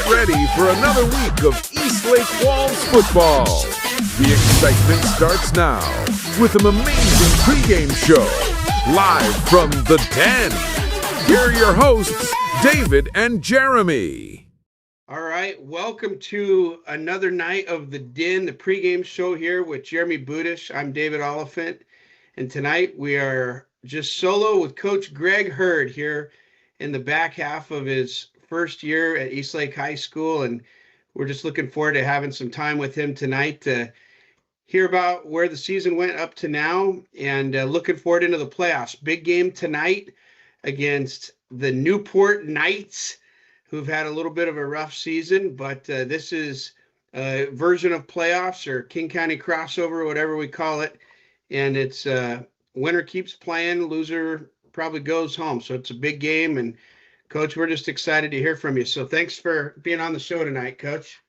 Get ready for another week of Eastlake Walls football. The excitement starts now with an amazing pregame show live from the Den. Here are your hosts, David and Jeremy. All right, welcome to another night of the Den, the pregame show here with Jeremy Budish. I'm David Oliphant, and tonight we are just solo with Coach Greg Hurd here in the back half of his first year at Eastlake High School, and we're just looking forward to having some time with him tonight to hear about where the season went up to now, and looking forward into the playoffs. Big game tonight against the Newport Knights, who've had a little bit of a rough season, but this is a version of playoffs or King County crossover, whatever we call it, and it's winner keeps playing, loser probably goes home. So it's a big game, and Coach, we're just excited to hear from you. So thanks for being on the show tonight, Coach.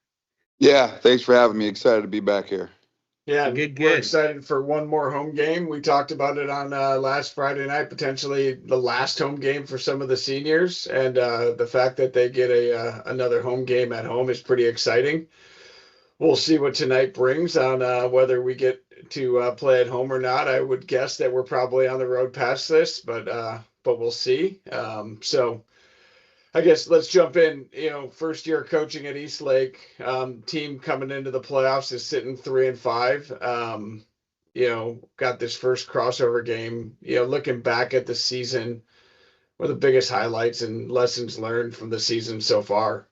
Yeah, thanks for having me. Excited to be back here. Yeah, good. We're excited for one more home game. We talked about it on last Friday night, potentially the last home game for some of the seniors, and the fact that they get another home game at home is pretty exciting. We'll see what tonight brings on whether we get to play at home or not. I would guess that we're probably on the road past this, but we'll see. So I guess let's jump in. First year coaching at Eastlake, team coming into the playoffs is sitting 3-5. Got this first crossover game. Looking back at the season, what are the biggest highlights and lessons learned from the season so far?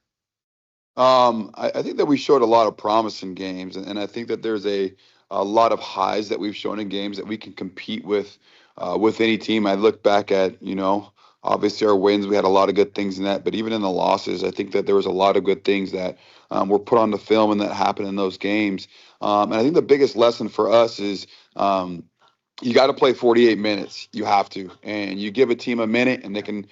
I think that we showed a lot of promise in games, and I think that there's a lot of highs that we've shown in games that we can compete with any team. I look back at, obviously our wins, we had a lot of good things in that, but even in the losses, I think that there was a lot of good things that were put on the film and that happened in those games. And I think the biggest lesson for us is you got to play 48 minutes. You have to, and you give a team a minute, and they can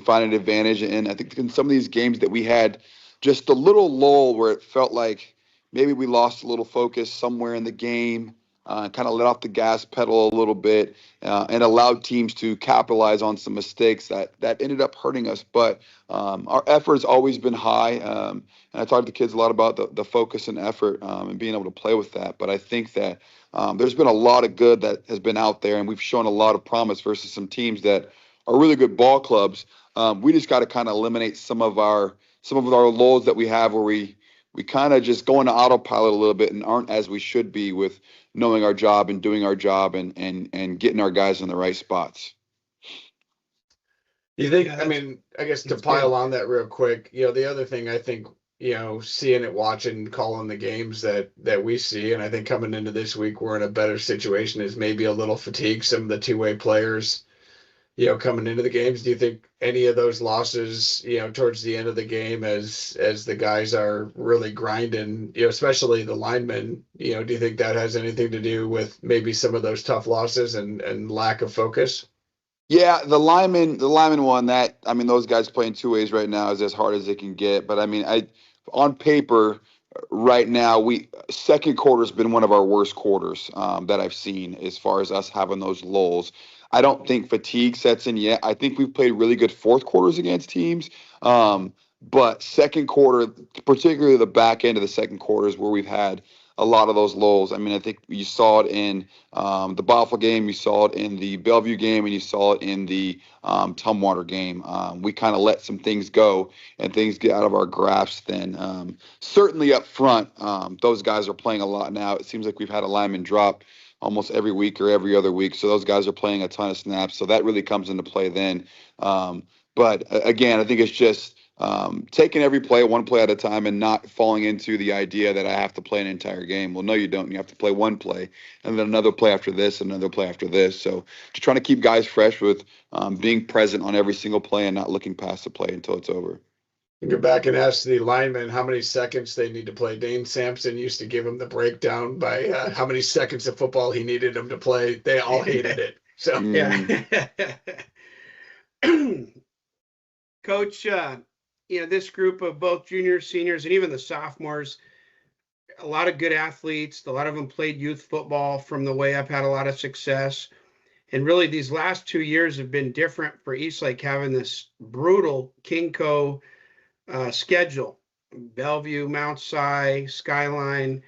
find an advantage. And I think in some of these games that we had just a little lull where it felt like maybe we lost a little focus somewhere in the game, kind of let off the gas pedal a little bit, and allowed teams to capitalize on some mistakes that ended up hurting us. But our effort has always been high, and I talk to the kids a lot about the focus and effort and being able to play with that. But I think that there's been a lot of good that has been out there, and we've shown a lot of promise versus some teams that are really good ball clubs. We just got to kind of eliminate some of our lulls that we have where we kind of just go into autopilot a little bit and aren't as we should be with knowing our job and doing our job and getting our guys in the right spots. You think, I guess to pile on that real quick, the other thing I think, seeing it, watching, calling the games that we see, and I think coming into this week, we're in a better situation, is maybe a little fatigue, some of the two-way players, coming into the games. Do you think any of those losses, towards the end of the game as the guys are really grinding, especially the linemen, do you think that has anything to do with maybe some of those tough losses and lack of focus? Yeah, the lineman one, those guys playing two ways right now is as hard as they can get. But on paper right now, second quarter's been one of our worst quarters that I've seen as far as us having those lulls. I don't think fatigue sets in yet. I think we've played really good fourth quarters against teams. But second quarter, particularly the back end of the second quarter, is where we've had a lot of those lulls. I think you saw it in the Bothell game, you saw it in the Bellevue game, and you saw it in the Tumwater game. We kind of let some things go and things get out of our grasp then. Certainly up front, those guys are playing a lot now. It seems like we've had a lineman drop almost every week or every other week. So those guys are playing a ton of snaps. So that really comes into play then. But again, I think it's just taking every play one play at a time and not falling into the idea that I have to play an entire game. Well, no, you don't. You have to play one play and then another play after this, another play after this. So just trying to keep guys fresh with being present on every single play and not looking past the play until it's over. You go back and ask the linemen how many seconds they need to play. Dane Sampson used to give him the breakdown by how many seconds of football he needed them to play. They all hated it. So yeah. Coach, this group of both juniors, seniors, and even the sophomores, a lot of good athletes. A lot of them played youth football from the way up, had a lot of success. And really, these last 2 years have been different for Eastlake, having this brutal Kingco schedule. Bellevue, Mount Si, Skyline,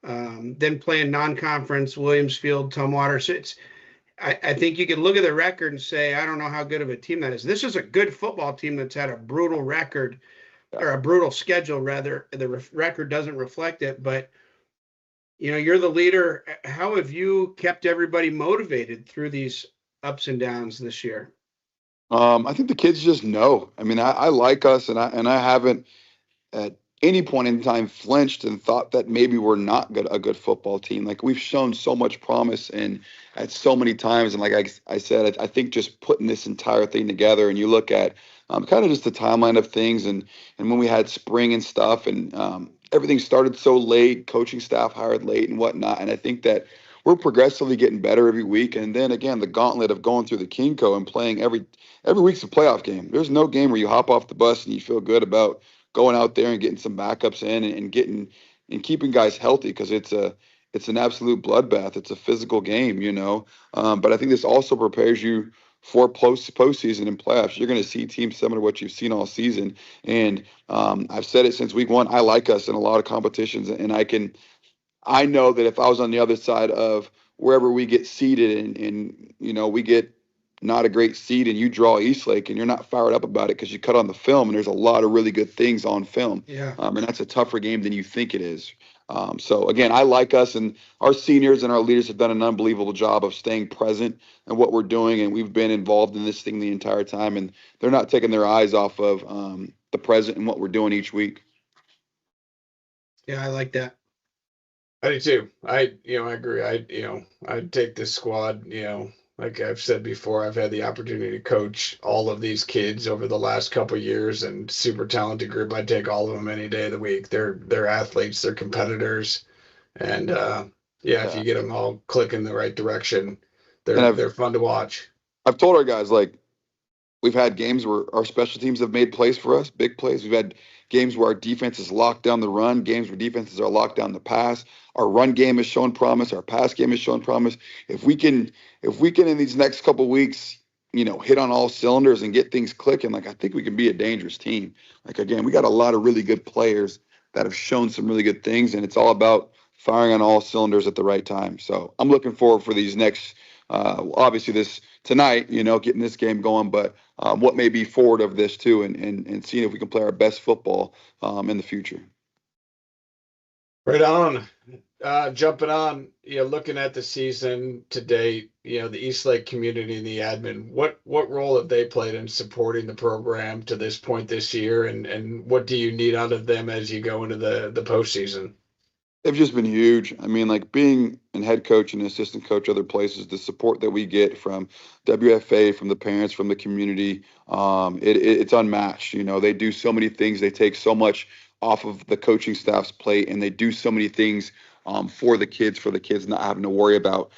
then playing non-conference, Williams Field, Tumwater. So I think you can look at the record and say, I don't know how good of a team that is. This is a good football team that's had a brutal record, or a brutal schedule, rather. The record doesn't reflect it, but you're the leader. How have you kept everybody motivated through these ups and downs this year? I think the kids just know. I mean, I like us, and I haven't at any point in time flinched and thought that maybe we're not a good football team. Like, we've shown so much promise and at so many times. And like I said, I think just putting this entire thing together, and you look at kind of just the timeline of things, and when we had spring and stuff, and everything started so late, coaching staff hired late and whatnot. And I think that we're progressively getting better every week. And then again, the gauntlet of going through the Kinko and playing every week's a playoff game. There's no game where you hop off the bus and you feel good about going out there and getting some backups in, and keeping guys healthy, because it's an absolute bloodbath. It's a physical game, But I think this also prepares you for postseason and playoffs. You're going to see teams similar to what you've seen all season. And I've said it since week one. I like us in a lot of competitions, and I know that if I was on the other side of wherever we get seeded, and we get not a great seed, and you draw Eastlake and you're not fired up about it because you cut on the film, and there's a lot of really good things on film. Yeah. And that's a tougher game than you think it is. So again, I like us, and our seniors and our leaders have done an unbelievable job of staying present in what we're doing, and we've been involved in this thing the entire time, and they're not taking their eyes off of the present and what we're doing each week. Yeah, I like that. I do too. I agree. I'd take this squad, like I've said before, I've had the opportunity to coach all of these kids over the last couple of years, and super talented group. I'd take all of them any day of the week. They're athletes, they're competitors. And if you get them all clicking in the right direction, they're fun to watch. I've told our guys, like, we've had games where our special teams have made plays for us, big plays. We've had games where our defense is locked down the run, games where defenses are locked down the pass. Our run game has shown promise. Our pass game has shown promise. If we can in these next couple of weeks, hit on all cylinders and get things clicking, like, I think we can be a dangerous team. Like, again, we got a lot of really good players that have shown some really good things, and it's all about firing on all cylinders at the right time. So I'm looking forward for these next, obviously this tonight, getting this game going, but what may be forward of this too, and seeing if we can play our best football in the future. Right on. Jumping on, looking at the season to date, the Eastlake community and the admin, what role have they played in supporting the program to this point this year, and what do you need out of them as you go into the postseason? They've just been huge. I mean, like, being a head coach and assistant coach other places, the support that we get from WFA, from the parents, from the community, it's unmatched. They do so many things. They take so much off of the coaching staff's plate, and they do so many things for the kids not having to worry about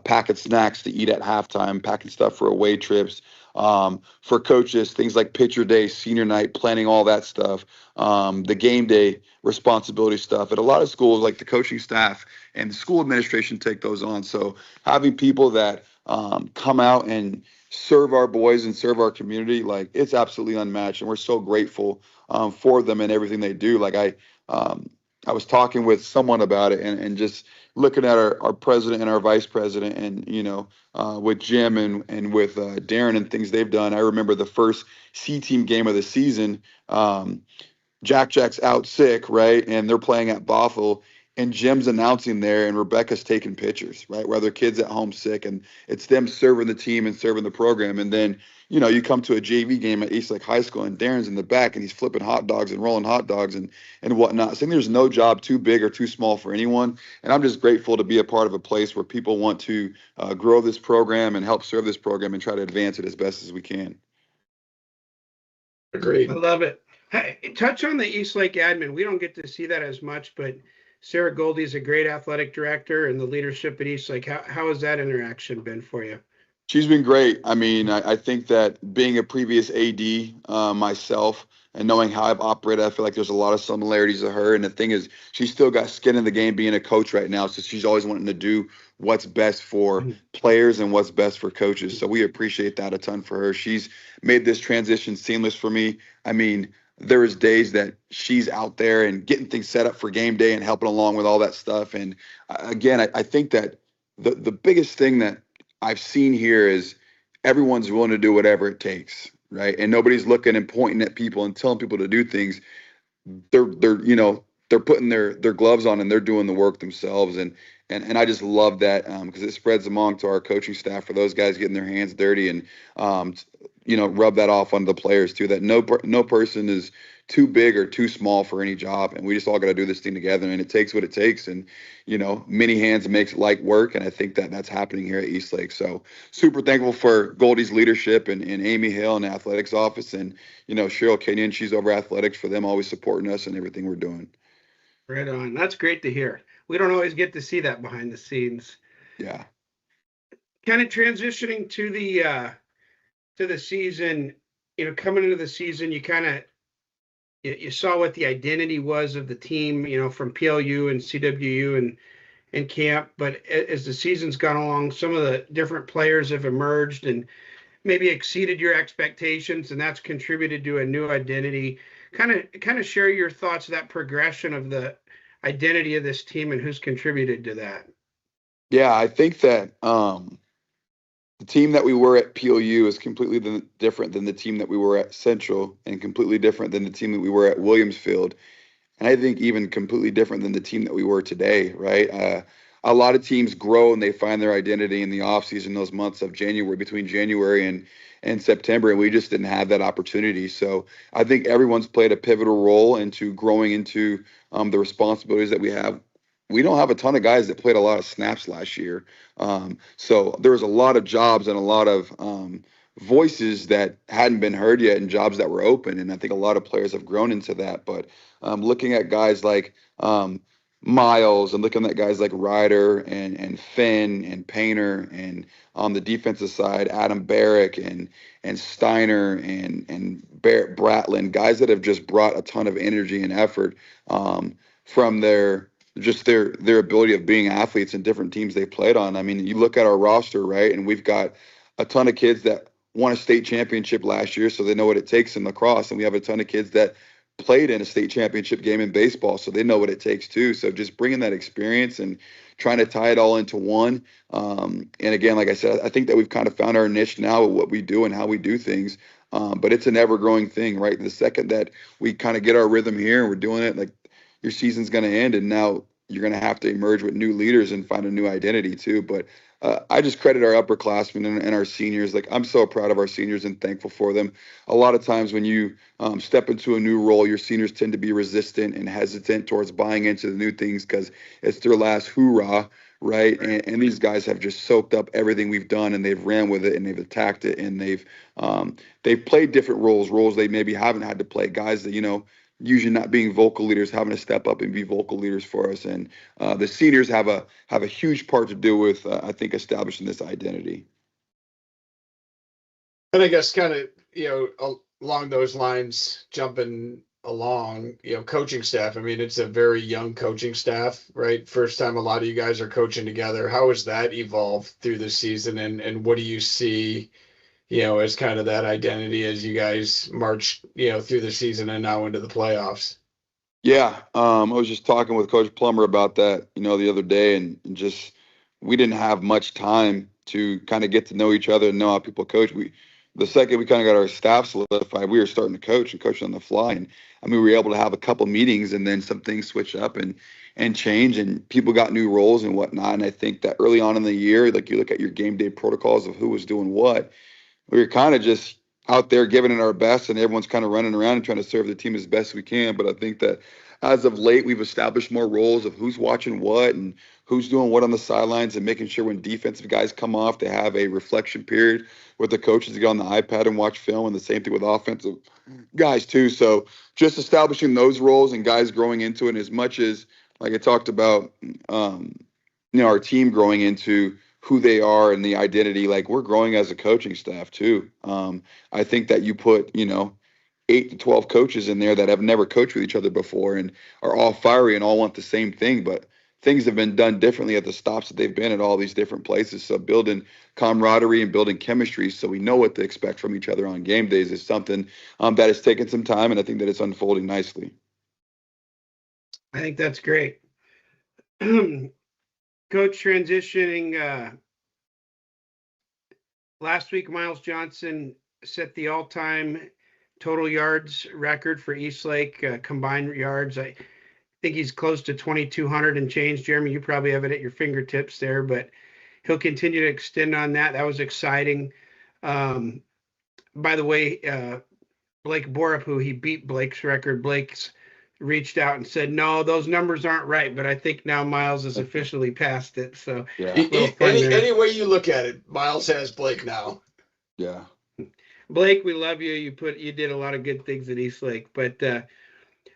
packing snacks to eat at halftime, packing stuff for away trips. For coaches, things like pitcher day, senior night, planning all that stuff, the game day responsibility stuff. At a lot of schools, like, the coaching staff and the school administration take those on. So having people that come out and serve our boys and serve our community, like, it's absolutely unmatched, and we're so grateful for them and everything they do. Like, I was talking with someone about it, and just looking at our president and our vice president, and with Jim and with Darren and things they've done. I remember the first C-team game of the season. Jack's out sick, right? And they're playing at Bothell, and Jim's announcing there, and Rebecca's taking pictures, right? Where their kid's at home sick, and it's them serving the team and serving the program. And then, you come to a JV game at Eastlake High School, and Darren's in the back, and he's flipping hot dogs and rolling hot dogs and whatnot. So there's no job too big or too small for anyone. And I'm just grateful to be a part of a place where people want to grow this program and help serve this program and try to advance it as best as we can. Agreed. I love it. Hey, touch on the Eastlake admin. We don't get to see that as much, but Sarah Goldie is a great athletic director, and the leadership at Eastlake. How has that interaction been for you? She's been great. I mean, I think that being a previous AD myself, and knowing how I've operated, I feel like there's a lot of similarities to her. And the thing is, she's still got skin in the game being a coach right now. So she's always wanting to do what's best for players and what's best for coaches. So we appreciate that a ton for her. She's made this transition seamless for me. I mean, there is days that she's out there and getting things set up for game day and helping along with all that stuff. And again, I think that the biggest thing that I've seen here is everyone's willing to do whatever it takes, right? And nobody's looking and pointing at people and telling people to do things. They're putting their gloves on and they're doing the work themselves. And I just love that because it spreads along to our coaching staff for those guys getting their hands dirty and rub that off on the players too, that no person is too big or too small for any job. And we just all got to do this thing together, and it takes what it takes. And, many hands makes light work. And I think that that's happening here at Eastlake. So super thankful for Goldie's leadership and Amy Hill in the athletics office. And, Cheryl Kenyon, she's over athletics, for them always supporting us and everything we're doing. Right on. That's great to hear. We don't always get to see that behind the scenes. Yeah. Kind of transitioning to the season, coming into the season, you saw what the identity was of the team, from PLU and CWU and camp. But as the season's gone along, some of the different players have emerged and maybe exceeded your expectations, and that's contributed to a new identity. Kind of share your thoughts of that progression of the identity of this team and who's contributed to that. Yeah, I think that the team that we were at PLU is completely different than the team that we were at Central, and completely different than the team that we were at Williamsfield. And I think even completely different than the team that we were today, right? A lot of teams grow and they find their identity in the offseason, those months of January, between January and September, and we just didn't have that opportunity. So I think everyone's played a pivotal role into growing into the responsibilities that we have. We don't have a ton of guys that played a lot of snaps last year. So there was a lot of jobs and a lot of voices that hadn't been heard yet and jobs that were open. And I think a lot of players have grown into that. But looking at guys like Miles and looking at guys like Ryder and Finn and Painter, and on the defensive side, Adam Barrick and Steiner and Barrett Bratlin, guys that have just brought a ton of energy and effort from their ability of being athletes in different teams they played on. I mean, you look at our roster, right, and we've got a ton of kids that won a state championship last year, so they know what it takes in lacrosse, and we have a ton of kids that played in a state championship game in baseball, so they know what it takes too. So just bringing that experience and trying to tie it all into one. And again, like I said, I think that we've kind of found our niche now of what we do and how we do things. But it's an ever-growing thing, right? The second that we kind of get our rhythm here and we're doing it, like, your season's going to end, and now you're going to have to emerge with new leaders and find a new identity too. But I just credit our upperclassmen and our seniors. Like, I'm so proud of our seniors and thankful for them. A lot of times when you step into a new role, your seniors tend to be resistant and hesitant towards buying into the new things because it's their last hoorah, right? And these guys have just soaked up everything we've done, and they've ran with it, and they've attacked it, and they've played different roles they maybe haven't had to play. Guys that, usually not being vocal leaders, having to step up and be vocal leaders for us. And the seniors have a huge part to do with, I think, establishing this identity. And I guess kind of, along those lines, jumping along, coaching staff. I mean, it's a very young coaching staff, right? First time a lot of you guys are coaching together. How has that evolved through the season? And what do you see, as kind of that identity as you guys march, through the season and now into the playoffs? Yeah. I was just talking with Coach Plummer about that, the other day, and just, we didn't have much time to kind of get to know each other and know how people coach. The second we kind of got our staff solidified, we were starting to coach on the fly. And I mean, we were able to have a couple meetings, and then some things switched up and change, and people got new roles and whatnot. And I think that early on in the year, like, you look at your game day protocols of who was doing what, we were kind of just out there giving it our best, and everyone's kind of running around and trying to serve the team as best we can. But I think that as of late, we've established more roles of who's watching what and who's doing what on the sidelines, and making sure when defensive guys come off, they have a reflection period with the coaches to get on the iPad and watch film, and the same thing with offensive guys too. So just establishing those roles and guys growing into it, as much as, like I talked about, our team growing into who they are and the identity, like, we're growing as a coaching staff too. I think that you put, 8 to 12 coaches in there that have never coached with each other before and are all fiery and all want the same thing, but things have been done differently at the stops that they've been at all these different places. So building camaraderie and building chemistry so we know what to expect from each other on game days is something that has taken some time, and I think that it's unfolding nicely. I think that's great. Coach, transitioning, last week Miles Johnson set the all-time total yards record for Eastlake, combined yards. I think he's close to 2,200 and change. Jeremy, you probably have it at your fingertips there, but he'll continue to extend on that. That was exciting. By the way, Blake Borup, who he beat Blake's record, Blake's reached out and said, no, those numbers aren't right, but I think now Miles has officially passed it. So Yeah. Any way you look at it, Miles has Blake now. Yeah. Blake, we love you. You did a lot of good things at Eastlake, but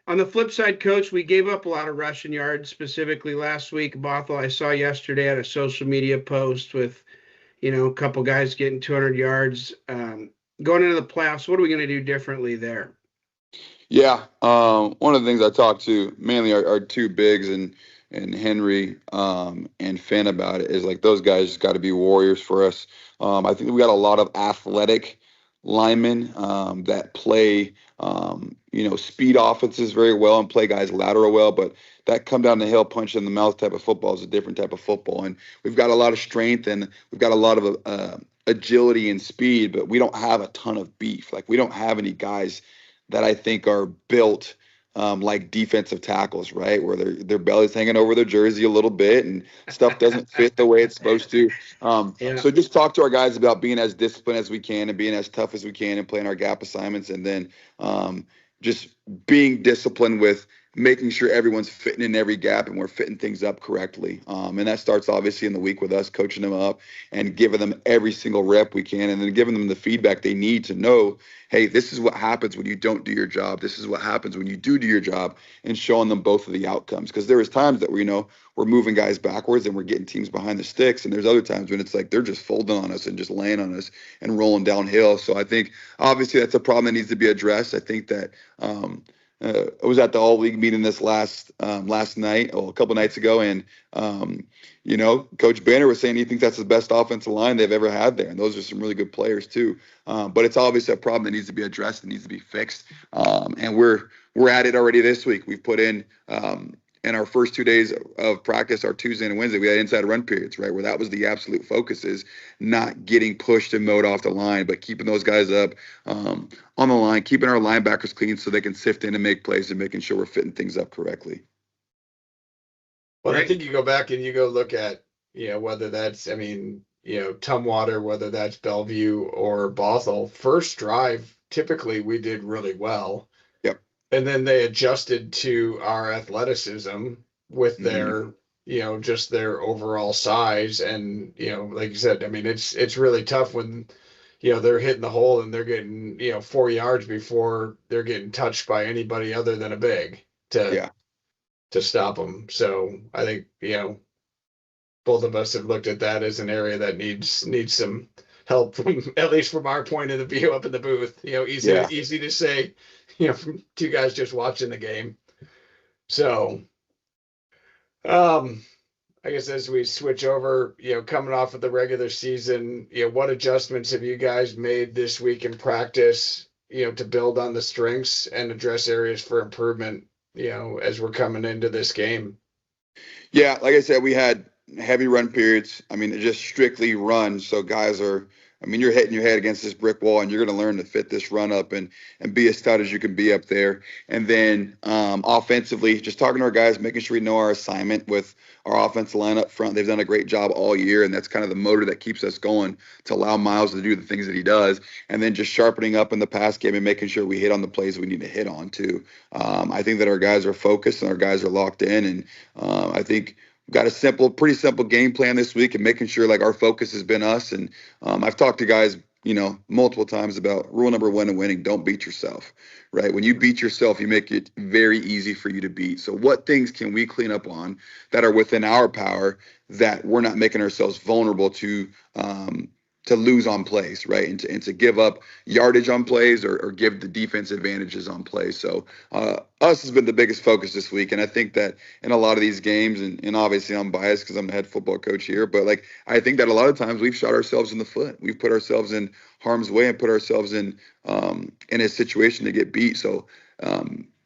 on the flip side, Coach, we gave up a lot of rushing yards, specifically last week. Bothell, I saw yesterday at a social media post with, a couple guys getting 200 yards. Going into the playoffs, what are we going to do differently there? Yeah. One of the things I talked to mainly our two bigs and Henry and Finn about it is like those guys just got to be warriors for us. I think we got a lot of athletic linemen that play, speed offenses very well and play guys lateral well, but that come down the hill, punch in the mouth type of football is a different type of football. And we've got a lot of strength and we've got a lot of agility and speed, but we don't have a ton of beef. Like we don't have any guys that I think are built like defensive tackles, right? Where their belly's hanging over their jersey a little bit and stuff doesn't fit the way it's supposed to. So just talk to our guys about being as disciplined as we can and being as tough as we can and playing our gap assignments. And then just being disciplined with making sure everyone's fitting in every gap and we're fitting things up correctly. And that starts obviously in the week with us coaching them up and giving them every single rep we can and then giving them the feedback they need to know, hey, this is what happens when you don't do your job. This is what happens when you do your job, and showing them both of the outcomes. Because there is times that we're moving guys backwards and we're getting teams behind the sticks. And there's other times when it's like they're just folding on us and just laying on us and rolling downhill. So I think obviously that's a problem that needs to be addressed. I think that I was at the all league meeting this last night, a couple nights ago, and Coach Banner was saying he thinks that's the best offensive line they've ever had there, and those are some really good players too. But it's obviously a problem that needs to be addressed and needs to be fixed. And we're at it already this week. We've put in our first 2 days of practice, our Tuesday and Wednesday, we had inside run periods, right, where that was the absolute focus, is not getting pushed and mowed off the line, but keeping those guys up on the line, keeping our linebackers clean so they can sift in and make plays and making sure we're fitting things up correctly. Well, I think you go back and you go look at, whether that's, Tumwater, whether that's Bellevue or Bothell, first drive, typically we did really well. Yep. And then they adjusted to our athleticism with their, just their overall size. And, like you said, it's really tough when, they're hitting the hole and they're getting, 4 yards before they're getting touched by anybody other than a big to stop them. So I think, both of us have looked at that as an area that needs some help from, at least from our point of view up in the booth. Easy to say, from two guys just watching the game. So, I guess as we switch over, coming off of the regular season, what adjustments have you guys made this week in practice, to build on the strengths and address areas for improvement, as we're coming into this game? Yeah, like I said, we had heavy run periods. Just strictly run. So guys are, you're hitting your head against this brick wall, and you're going to learn to fit this run up and be as stout as you can be up there. And then offensively, just talking to our guys, making sure we know our assignment with our offensive line up front. They've done a great job all year, and that's kind of the motor that keeps us going to allow Miles to do the things that he does. And then just sharpening up in the pass game and making sure we hit on the plays we need to hit on too. I think that our guys are focused and our guys are locked in, and I think we've got a pretty simple game plan this week, and making sure like our focus has been us. And I've talked to guys, multiple times about rule number 1 in winning: don't beat yourself, right? When you beat yourself, you make it very easy for you to beat. So what things can we clean up on that are within our power, that we're not making ourselves vulnerable to, to lose on plays, right? And to give up yardage on plays or give the defense advantages on plays. So us has been the biggest focus this week. And I think that in a lot of these games, and obviously I'm biased because I'm the head football coach here, but like I think that a lot of times we've shot ourselves in the foot. We've put ourselves in harm's way and put ourselves in a situation to get beat. So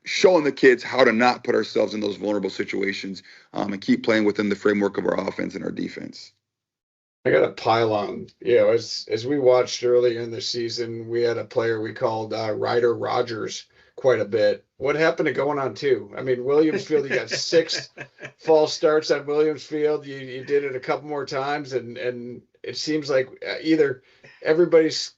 showing the kids how to not put ourselves in those vulnerable situations and keep playing within the framework of our offense and our defense. I got a pile on. As we watched earlier in the season, we had a player we called Ryder Rogers quite a bit. What happened to going on 2? I mean, Williams Field, you got 6 false starts at Williams Field. You did it a couple more times, and it seems like either everybody's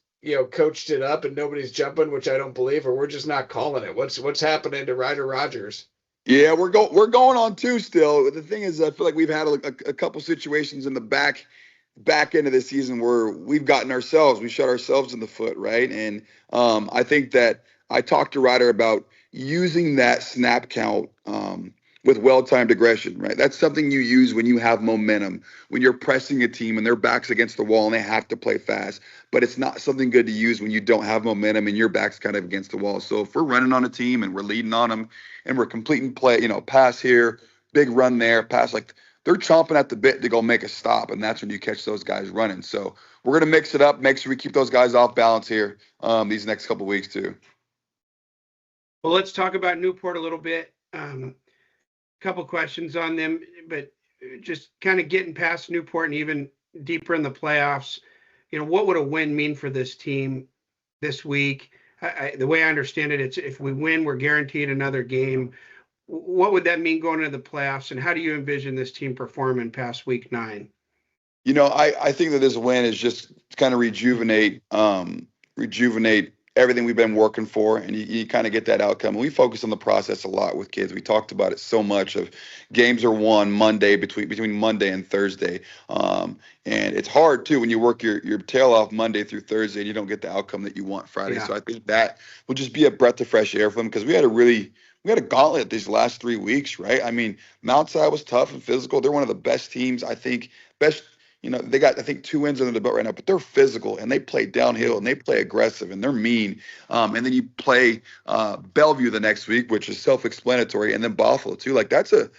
coached it up and nobody's jumping, which I don't believe, or we're just not calling it. What's happening to Ryder Rogers? Yeah, we're going on 2 still. The thing is, I feel like we've had a couple situations in the back end of the season where we shot ourselves in the foot, right? And I think that I talked to Ryder about using that snap count with well-timed aggression, right? That's something you use when you have momentum, when you're pressing a team and their back's against the wall and they have to play fast. But it's not something good to use when you don't have momentum and your back's kind of against the wall. So if we're running on a team and we're leading on them and we're completing play, pass here, big run there, pass, like they're chomping at the bit to go make a stop, and that's when you catch those guys running. So we're going to mix it up, make sure we keep those guys off balance here these next couple of weeks too. Well, let's talk about Newport a little bit. Couple questions on them, but just kind of getting past Newport and even deeper in the playoffs, what would a win mean for this team this week? The way I understand it, it's if we win, we're guaranteed another game. What would that mean going into the playoffs, and how do you envision this team performing past week 9? I think that this win is just kind of rejuvenate everything we've been working for, and you kind of get that outcome. And we focus on the process a lot with kids. We talked about it so much of games are won Monday between Monday and Thursday. And it's hard too when you work your tail off Monday through Thursday and you don't get the outcome that you want Friday. Yeah. So I think that will just be a breath of fresh air for them because we had a gauntlet these last 3 weeks, right? I mean, Mount Si was tough and physical. They're one of the best teams, I think, they got, I think, 2 wins under the belt right now, but they're physical and they play downhill and they play aggressive and they're mean. And then you play Bellevue the next week, which is self-explanatory, and then Buffalo too. Like that's a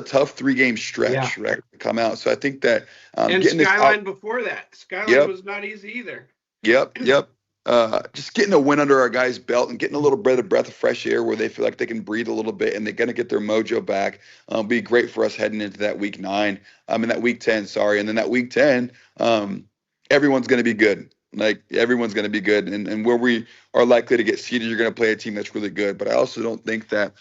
tough 3-game stretch, right? To come out. So I think that and Skyline before that, Skyline was not easy either. Yep. Just getting a win under our guys' belt and getting a little breath of fresh air where they feel like they can breathe a little bit and they're going to get their mojo back. Be great for us heading into that week 9. That week 10, sorry. And then that week 10, everyone's going to be good. Like everyone's going to be good. And where we are likely to get seeded, you're going to play a team that's really good. But I also don't think that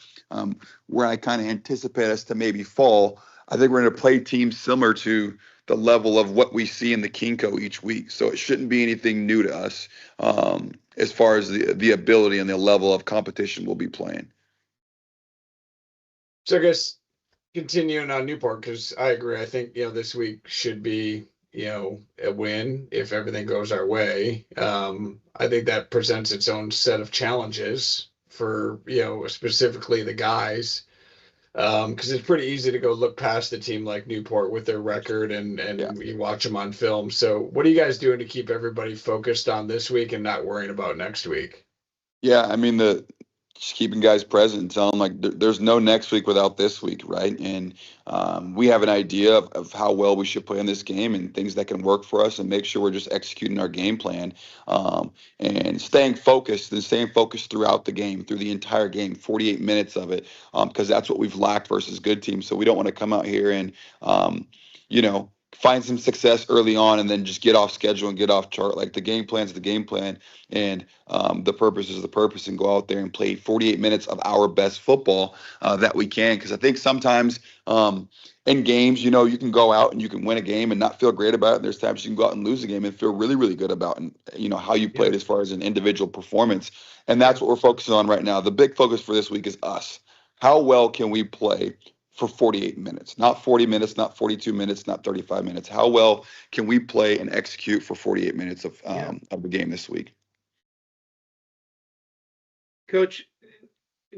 where I kind of anticipate us to maybe fall, I think we're going to play teams similar to the level of what we see in the Kinko each week. So it shouldn't be anything new to us as far as the ability and the level of competition we'll be playing. So I guess continuing on Newport, because I agree. I think, this week should be, a win if everything goes our way. I think that presents its own set of challenges for, specifically the guys. Because it's pretty easy to go look past a team like Newport with their record and you watch them on film. So what are you guys doing to keep everybody focused on this week and not worrying about next week? Yeah, I mean, just keeping guys present and telling them like there's no next week without this week, right? And we have an idea of how well we should play in this game and things that can work for us and make sure we're just executing our game plan and staying focused throughout the game, through the entire game, 48 minutes of it, because that's what we've lacked versus good teams. So we don't want to come out here and, find some success early on and then just get off schedule and get off chart. Like the game plan is the game plan and the purpose is the purpose, and go out there and play 48 minutes of our best football that we can. Because I think sometimes in games, you can go out and you can win a game and not feel great about it. And there's times you can go out and lose a game and feel really, really good about how you played as far as an individual performance. And that's what we're focusing on right now. The big focus for this week is us. How well can we play for 48 minutes, not 40 minutes, not 42 minutes, not 35 minutes. How well can we play and execute for 48 minutes of the game this week? Coach,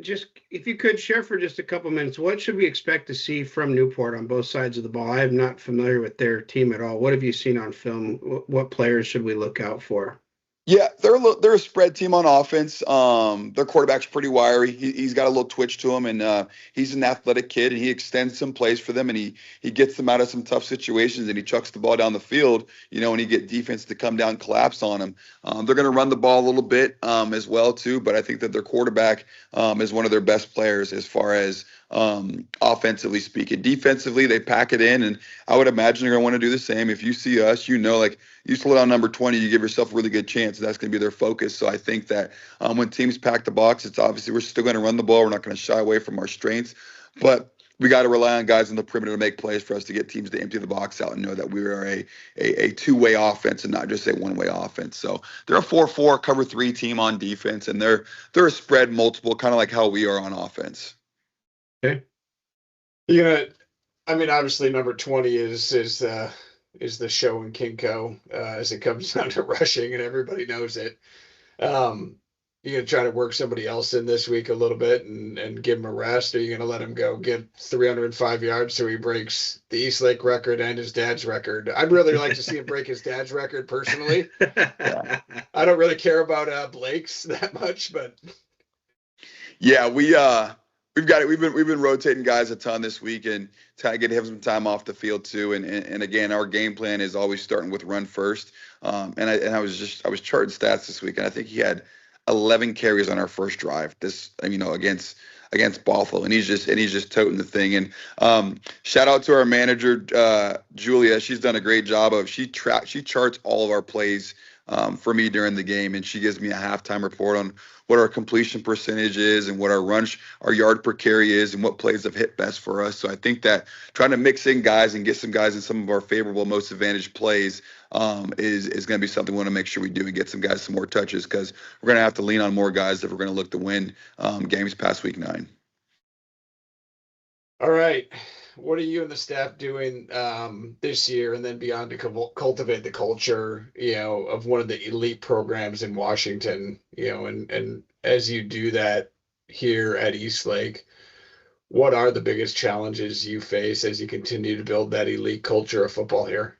Just if you could share for just a couple minutes, what should we expect to see from Newport on both sides of the ball? I am not familiar with their team at all. What have you seen on film? What players should we look out for? Yeah, they're a spread team on offense. Their quarterback's pretty wiry. He's got a little twitch to him, and he's an athletic kid, and he extends some plays for them, and he gets them out of some tough situations, and he chucks the ball down the field. And he get defense to come down, collapse on him. They're going to run the ball a little bit as well too, but I think that their quarterback is one of their best players as far as offensively speaking. Defensively, they pack it in, and I would imagine they're going to want to do the same. If you see us, like you slow down number 20, you give yourself a really good chance. That's going to be their focus. So I think that when teams pack the box, it's obviously we're still going to run the ball. We're not going to shy away from our strengths, but we got to rely on guys on the perimeter to make plays for us to get teams to empty the box out and know that we are a two-way offense and not just a one-way offense. So they're a 4-4 cover 3 team on defense, and they're a spread multiple, kind of like how we are on offense. Okay. Obviously number 20 is the show in Kinko as it comes down to rushing, and everybody knows it. You gonna try to work somebody else in this week a little bit and give him a rest, or are you gonna let him go get 305 yards so he breaks the Eastlake record and his dad's record? I'd really like to see him break his dad's record personally. Yeah. I don't really care about Blake's that much, but yeah, we've got it. We've been rotating guys a ton this week and trying to get him some time off the field too. And again, our game plan is always starting with run first. I was charting stats this week, and I think he had 11 carries on our first drive. Against Bothell, and he's just toting the thing. And shout out to our manager Julia. She's done a great job of she charts all of our plays for me during the game, and she gives me a halftime report on what our completion percentage is and what our yard per carry is and what plays have hit best for us. So I think that trying to mix in guys and get some guys in some of our favorable, most advantaged plays is going to be something we want to make sure we do and get some guys some more touches, because we're going to have to lean on more guys if we're going to look to win games past week 9. All right. What are you and the staff doing this year and then beyond to cultivate the culture, of one of the elite programs in Washington, and as you do that here at Eastlake, what are the biggest challenges you face as you continue to build that elite culture of football here?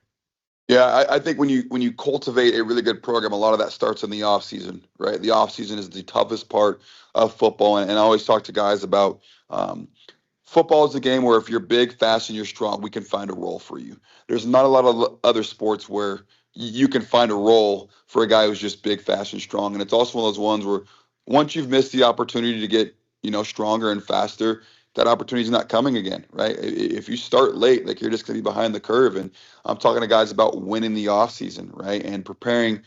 Yeah, I think when you cultivate a really good program, a lot of that starts in the off season, right? The off season is the toughest part of football, and I always talk to guys about football is a game where if you're big, fast, and you're strong, we can find a role for you. There's not a lot of other sports where you can find a role for a guy who's just big, fast, and strong. And it's also one of those ones where once you've missed the opportunity to get, stronger and faster, that opportunity is not coming again, right? If you start late, like, you're just going to be behind the curve. And I'm talking to guys about winning the off season, right? And preparing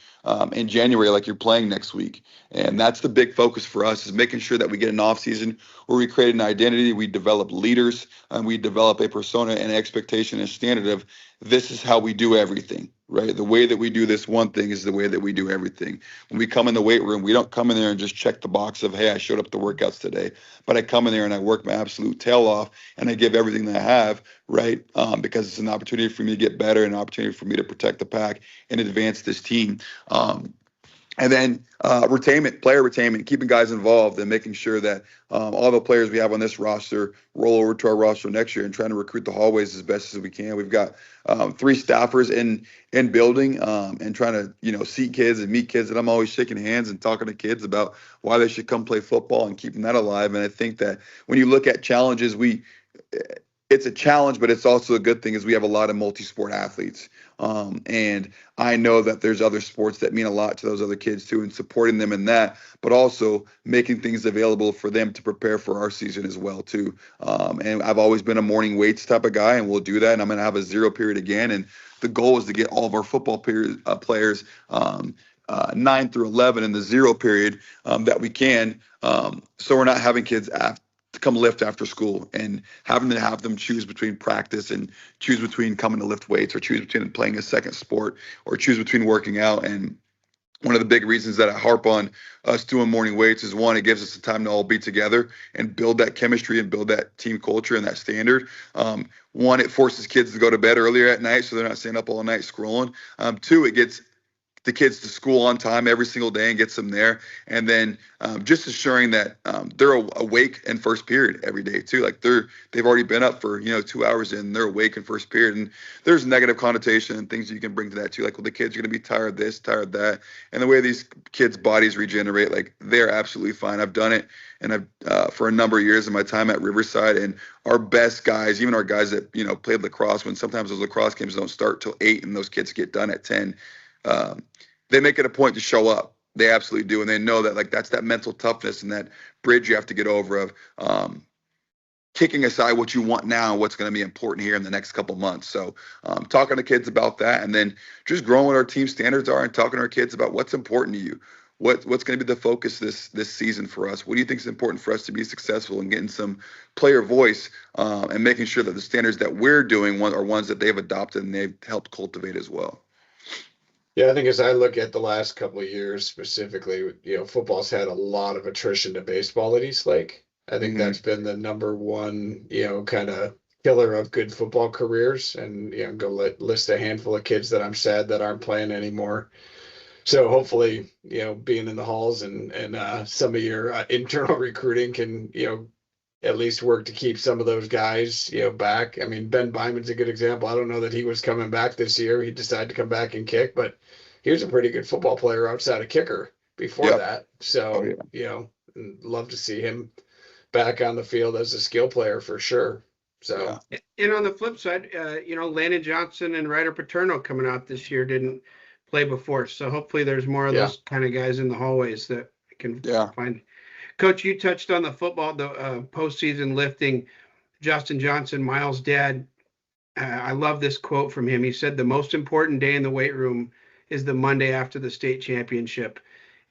in January, like you're playing next week. And that's the big focus for us, is making sure that we get an off season where we create an identity, we develop leaders, and we develop a persona and expectation and standard of this is how we do everything, right? The way that we do this one thing is the way that we do everything. When we come in the weight room, we don't come in there and just check the box of, hey, I showed up to workouts today, but I come in there and I work my absolute tail off and I give everything that I have, right? Because it's an opportunity for me to get better, an opportunity for me to protect the pack and advance this team. And then player retainment, keeping guys involved and making sure that all the players we have on this roster roll over to our roster next year, and trying to recruit the hallways as best as we can. We've got 3 staffers in building and trying to, see kids and meet kids. And I'm always shaking hands and talking to kids about why they should come play football and keeping that alive. And I think that when you look at challenges, it's a challenge, but it's also a good thing, is we have a lot of multi-sport athletes. And I know that there's other sports that mean a lot to those other kids too, and supporting them in that, but also making things available for them to prepare for our season as well too. And I've always been a morning weights type of guy, and we'll do that. And I'm going to have a 0 period again. And the goal is to get all of our football players 9 through 11 in the 0 period that we can. So we're not having kids to come lift after school and having to have them choose between practice and choose between coming to lift weights, or choose between playing a second sport, or choose between working out. And one of the big reasons that I harp on us doing morning weights is, one, it gives us the time to all be together and build that chemistry and build that team culture and that standard. One, it forces kids to go to bed earlier at night so they're not staying up all night scrolling. 2, it gets the kids to school on time every single day and gets them there. And then just assuring that they're awake in first period every day too. Like they've already been up for 2 hours and they're awake in first period. And there's negative connotation and things you can bring to that too. Like, well, the kids are going to be tired this, tired that, and the way these kids' bodies regenerate, like they're absolutely fine. I've done it, and I've for a number of years in my time at Riverside, and our best guys, even our guys that played lacrosse, when sometimes those lacrosse games don't start till 8 and those kids get done at 10. They make it a point to show up. They absolutely do. And they know that, like, that's that mental toughness and that bridge you have to get over of kicking aside what you want now and what's going to be important here in the next couple months. So talking to kids about that, and then just growing what our team standards are and talking to our kids about what's important to you. What's going to be the focus this season for us? What do you think is important for us to be successful and getting some player voice and making sure that the standards that we're doing are ones that they've adopted and they've helped cultivate as well? Yeah, I think as I look at the last couple of years specifically, football's had a lot of attrition to baseball at Eastlake. I think that's been the number one, kind of killer of good football careers. And, list a handful of kids that I'm sad that aren't playing anymore. So hopefully, being in the halls and some of your internal recruiting can, at least work to keep some of those guys, back. I mean, Ben Byman's a good example. I don't know that he was coming back this year. He decided to come back and kick, but he was a pretty good football player outside of kicker before that. So, love to see him back on the field as a skill player for sure. So, and on the flip side, Landon Johnson and Ryder Paterno coming out this year didn't play before. So hopefully there's more of those kind of guys in the hallways that can find. Coach, you touched on the football, the postseason lifting. Justin Johnson, Miles' dad, I love this quote from him. He said, the most important day in the weight room is the Monday after the state championship.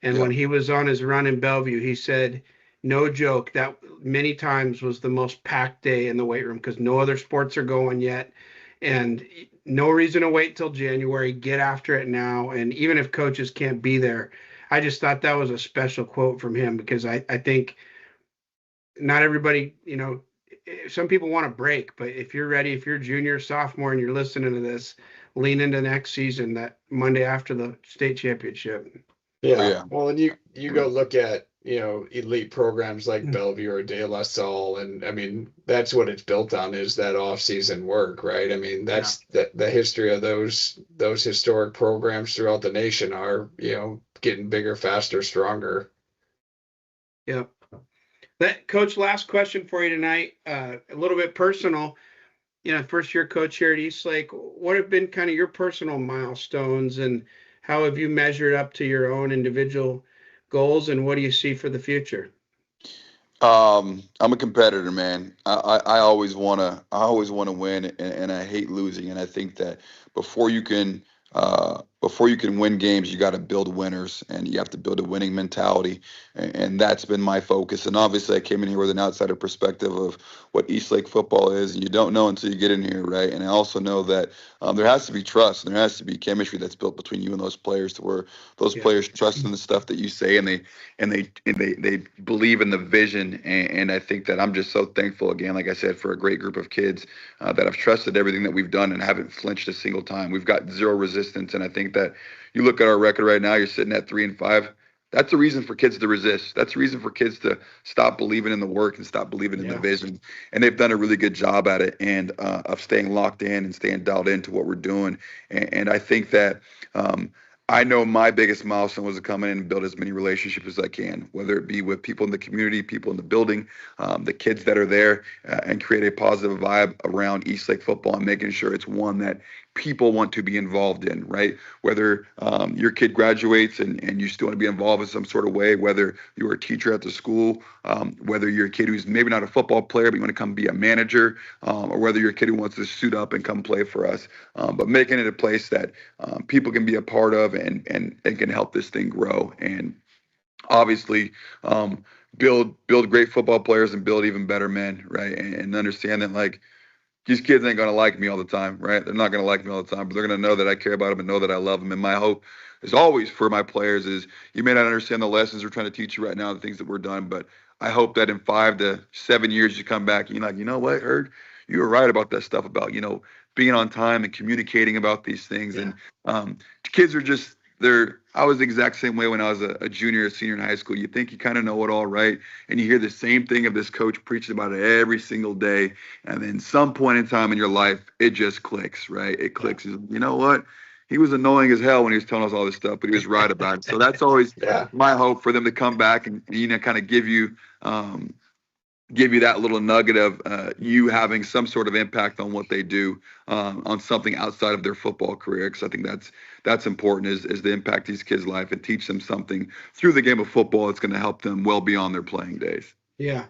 And when he was on his run in Bellevue, he said, no joke, that many times was the most packed day in the weight room because no other sports are going yet. And no reason to wait till January. Get after it now. And even if coaches can't be there, I just thought that was a special quote from him because I think not everybody, some people want to break, but if you're ready, if you're junior, sophomore, and you're listening to this, lean into next season, that Monday after the state championship. Yeah. Well, and you go look at, elite programs like Bellevue or De La Salle. And I mean, that's what it's built on, is that off-season work, right? I mean, that's the history of those historic programs throughout the nation are, getting bigger, faster, stronger. Yep. Coach, last question for you tonight, a little bit personal. First year coach here at Eastlake, what have been kind of your personal milestones and how have you measured up to your own individual goals, and what do you see for the future? I'm a competitor, man. I always want to win, and I hate losing. And I think that before you can win games, you got to build winners, and you have to build a winning mentality. And that's been my focus. And obviously, I came in here with an outsider perspective of what Eastlake football is, and you don't know until you get in here, right? And I also know that there has to be trust, and there has to be chemistry that's built between you and those players, to where those players trust in the stuff that you say, and they believe in the vision. And I think that I'm just so thankful, again, like I said, for a great group of kids that have trusted everything that we've done and haven't flinched a single time. We've got zero resistance, and I think that you look at our record right now, you're sitting at 3-5. That's a reason for kids to resist. That's a reason for kids to stop believing in the work and stop believing in the vision. And they've done a really good job at it, and of staying locked in and staying dialed into what we're doing. And I think that I know my biggest milestone was to come in and build as many relationships as I can, whether it be with people in the community, people in the building, the kids that are there, and create a positive vibe around Eastlake football and making sure it's one that people want to be involved in, right? Whether your kid graduates and you still want to be involved in some sort of way, whether you're a teacher at the school, whether you're a kid who's maybe not a football player, but you want to come be a manager, or whether you're a kid who wants to suit up and come play for us, but making it a place that people can be a part of and can help this thing grow. And obviously, build great football players and build even better men, right? And understand that, like, these kids ain't going to like me all the time, right? They're not going to like me all the time, but they're going to know that I care about them and know that I love them. And my hope is always for my players is, you may not understand the lessons we're trying to teach you right now, the things that we're doing, but I hope that in 5 to 7 years you come back and you're like, you know what, Herd, you were right about that stuff about, being on time and communicating about these things. And kids are just, I was the exact same way when I was a junior or senior in high school. You think you kind of know it all, right? And you hear the same thing of this coach preaching about it every single day. And then some point in time in your life, it just clicks, right? It clicks. You know what? He was annoying as hell when he was telling us all this stuff, but he was right about it. So that's always my hope for them to come back and kind of give you that little nugget of you having some sort of impact on what they do on something outside of their football career. Because I think that's important is to impact these kids' life and teach them something through the game of football that's going to help them well beyond their playing days. Yeah.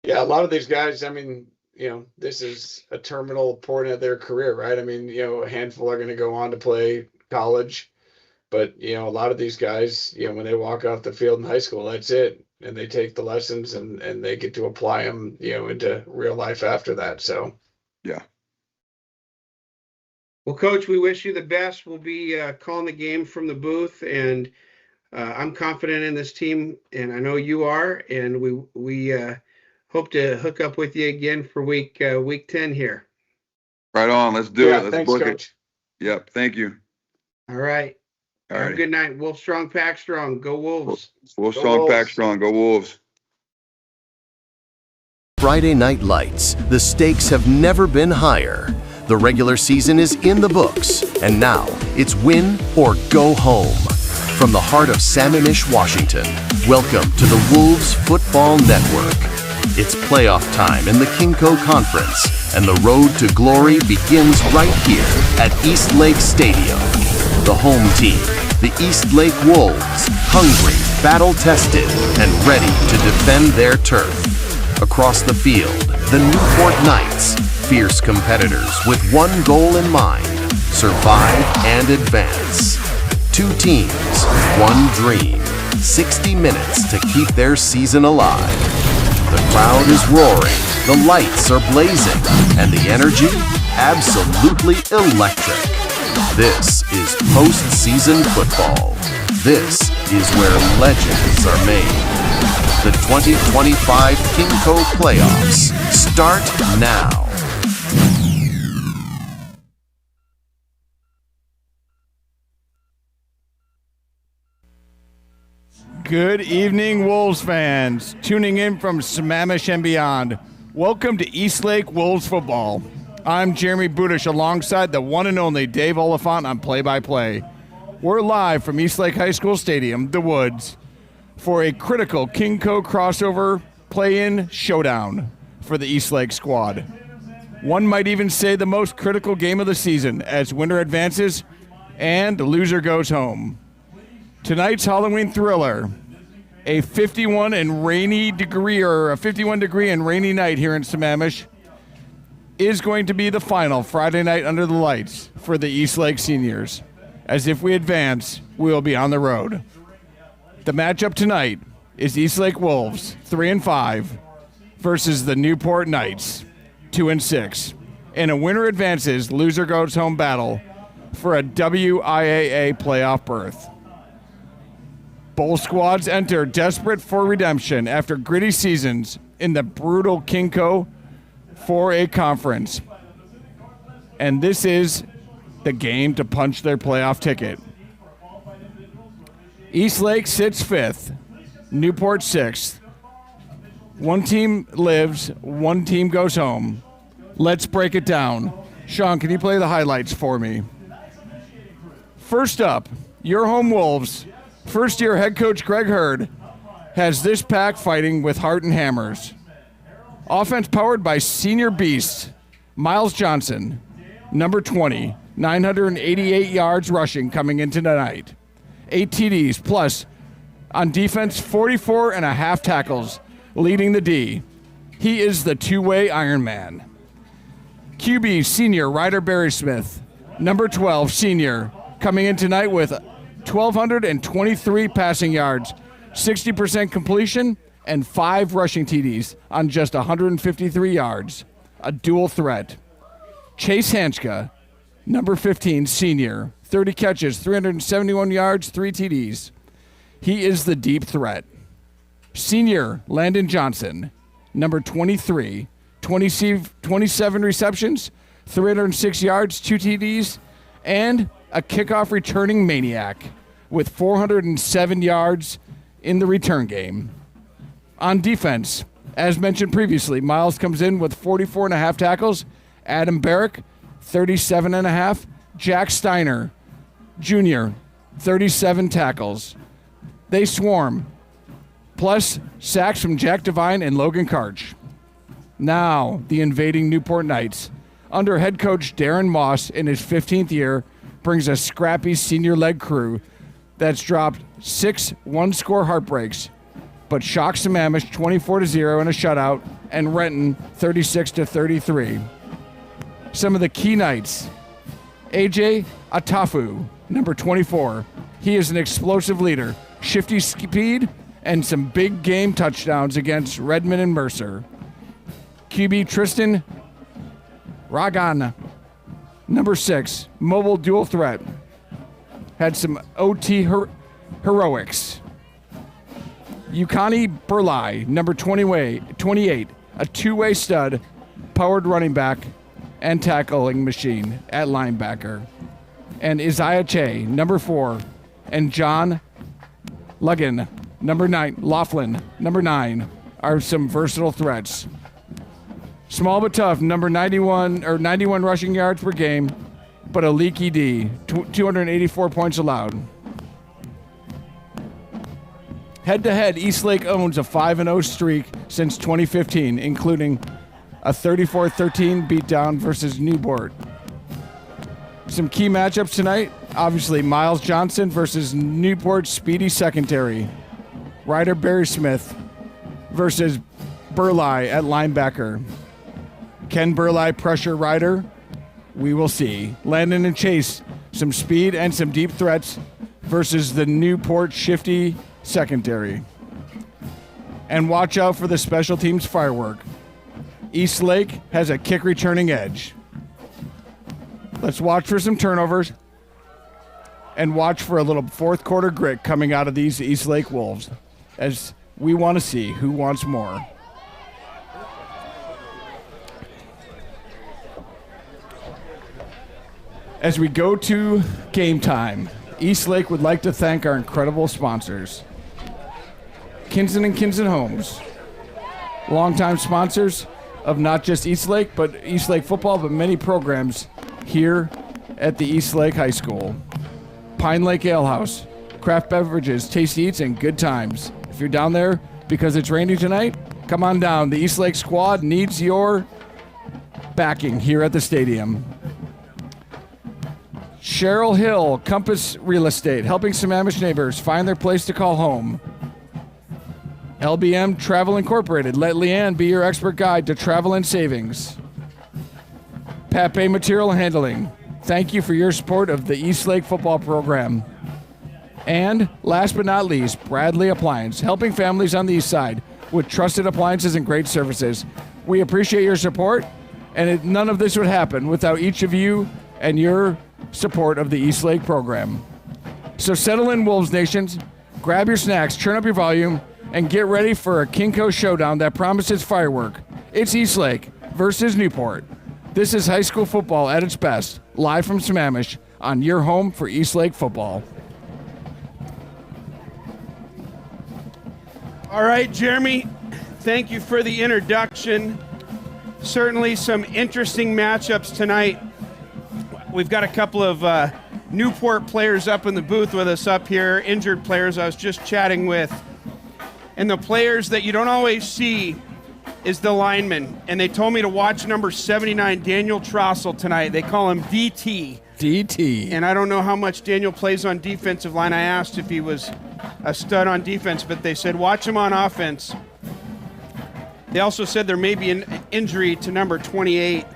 Yeah, a lot of these guys, I mean, this is a terminal point of their career, right? I mean, a handful are going to go on to play college, but, a lot of these guys, when they walk off the field in high school, that's it. And they take the lessons and they get to apply them, into real life after that. So, yeah. Well, Coach, we wish you the best. We'll be calling the game from the booth, and I'm confident in this team, and I know you are. And we hope to hook up with you again for week 10 here. Right on. Let's do it. Let's book Coach. it. Yep. Thank you. All right. Have a good night. Wolf strong, pack strong. Go Wolves. Wolf strong, pack strong. Go Wolves. Friday Night Lights. The stakes have never been higher. The regular season is in the books, and now it's win or go home. From the heart of Sammamish, Washington, welcome to the Wolves Football Network. It's playoff time in the Kinco Conference, and the road to glory begins right here at Eastlake Stadium. The home team, the Eastlake Wolves, hungry, battle-tested, and ready to defend their turf. Across the field, the Newport Knights, fierce competitors with one goal in mind: survive and advance. Two teams, one dream, 60 minutes to keep their season alive. The crowd is roaring, the lights are blazing, and the energy absolutely electric. This is postseason football. This is where legends are made. The 2025 Kinco playoffs start now. Good evening, Wolves fans. Tuning in from Sammamish and beyond. Welcome to Eastlake Wolves football. I'm Jeremy Budish alongside the one and only Dave Oliphant on play-by-play. We're live from Eastlake High School Stadium, The Woods, for a critical Kinco crossover play-in showdown for the Eastlake squad. One might even say the most critical game of the season as winner advances and the loser goes home. Tonight's Halloween thriller, a 51 degree and rainy night here in Sammamish, is going to be the final Friday night under the lights for the Eastlake seniors. As if we advance, we will be on the road. The matchup tonight is Eastlake Wolves, 3-5, versus the Newport Knights, 2-6, in a winner advances, loser goes home battle for a WIAA playoff berth. Both squads enter desperate for redemption after gritty seasons in the brutal Kinco 4A conference. And this is the game to punch their playoff ticket. Eastlake sits 5th, Newport 6th. One team lives, one team goes home. Let's break it down. Sean, can you play the highlights for me? First up, your home Wolves, first-year head coach Greg Hurd, has this pack fighting with heart and hammers. Offense powered by senior beast Miles Johnson, number 20, 988 yards rushing coming into tonight. 8 TDs, plus on defense, 44 and a half tackles, leading the D. He is the two-way Iron Man. QB senior Ryder Berry-Smith, number 12, senior, coming in tonight with 1,223 passing yards, 60% completion, and 5 rushing TDs on just 153 yards. A dual threat. Chase Hanchka, number 15, senior, 30 catches, 371 yards, 3 TDs. He is the deep threat. Senior Landon Johnson, number 23, 27 receptions, 306 yards, 2 TDs, and a kickoff returning maniac with 407 yards in the return game. On defense, as mentioned previously, Miles comes in with 44.5 tackles. Adam Barrick, 37.5. Jack Steiner, Jr., 37 tackles. They swarm. Plus sacks from Jack Devine and Logan Karch. Now, the invading Newport Knights, under head coach Darren Moss in his 15th year, brings a scrappy senior leg crew that's dropped 6 one-score heartbreaks, but shocks Sammamish 24-0 in a shutout and Renton 36-33. Some of the key Knights. AJ Atafu, number 24. He is an explosive leader, shifty speed, and some big game touchdowns against Redmond and Mercer. QB Tristan Ragan, number 6, mobile dual threat. Had some OT heroics. Yukani Burlai, number 28, a two-way stud, powered running back, and tackling machine at linebacker. And Isaiah Che, number 4, and John Luggin, number 9, Laughlin, number 9, are some versatile threats. Small but tough, number 91 rushing yards per game, but a leaky D, 284 points allowed. Head-to-head, Eastlake owns a 5-0 streak since 2015, including a 34-13 beatdown versus Newport. Some key matchups tonight, obviously Miles Johnson versus Newport's speedy secondary. Ryder Barry Smith versus Burlai at linebacker. Can Burlai pressure Ryder? We will see. Landon and Chase, some speed and some deep threats versus the Newport shifty secondary. And watch out for the special teams firework. Eastlake has a kick returning edge. Let's watch for some turnovers and watch for a little fourth quarter grit coming out of these Eastlake Wolves, as we want to see who wants more. As we go to game time, Eastlake would like to thank our incredible sponsors. Kinson & Kinson Homes, longtime sponsors of not just Eastlake, but Eastlake football, but many programs here at the Eastlake High School. Pine Lake Ale House, craft beverages, tasty eats, and good times. If you're down there because it's raining tonight, come on down. The Eastlake squad needs your backing here at the stadium. Cheryl Hill, Compass Real Estate, helping Sammamish neighbors find their place to call home. LBM Travel Incorporated, let Leanne be your expert guide to travel and savings. Pape Material Handling, thank you for your support of the Eastlake football program. And last but not least, Bradley Appliance, helping families on the east side with trusted appliances and great services. We appreciate your support, and none of this would happen without each of you and your support of the Eastlake program. So settle in, Wolves Nations, grab your snacks, turn up your volume, and get ready for a Kinko showdown that promises firework. It's Eastlake versus Newport. This is high school football at its best, live from Sammamish on your home for Eastlake football. All right, Jeremy, thank you for the introduction. Certainly some interesting matchups tonight. We've got a couple of Newport players up in the booth with us up here, injured players I was just chatting with. And the players that you don't always see is the lineman. And they told me to watch number 79, Daniel Trossel, tonight. They call him DT. DT. And I don't know how much Daniel plays on defensive line. I asked if he was a stud on defense, but they said watch him on offense. They also said there may be an injury to number 28,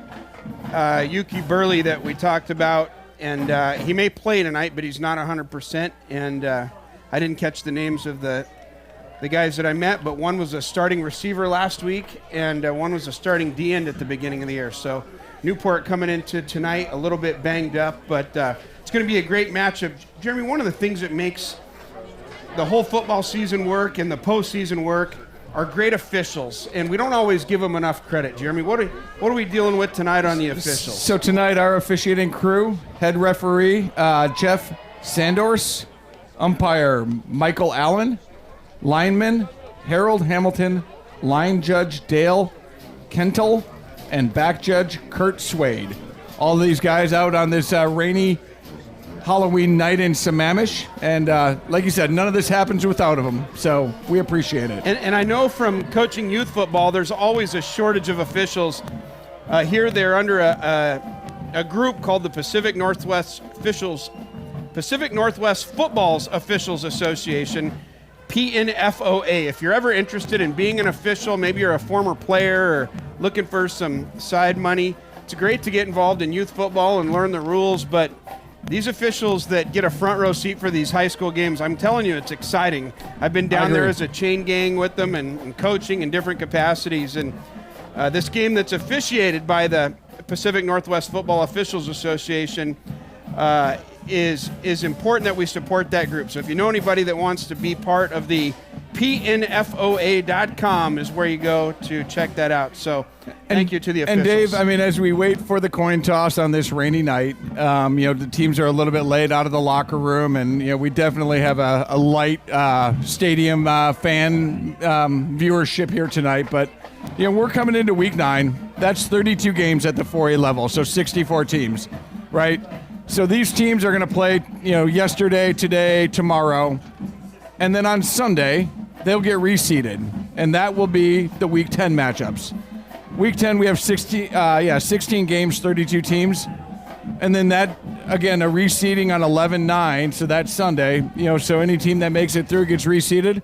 Yuki Burley, that we talked about. And he may play tonight, but he's not 100%. And I didn't catch the names of the guys that I met, but one was a starting receiver last week, and one was a starting D-end at the beginning of the year. So Newport coming into tonight a little bit banged up, but it's going to be a great matchup. Jeremy, one of the things that makes the whole football season work and the postseason work are great officials, and we don't always give them enough credit. Jeremy, what are we dealing with tonight on the officials? So tonight, our officiating crew, head referee Jeff Sandors, umpire Michael Allen, lineman Harold Hamilton, line judge Dale Kentel, and back judge Kurt Swade. All these guys out on this rainy Halloween night in Sammamish, and like you said, none of this happens without them, so we appreciate it. And I know from coaching youth football, there's always a shortage of officials. Here they're under a group called the Pacific Northwest Football's Officials Association, PNFOA. If you're ever interested in being an official, maybe you're a former player or looking for some side money, it's great to get involved in youth football and learn the rules, but these officials that get a front row seat for these high school games, I'm telling you, it's exciting. I've been down there as a chain gang with them and coaching in different capacities. And this game that's officiated by the Pacific Northwest Football Officials Association is important that we support that group. So if you know anybody that wants to be part of the PNFOA.com is where you go to check that out. So thank you to the officials. And Dave, I mean, as we wait for the coin toss on this rainy night, the teams are a little bit late out of the locker room, and we definitely have a light stadium fan viewership here tonight. But we're coming into week 9. That's 32 games at the 4A level, so 64 teams, right? So these teams are going to play, yesterday, today, tomorrow, and then on Sunday they'll get reseeded, and that will be the Week 10 matchups. Week 10 we have 16 games, 32 teams, and then that again a reseeding on 11-9, so that's Sunday. So any team that makes it through gets reseeded,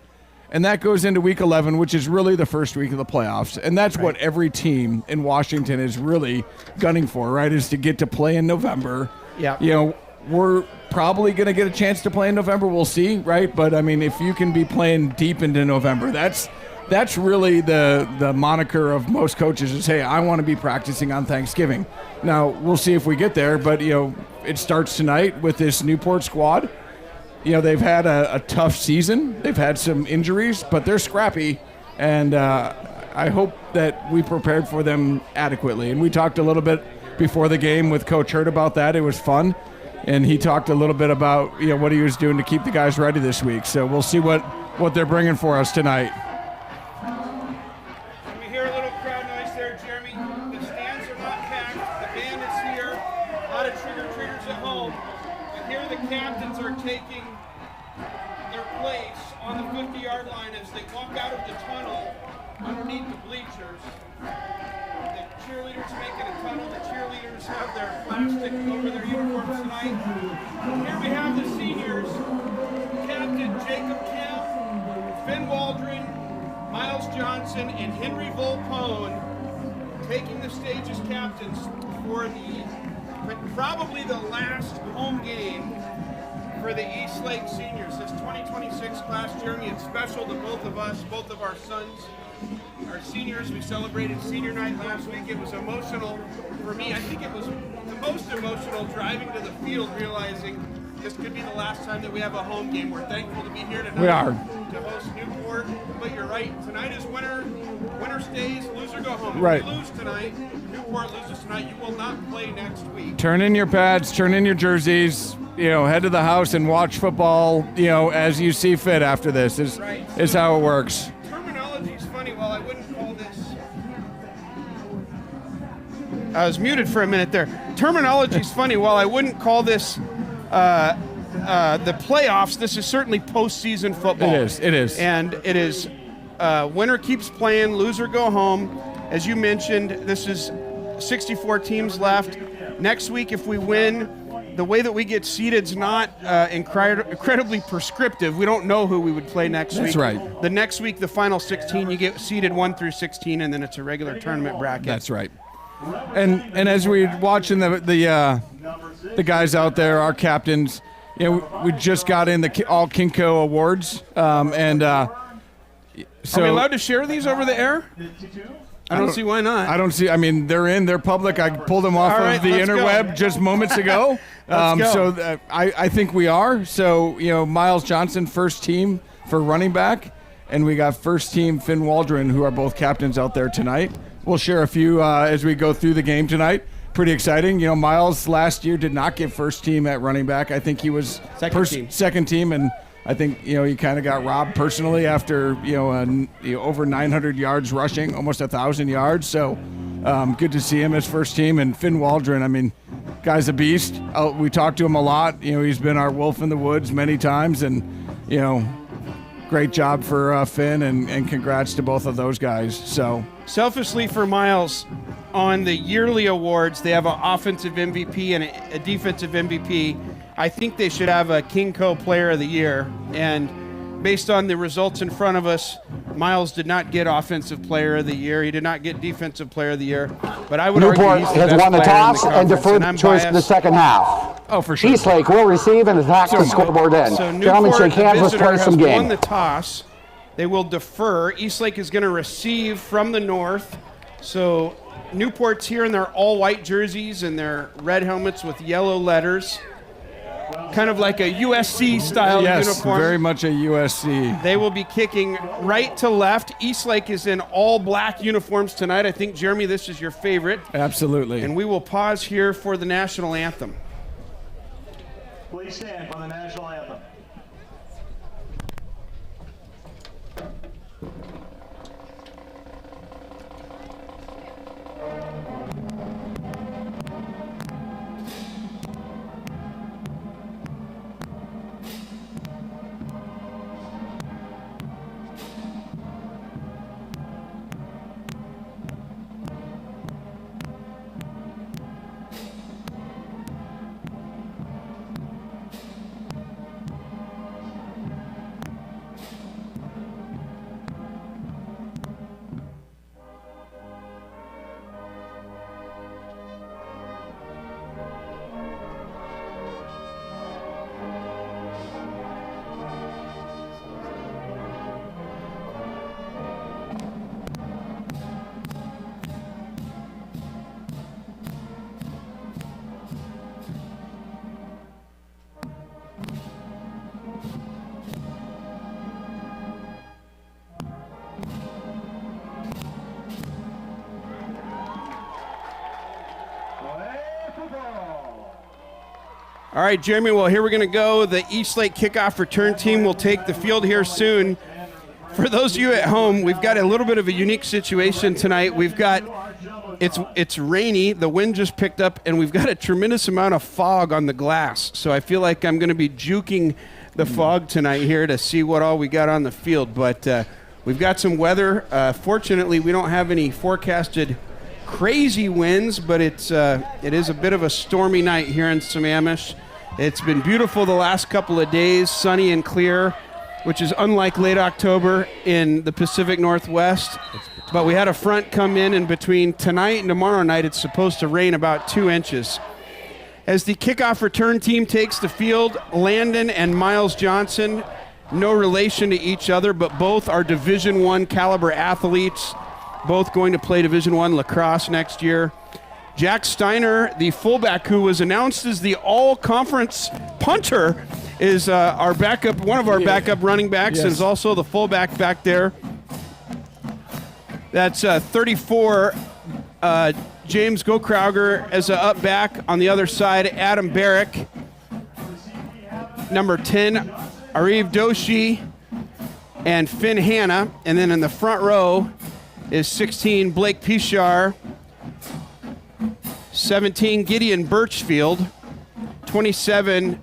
and that goes into Week 11, which is really the first week of the playoffs, and that's what every team in Washington is really gunning for, right? Is to get to play in November. Yeah. We're probably going to get a chance to play in November. We'll see, right? But, I mean, if you can be playing deep into November, that's really the moniker of most coaches is, hey, I want to be practicing on Thanksgiving. Now, we'll see if we get there, but, it starts tonight with this Newport squad. They've had a tough season. They've had some injuries, but they're scrappy, and I hope that we prepared for them adequately. And we talked a little bit before the game with Coach Hurt about that. It was fun. And he talked a little bit about what he was doing to keep the guys ready this week. So we'll see what they're bringing for us tonight. Can we hear a little crowd noise there, Jeremy? The stands are not packed. The band is here. A lot of trick-or-treaters at home. And here the captains are taking their place on the 50-yard line as they walk out of the tunnel underneath the bleachers. The cheerleaders making a tunnel. The cheerleaders have their plastic over their uniforms tonight. Here we have the seniors, Captain Jacob Kemp, Finn Waldron, Miles Johnson, and Henry Volpone taking the stage as captains for probably the last home game for the Eastlake seniors. This 2026 class, Jeremy, it's special to both of us, both of our sons. Our seniors, we celebrated senior night last week. It was emotional for me. I think it was the most emotional driving to the field, realizing this could be the last time that we have a home game. We're thankful to be here tonight. We are. To host Newport. But you're right, tonight is winner stays, loser go home. Right. If you lose tonight, Newport loses tonight, you will not play next week. Turn in your pads, turn in your jerseys, head to the house and watch football, as you see fit after this is how it works. Well, I wouldn't call this. I was muted for a minute there. Terminology's funny. While I wouldn't call this the playoffs, this is certainly postseason football. It is. And it is winner keeps playing, loser go home. As you mentioned, this is 64 teams left. Next week, if we win, the way that we get seeded is not incredibly prescriptive. We don't know who we would play next week. That's right. The next week, the final 16, you get seeded 1 through 16, and then it's a regular tournament bracket. That's right. And as we're watching the guys out there, our captains, we just got in the All Kinko Awards, so are we allowed to share these over the air? I don't see why not. I don't see. I mean, they're public. I pulled them off of the interweb just moments ago. So I think we are. So Miles Johnson, first team for running back, and we got first team Finn Waldron, who are both captains out there tonight. We'll share a few as we go through the game tonight. Pretty exciting. You know, Miles last year did not get first team at running back. I think he was second team, and I think, you know, he kind of got robbed personally after, over 900 yards rushing, almost 1,000 yards. So good to see him as first team. And Finn Waldron, I mean, guy's a beast. We talked to him a lot. You know, he's been our wolf in the woods many times, and, you know, great job for Finn, and congrats to both of those guys. So selfishly for Miles, on the yearly awards, they have an offensive MVP and a defensive MVP. I think they should have a King Co Player of the Year. And based on the results in front of us, Miles did not get Offensive Player of the Year. He did not get Defensive Player of the Year. But I would Newport argue he's the has best won the player in toss and conference, deferred choice in the second half. Oh, for sure. Eastlake will receive and attack the scoreboard end. So Gentlemen, Newport, shake hands. the Let's play visitor, some has game. won the toss. They will defer. Eastlake is going to receive from the north. So Newport's here in their all-white jerseys and their red helmets with yellow letters. Kind of like a USC-style uniform. Very much a USC. They will be kicking right to left. Eastlake is in all black uniforms tonight. I think, Jeremy, this is your favorite. Absolutely. And we will pause here for the national anthem. Please stand for the national anthem. All right, Jeremy, well, here we're going to go. The Eastlake kickoff return team will take the field here soon. For those of you at home, we've got a little bit of a unique situation tonight. We've got, it's rainy, the wind just picked up, and we've got a tremendous amount of fog on the glass. So I feel like I'm going to be juking the fog tonight here to see what all we got on the field. But we've got some weather. Fortunately, we don't have any forecasted crazy winds, but it is a bit of a stormy night here in Sammamish. It's been beautiful the last couple of days, sunny and clear, which is unlike late October in the Pacific Northwest. But we had a front come in between tonight and tomorrow night, it's supposed to rain about 2 inches. As the kickoff return team takes the field, Landon and Miles Johnson, no relation to each other, but both are Division I caliber athletes, both going to play Division I lacrosse next year. Jack Steiner, the fullback who was announced as the all-conference punter, is our backup, one of our backup running backs, and is also the fullback back there. That's 34, James Gokrauger as a up back. On the other side, Adam Barrick. Number 10, Ariv Doshi and Finn Hanna. And then in the front row is 16, Blake Pichar. 17, Gideon Birchfield. 27,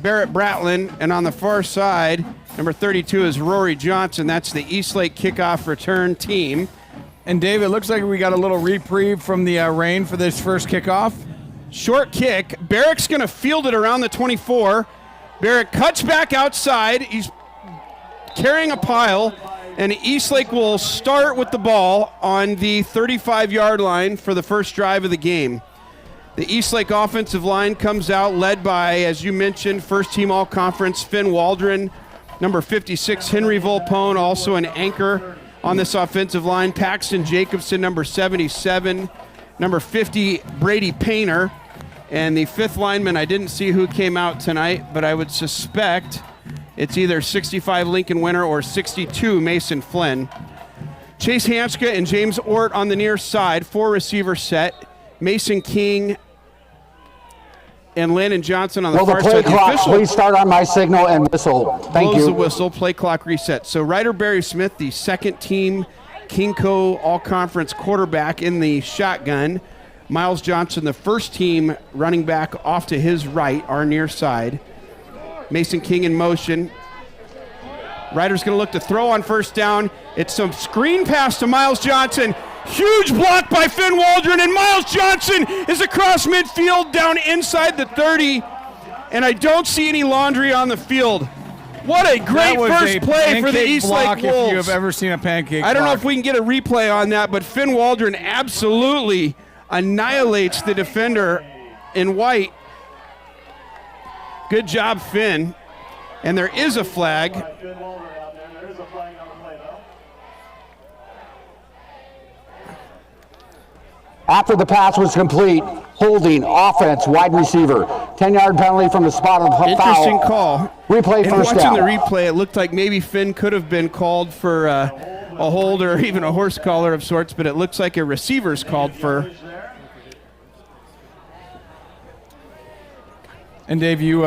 Barrett Bratlin. And on the far side, number 32 is Rory Johnson. That's the Eastlake kickoff return team. And Dave, it looks like we got a little reprieve from the rain for this first kickoff. Short kick. Barrick's going to field it around the 24. Barrick cuts back outside. He's carrying a pile. And Eastlake will start with the ball on the 35-yard line for the first drive of the game. The Eastlake offensive line comes out led by, as you mentioned, first-team all-conference Finn Waldron, number 56, Henry Volpone, also an anchor on this offensive line, Paxton Jacobson, number 77, number 50, Brady Painter, and the fifth lineman, I didn't see who came out tonight, but I would suspect It's either 65 Lincoln Winter or 62 Mason Flynn. Chase Hanska and James Ort on the near side, 4 receiver set. Mason King and Landon Johnson on the far Will the side. play clock please start on my signal and whistle? Thank Blows you. the whistle, play clock reset. So Ryder Barry Smith, the second team Kingco All-Conference quarterback in the shotgun. Miles Johnson, the first team running back off to his right, our near side. Mason King in motion. Ryder's going to look to throw on first down. It's some screen pass to Miles Johnson. Huge block by Finn Waldron, and Miles Johnson is across midfield down inside the 30, and I don't see any laundry on the field. What a great first play for the Eastlake Wolves. If you have ever seen a pancake I don't know block. if we can get a replay on that, but Finn Waldron absolutely annihilates the defender in white. Good job, Finn. And there is a flag. Good Walter out there. There is a flag on the play, though. After the pass was complete, holding, offense, wide receiver. 10-yard penalty from the spot of the foul. Interesting call. Replay And first watching down. the replay, it looked like maybe Finn could have been called for a hold or even a horse collar of sorts, but it looks like a receiver's called for. And Dave, you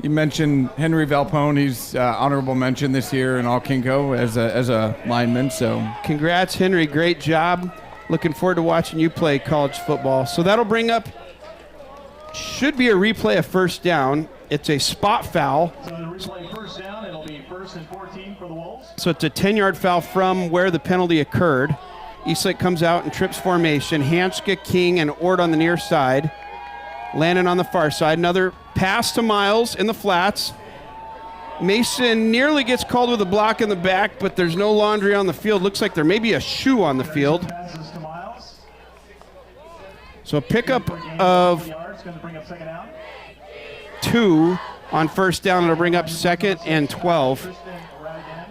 mentioned Henry Valpone. He's honorable mention this year in All Kinko as a lineman. So Congrats, Henry. Great job. Looking forward to watching you play college football. So that'll bring up, should be a replay of first down. It's a spot foul. So the replay first down, it'll be 1st and 14 for the Wolves. So it's a 10-yard foul from where the penalty occurred. Eastlake comes out and trips formation. Hanska, King, and Ort on the near side. Landon on the far side. Another pass to Miles in the flats. Mason nearly gets called with a block in the back, but there's no laundry on the field. Looks like there may be a shoe on the field. Passes to Miles. So a pickup of Yards going to bring up second down. 2 on first down. It'll bring up 2nd and 12. First and right again.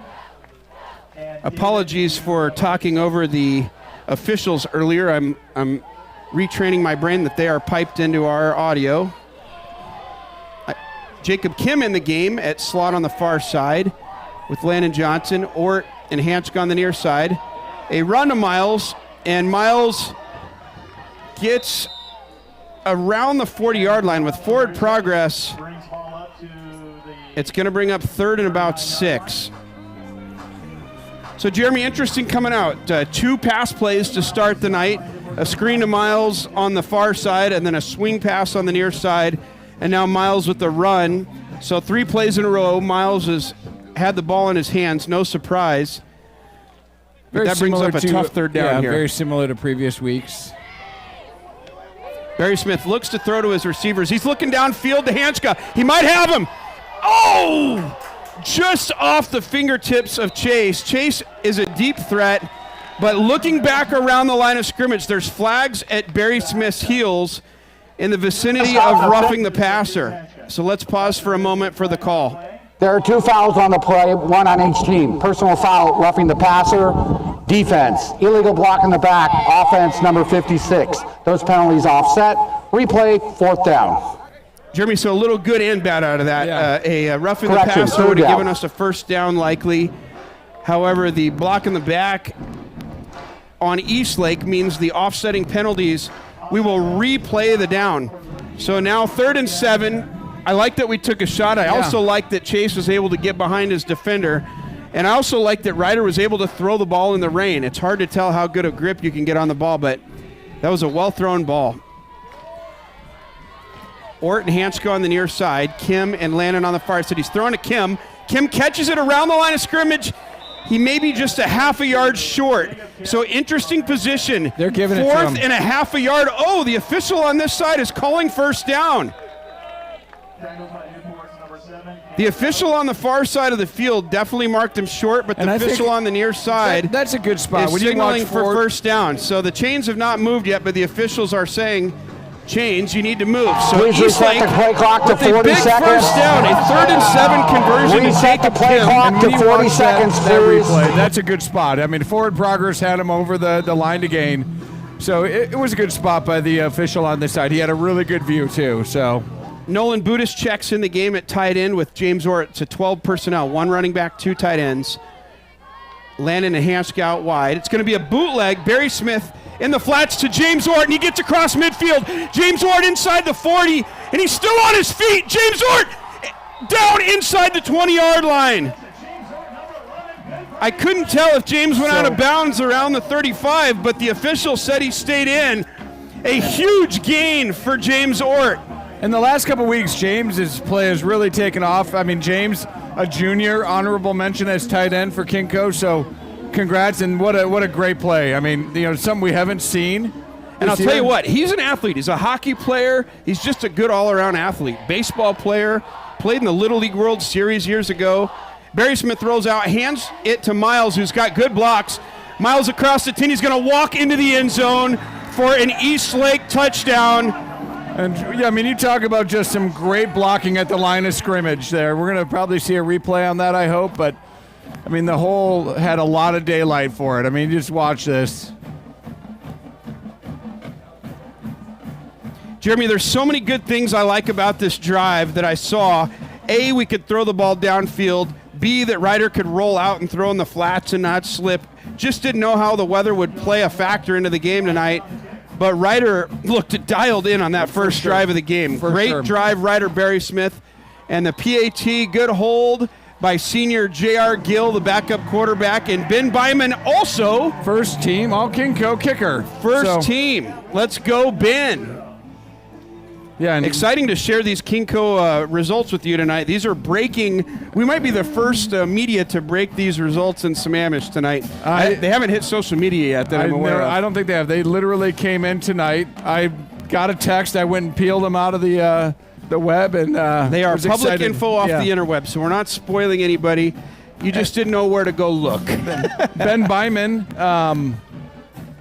And Apologies for talking over the officials earlier. I'm retraining my brain that they are piped into our audio. Jacob Kim in the game at slot on the far side with Landon Johnson, Ort and Hanska on the near side. A run to Miles, and Miles gets around the 40-yard line with forward progress. brings ball up to the It's going to bring up 3rd and about 6. So, Jeremy, interesting coming out. 2 pass plays to start the night. A screen to Miles on the far side, and then a swing pass on the near side. And now Miles with the run. So 3 plays in a row. Miles has had the ball in his hands. No surprise. But that brings up a tough third down here. Very similar to previous weeks. Barry Smith looks to throw to his receivers. He's looking downfield to Hanska. He might have him. Oh! Just off the fingertips of Chase. Chase is a deep threat, but looking back around the line of scrimmage, there's flags at Barry Smith's heels in the vicinity of roughing the passer. So let's pause for a moment for the call. There are 2 fouls on the play, 1 on each team. Personal foul, roughing the passer. Defense, illegal block in the back. Offense, number 56. Those penalties offset. Replay, 4th down. Jeremy, so a little good and bad out of that. Yeah. A roughing Correction, the passer third would have down. given us a first down likely. However, the block in the back on Eastlake means the offsetting penalties, we will replay the down. So now 3rd and 7. I like that we took a shot. I also like that Chase was able to get behind his defender. And I also like that Ryder was able to throw the ball in the rain. It's hard to tell how good a grip you can get on the ball, but that was a well-thrown ball. Ort and Hanska on the near side. Kim and Landon on the far side. He's throwing to Kim. Kim catches it around the line of scrimmage. He may be just a half a yard short. So interesting position. They're giving it to 4th him. and a half a yard. Oh, the official on this side is calling first down. Tackled by Newport's number 7. The official on the far side of the field definitely marked him short, but And the I think official on the near side That's a good spot. is When you signaling watch for forward- first down. So the chains have not moved yet, but the officials are saying, chains, you need to move. So Please reset Eastlake the play clock to with a 40 big seconds. first down, a 3rd and 7 conversion to Reset the Jacob play Kim. clock And to when you 40 watch seconds, that please. replay, that's a good spot. I mean, forward progress had him over the line to gain. So it was a good spot by the official on this side. He had a really good view, too. So Nolan Budis checks in the game at tight end with James Ort to 12 personnel, 1 running back, 2 tight ends. Landon and Hanska out wide. It's going to be a bootleg. Barry Smith in the flats to James Ort, and he gets across midfield. James Ort inside the 40, and he's still on his feet. James Ort down inside the 20-yard line. I couldn't tell if James went out of bounds around the 35, but the official said he stayed in. A huge gain for James Ort. In the last couple weeks, James's play has really taken off. I mean, James, a junior, honorable mention as tight end for Kinko. So, congrats, and what a great play. I mean, something we haven't seen. And I'll tell you what, he's an athlete. He's a hockey player. He's just a good all-around athlete. Baseball player, played in the Little League World Series years ago. Barry Smith throws out, hands it to Miles, who's got good blocks. Miles across the 10. He's going to walk into the end zone for an Eastlake touchdown. And yeah, I mean, you talk about just some great blocking at the line of scrimmage there. We're going to probably see a replay on that, I hope. But, I mean, the hole had a lot of daylight for it. I mean, just watch this. Jeremy, there's so many good things I like about this drive that I saw. A, we could throw the ball downfield. B, that Ryder could roll out and throw in the flats and not slip. Just didn't know how the weather would play a factor into the game tonight. But Ryder looked dialed in on that first drive of the game. Great drive, Ryder Barry Smith. And the PAT, good hold by senior J.R. Gill, the backup quarterback. And Ben Byman also. First team All-Kinko kicker. First team. Let's go, Ben. Yeah, and exciting to share these Kinko results with you tonight. These are breaking. We might be the first media to break these results in Sammamish tonight. They haven't hit social media yet that I'm aware of. I don't think they have. They literally came in tonight. I got a text. I went and peeled them out of the web, and they are public excited. Info off the interweb, so we're not spoiling anybody. You just didn't know where to go look. Ben Byman.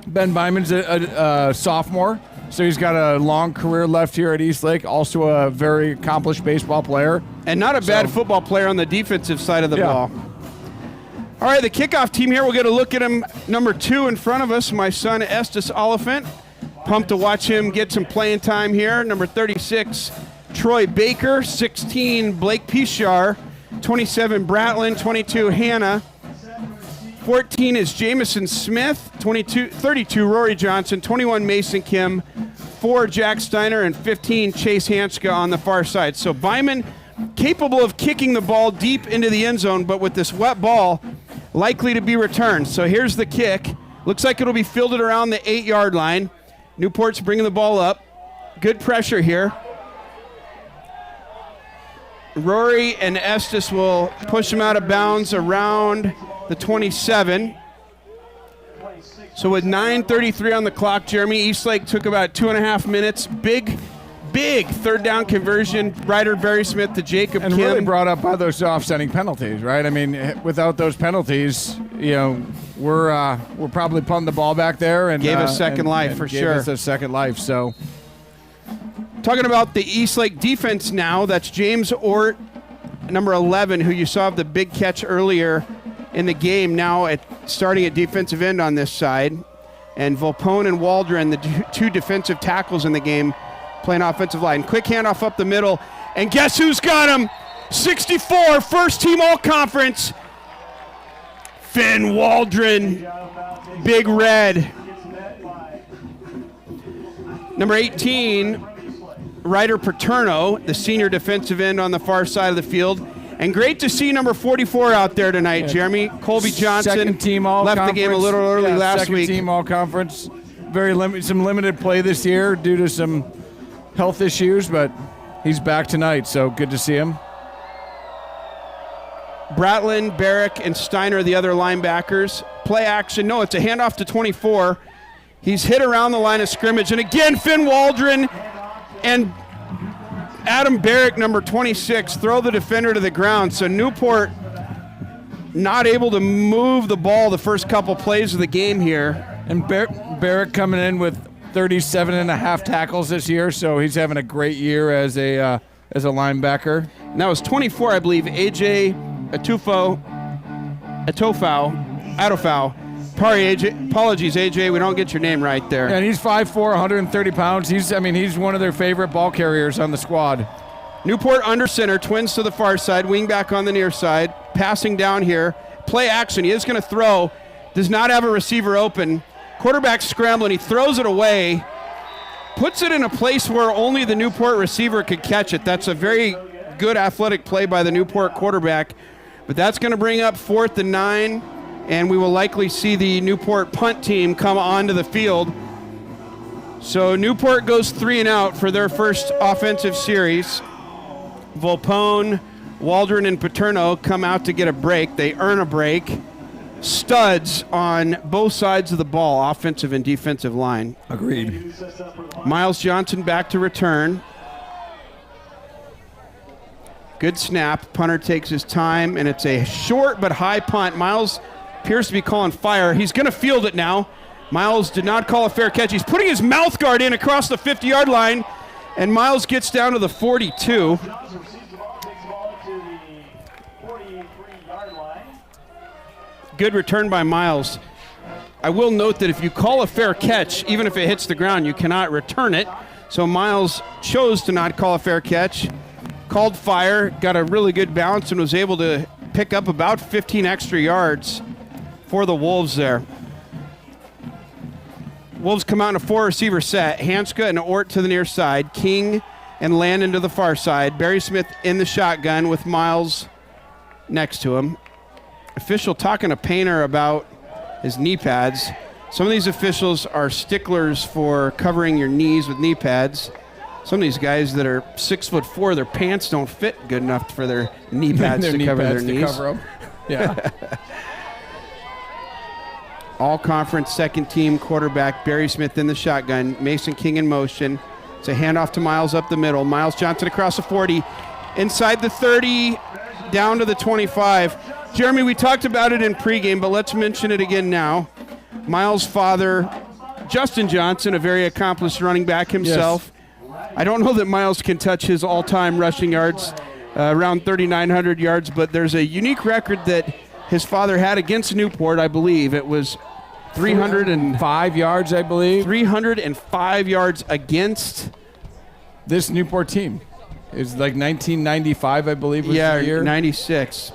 Ben Byman's a sophomore. So he's got a long career left here at Eastlake, also a very accomplished baseball player. And not a bad football player on the defensive side of the ball. All right, the kickoff team here, we'll get a look at him. Number 2 in front of us, my son Estes Oliphant. Pumped to watch him get some playing time here. Number 36, Troy Baker. 16, Blake Pichar. 27, Bratlin. 22, Hannah. 14 is Jamison Smith, 32 Rory Johnson, 21 Mason Kim, 4 Jack Steiner, and 15 Chase Hanska on the far side. So Byman capable of kicking the ball deep into the end zone, but with this wet ball likely to be returned. So here's the kick. Looks like it'll be fielded around the 8-yard line. Newport's bringing the ball up. Good pressure here. Rory and Estes will push him out of bounds around the 27. So with 9:33 on the clock, Jeremy, Eastlake took about 2.5 minutes. Big third down conversion. Ryder Barry Smith to Jacob and Kim. Really brought up by those offsetting penalties, right? I mean, without those penalties, we're probably punting the ball back there and gave us second life for sure. Gave us a second life. So, talking about the Eastlake defense now, that's James Ort, number 11, who you saw have the big catch earlier in the game, now starting at defensive end on this side. And Volpone and Waldron, the 2 defensive tackles in the game, playing offensive line. Quick handoff up the middle. And guess who's got him? 64, first team all-conference. Finn Waldron, Big Red. Number 18, Ryder Paterno, the senior defensive end on the far side of the field. And great to see number 44 out there tonight, Jeremy. Colby Johnson second team all-conference. Left the game a little early last week. Second team all-conference. Some limited play this year due to some health issues, but he's back tonight, so good to see him. Bratlin, Barrick, and Steiner, the other linebackers. Play action. No, it's a handoff to 24. He's hit around the line of scrimmage. And again, Finn Waldron and Adam Barrick, number 26, throw the defender to the ground. So Newport not able to move the ball the first couple plays of the game here. And Barrick coming in with 37.5 tackles this year, so he's having a great year as a linebacker. And that was 24, I believe. AJ Atofau. Apologies, AJ. We don't get your name right there. And he's 5'4", 130 pounds. He's one of their favorite ball carriers on the squad. Newport under center, twins to the far side, wing back on the near side, passing down here. Play action, he is going to throw. Does not have a receiver open. Quarterback scrambling, he throws it away. Puts it in a place where only the Newport receiver could catch it. That's a very good athletic play by the Newport quarterback. But that's going to bring up 4th and 9, and we will likely see the Newport punt team come onto the field. So Newport goes 3 and out for their first offensive series. Volpone, Waldron, and Paterno come out to get a break. They earn a break. Studs on both sides of the ball, offensive and defensive line. Agreed. Miles Johnson back to return. Good snap. Punter takes his time, and it's a short but high punt. Miles appears to be calling fire. He's going to field it now. Miles did not call a fair catch. He's putting his mouth guard in across the 50-yard line, and Miles gets down to the 42. Good return by Miles. I will note that if you call a fair catch, even if it hits the ground, you cannot return it. So Miles chose to not call a fair catch, called fire, got a really good bounce, and was able to pick up about 15 extra yards for the Wolves there. Wolves come out in a 4-receiver set. Hanska and Ort to the near side. King and Landon to the far side. Barry Smith in the shotgun with Miles next to him. Official talking to Painter about his knee pads. Some of these officials are sticklers for covering your knees with knee pads. Some of these guys that are 6'4", their pants don't fit good enough for their knee pads to cover their knees. Cover them. Yeah. All conference second team quarterback Barry Smith in the shotgun. Mason King in motion. It's a handoff to Miles up the middle. Miles Johnson across the 40. Inside the 30, down to the 25. Jeremy, we talked about it in pregame, but let's mention it again now. Miles' father, Justin Johnson, a very accomplished running back himself. Yes. I don't know that Miles can touch his all-time rushing yards, around 3,900 yards, but there's a unique record that his father had against Newport, I believe. It was 305 yards, I believe. 305 yards against this Newport team. It's like 1995, I believe, was the year. 96.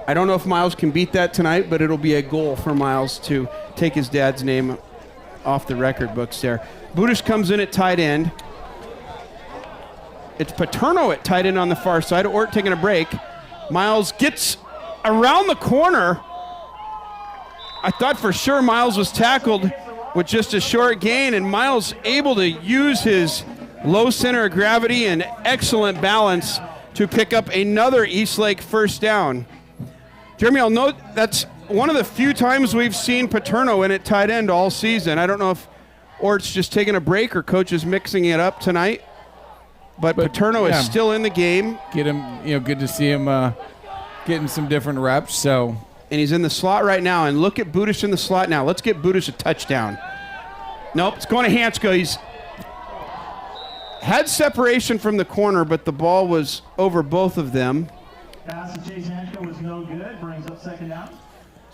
I don't know if Miles can beat that tonight, but it'll be a goal for Miles to take his dad's name off the record books there. Budish comes in at tight end. It's Paterno at tight end on the far side. Ort taking a break. Miles gets around the corner. I thought for sure Miles was tackled with just a short gain, and Miles able to use his low center of gravity and excellent balance to pick up another Eastlake first down. Jeremy, I'll note that's one of the few times we've seen Paterno in at tight end all season. I don't know if Ort's just taking a break or coach is mixing it up tonight, but Paterno is still in the game. Get him, good to see him getting some different reps. So, and he's in the slot right now. And look at Budish in the slot now. Let's get Budish a touchdown. Nope, it's going to Hansko. He's had separation from the corner, but the ball was over both of them. Pass to Chase Hansko was no good. Brings up second down.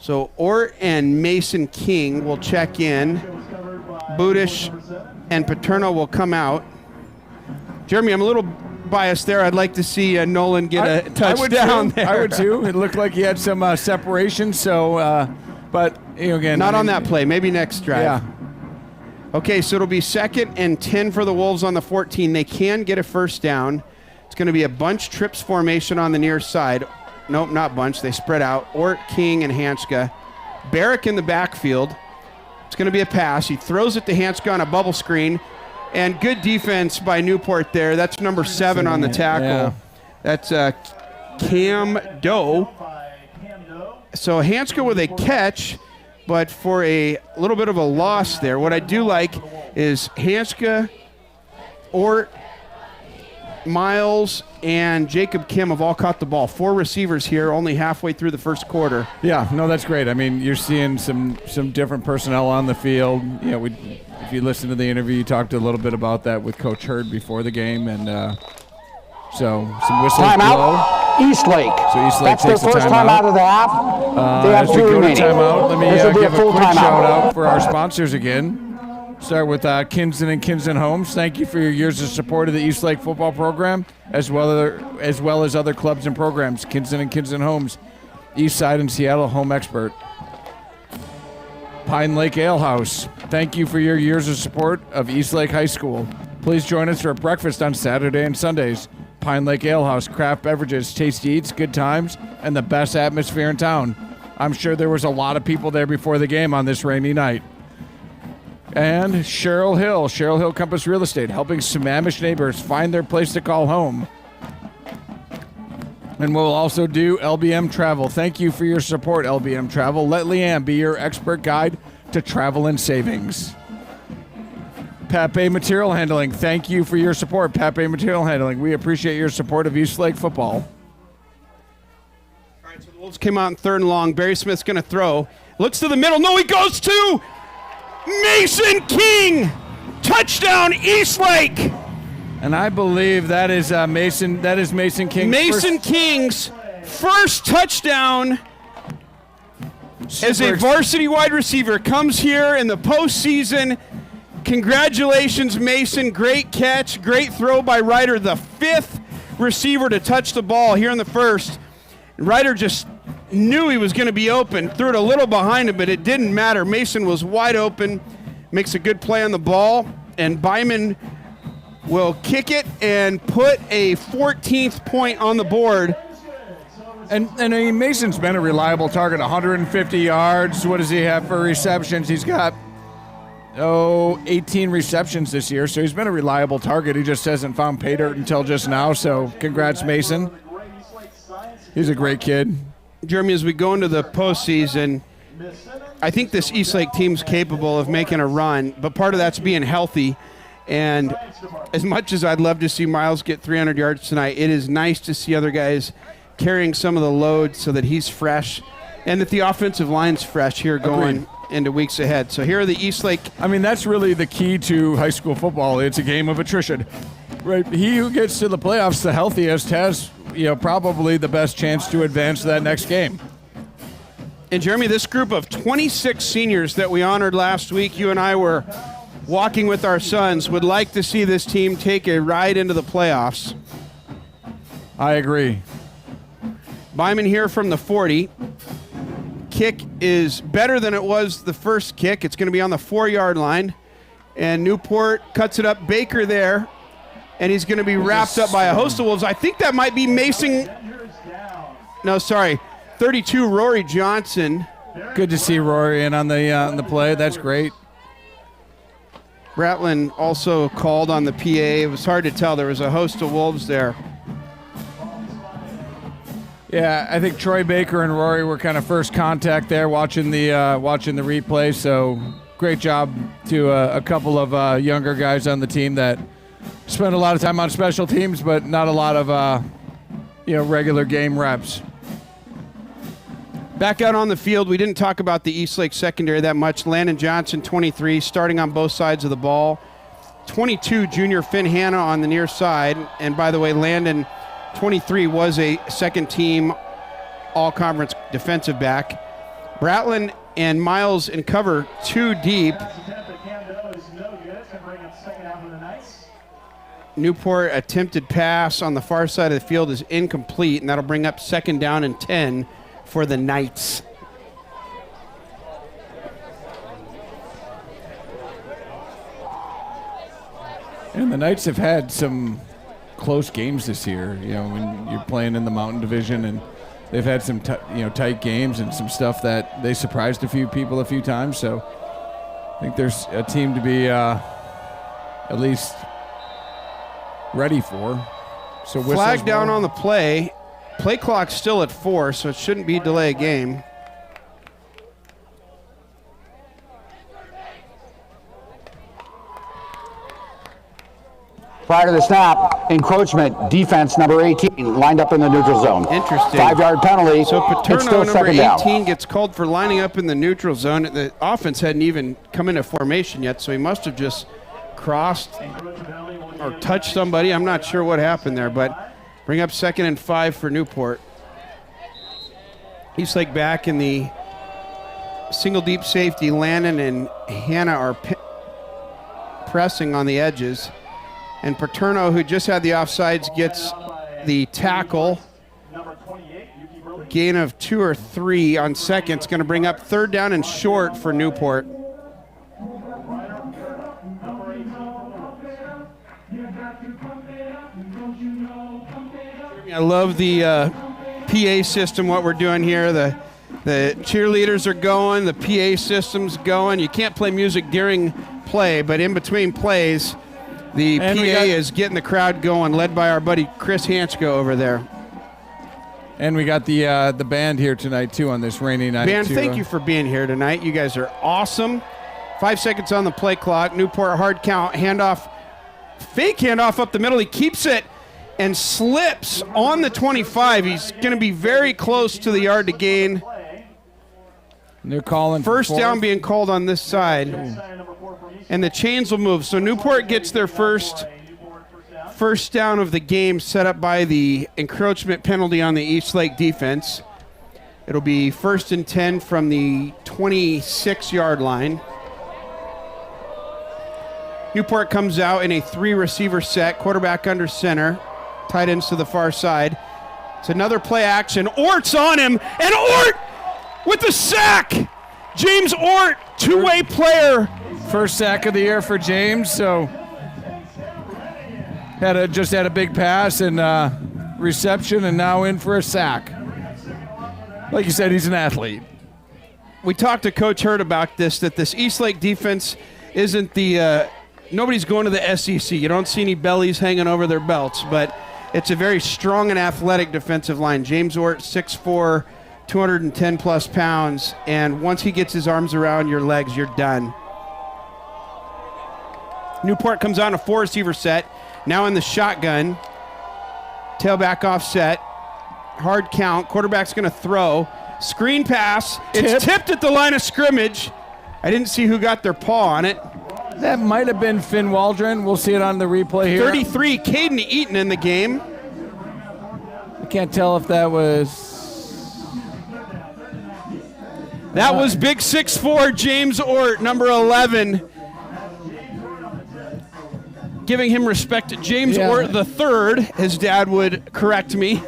So Ort and Mason King will check in. Budish and Paterno will come out. Jeremy, I'm a little biased there. I'd like to see Nolan get a touchdown there. I would too. It looked like he had some separation. So, but again, not on that play. Maybe next drive. Yeah. Okay, so it'll be 2nd and 10 for the Wolves on the 14. They can get a first down. It's going to be a bunch trips formation on the near side. Nope, not bunch. They spread out. Ort, King, and Hanska. Barrick in the backfield. It's going to be a pass. He throws it to Hanska on a bubble screen. And good defense by Newport there. That's number 7 on the tackle. Yeah. That's Cam Doe. So Hanska with a catch, but for a little bit of a loss there. What I do like is Hanska, Ort, Miles, and Jacob Kim have all caught the ball. 4 receivers here, only halfway through the first quarter. Yeah, no, that's great. I mean, you're seeing some different personnel on the field. If you listen to the interview, you talked a little bit about that with Coach Hurd before the game, and so some whistles timeout. blow. Eastlake. So Eastlake That's their takes the first timeout. time out of the half. They have As we 2 go to remaining. timeout, let me This will be give a full quick timeout. shout out for our sponsors again. Start with Kinston and Kinston Homes. Thank you for your years of support of the Eastlake football program, as well as other clubs and programs. Kinston and Kinston Homes, East Side and Seattle home expert. Pine Lake Ale House. Thank you for your years of support of Eastlake High School. Please join us for breakfast on Saturday and Sundays. Pine Lake Ale House, craft beverages, tasty eats, good times, and the best atmosphere in town. I'm sure there was a lot of people there before the game on this rainy night. And Cheryl Hill Compass Real Estate, helping Sammamish neighbors find their place to call home. And we'll also do LBM Travel. Thank you for your support, LBM Travel. Let Leanne be your expert guide to travel and savings. Pape Material Handling. Thank you for your support, Pape Material Handling. We appreciate your support of Eastlake football. All right, so the Wolves came out in 3rd and long. Barry Smith's going to throw. Looks to the middle. No, he goes to Mason King. Touchdown, Eastlake. And I believe that is Mason King's Mason King's first touchdown as a varsity wide receiver. Comes here in the postseason. Congratulations, Mason. Great catch. Great throw by Ryder, the 5th receiver to touch the ball here in the first. Ryder just knew he was going to be open. Threw it a little behind him, but it didn't matter. Mason was wide open. Makes a good play on the ball. And Byman will kick it and put a 14th point on the board. And I mean, Mason's been a reliable target, 150 yards. What does he have for receptions? He's got 18 receptions this year, so he's been a reliable target. He just hasn't found pay dirt until just now, so congrats, Mason. He's a great kid. Jeremy, as we go into the postseason, I think this Eastlake team's capable of making a run, but part of that's being healthy. And as much as I'd love to see Miles get 300 yards tonight, it is nice to see other guys carrying some of the load so that he's fresh and that the offensive line's fresh here going into weeks ahead. So here are the Eastlake. I mean, that's really the key to high school football. It's a game of attrition. Right? He who gets to the playoffs the healthiest has, probably the best chance to advance to that next game. And Jeremy, this group of 26 seniors that we honored last week, you and I were walking with our sons, would like to see this team take a ride into the playoffs. I agree. Byman here from the 40. Kick is better than it was the first kick. It's going to be on the 4-yard line. And Newport cuts it up. Baker there. And he's going to be wrapped up by a host of Wolves. I think that might be Mason. No, sorry. 32, Rory Johnson. Good to see Rory in on the play. That's great. Bratlin also called on the PA. It was hard to tell. There was a host of Wolves there. Yeah, I think Troy Baker and Rory were kind of first contact there watching the replay. So great job to a couple of younger guys on the team that spent a lot of time on special teams, but not a lot of regular game reps. Back out on the field, we didn't talk about the Eastlake secondary that much. Landon Johnson, 23, starting on both sides of the ball. 22, junior Finn Hanna on the near side. And by the way, Landon, 23, was a second-team all-conference defensive back. Bratlin and Miles in cover 2 deep. Newport attempted pass on the far side of the field is incomplete, and that'll bring up 2nd down and 10 for the Knights. And the Knights have had some close games this year, when you're playing in the Mountain Division, and they've had some tight games and some stuff that they surprised a few people a few times. So I think there's a team to be at least ready for. So flag down on the play. Play clock's still at 4, so it shouldn't be delay game. Prior to the snap, encroachment, defense number 18, lined up in the neutral zone. Interesting. 5-yard penalty. So It's Paterno, still number 2nd down. 18, gets called for lining up in the neutral zone. The offense hadn't even come into formation yet, so he must have just crossed or touched somebody. I'm not sure what happened there, but bring up 2nd and 5 for Newport. Eastlake back in the single deep safety. Landon and Hannah are pressing on the edges. And Paterno, who just had the offsides, gets the tackle. Gain of 2 or 3 on second. It's going to bring up 3rd down and short for Newport. I love the PA system, what we're doing here. The cheerleaders are going, the PA system's going. You can't play music during play, but in between plays, the PA is getting the crowd going, led by our buddy Chris Hanchko over there. And we got the band here tonight, too, on this rainy night. Band, thank you for being here tonight. You guys are awesome. 5 seconds on the play clock. Newport hard count, handoff, fake handoff up the middle. He keeps it and slips on the 25. He's going to be very close to the yard to gain. And they're calling first down being called on this side. And the chains will move. So Newport gets their first down of the game, set up by the encroachment penalty on the Eastlake defense. It'll be 1st and 10 from the 26-yard line. Newport comes out in a 3-receiver set, quarterback under center, tight ends to the far side. It's another play action. Ort's on him, and Ort with the sack. James Ort, two-way player. First sack of the year for James, so just had a big pass and reception, and now in for a sack. Like you said, he's an athlete. We talked to Coach Hurd about this, that this Eastlake defense isn't the nobody's going to the SEC. You don't see any bellies hanging over their belts, but it's a very strong and athletic defensive line. James Ort, 6'4", 210-plus pounds, and once he gets his arms around your legs, you're done. Newport comes on a 4-receiver set, now in the shotgun. Tailback offset, hard count, quarterback's going to throw. Screen pass, it's tipped at the line of scrimmage. I didn't see who got their paw on it. That might have been Finn Waldron. We'll see it on the replay here. 33, Caden Eaton in the game. I can't tell if that was... That was big 6'4", James Ort, number 11. Giving him respect. James Ort the third, his dad would correct me.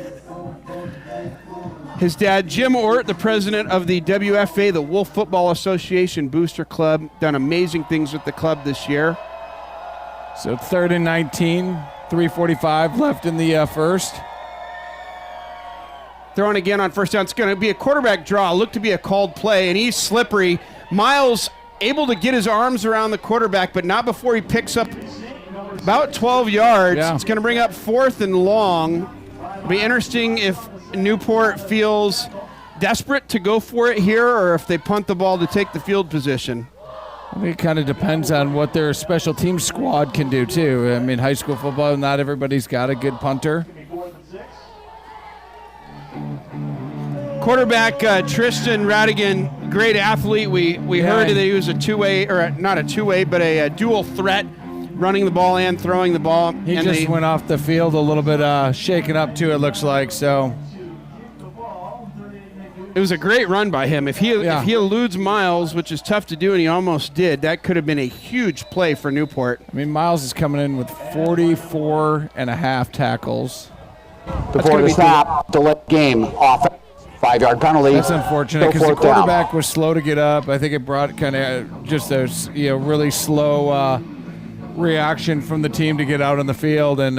His dad, Jim Ort, the president of the WFA, the Wolf Football Association Booster Club, done amazing things with the club this year. So 3rd and 19, 3:45 left in the first. Throwing again on first down. It's going to be a quarterback draw. Look to be a called play, and he's slippery. Miles able to get his arms around the quarterback, but not before he picks up about 12 yards. Yeah. It's going to bring up 4th and long. It'll be interesting if Newport feels desperate to go for it here or if they punt the ball to take the field position. I think it kind of depends on what their special team squad can do, too. I mean, high school football, not everybody's got a good punter. Quarterback Tristan Radigan, great athlete. We heard that he was a two-way, or not a two-way, but a dual threat, running the ball and throwing the ball. He just went off the field a little bit shaken up, too, it looks like, so... It was a great run by him. If he eludes Miles, which is tough to do, and he almost did, that could have been a huge play for Newport. I mean, Miles is coming in with 44 and a half tackles. Before the snap, delay game, off 5-yard penalty. That's unfortunate because the quarterback was slow to get up. I think it brought kind of just a really slow reaction from the team to get out on the field. And,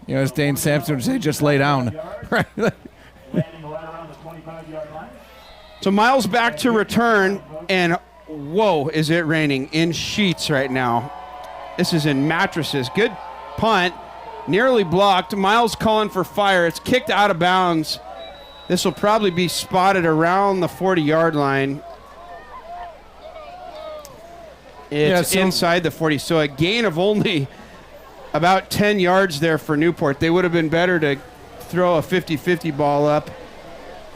as Dane Sampson would say, just lay down. Right. So Miles back to return, and whoa, is it raining in sheets right now. This is in mattresses. Good punt, nearly blocked. Miles calling for fire. It's kicked out of bounds. This will probably be spotted around the 40-yard line. It's inside the 40, so a gain of only about 10 yards there for Newport. They would have been better to throw a 50-50 ball up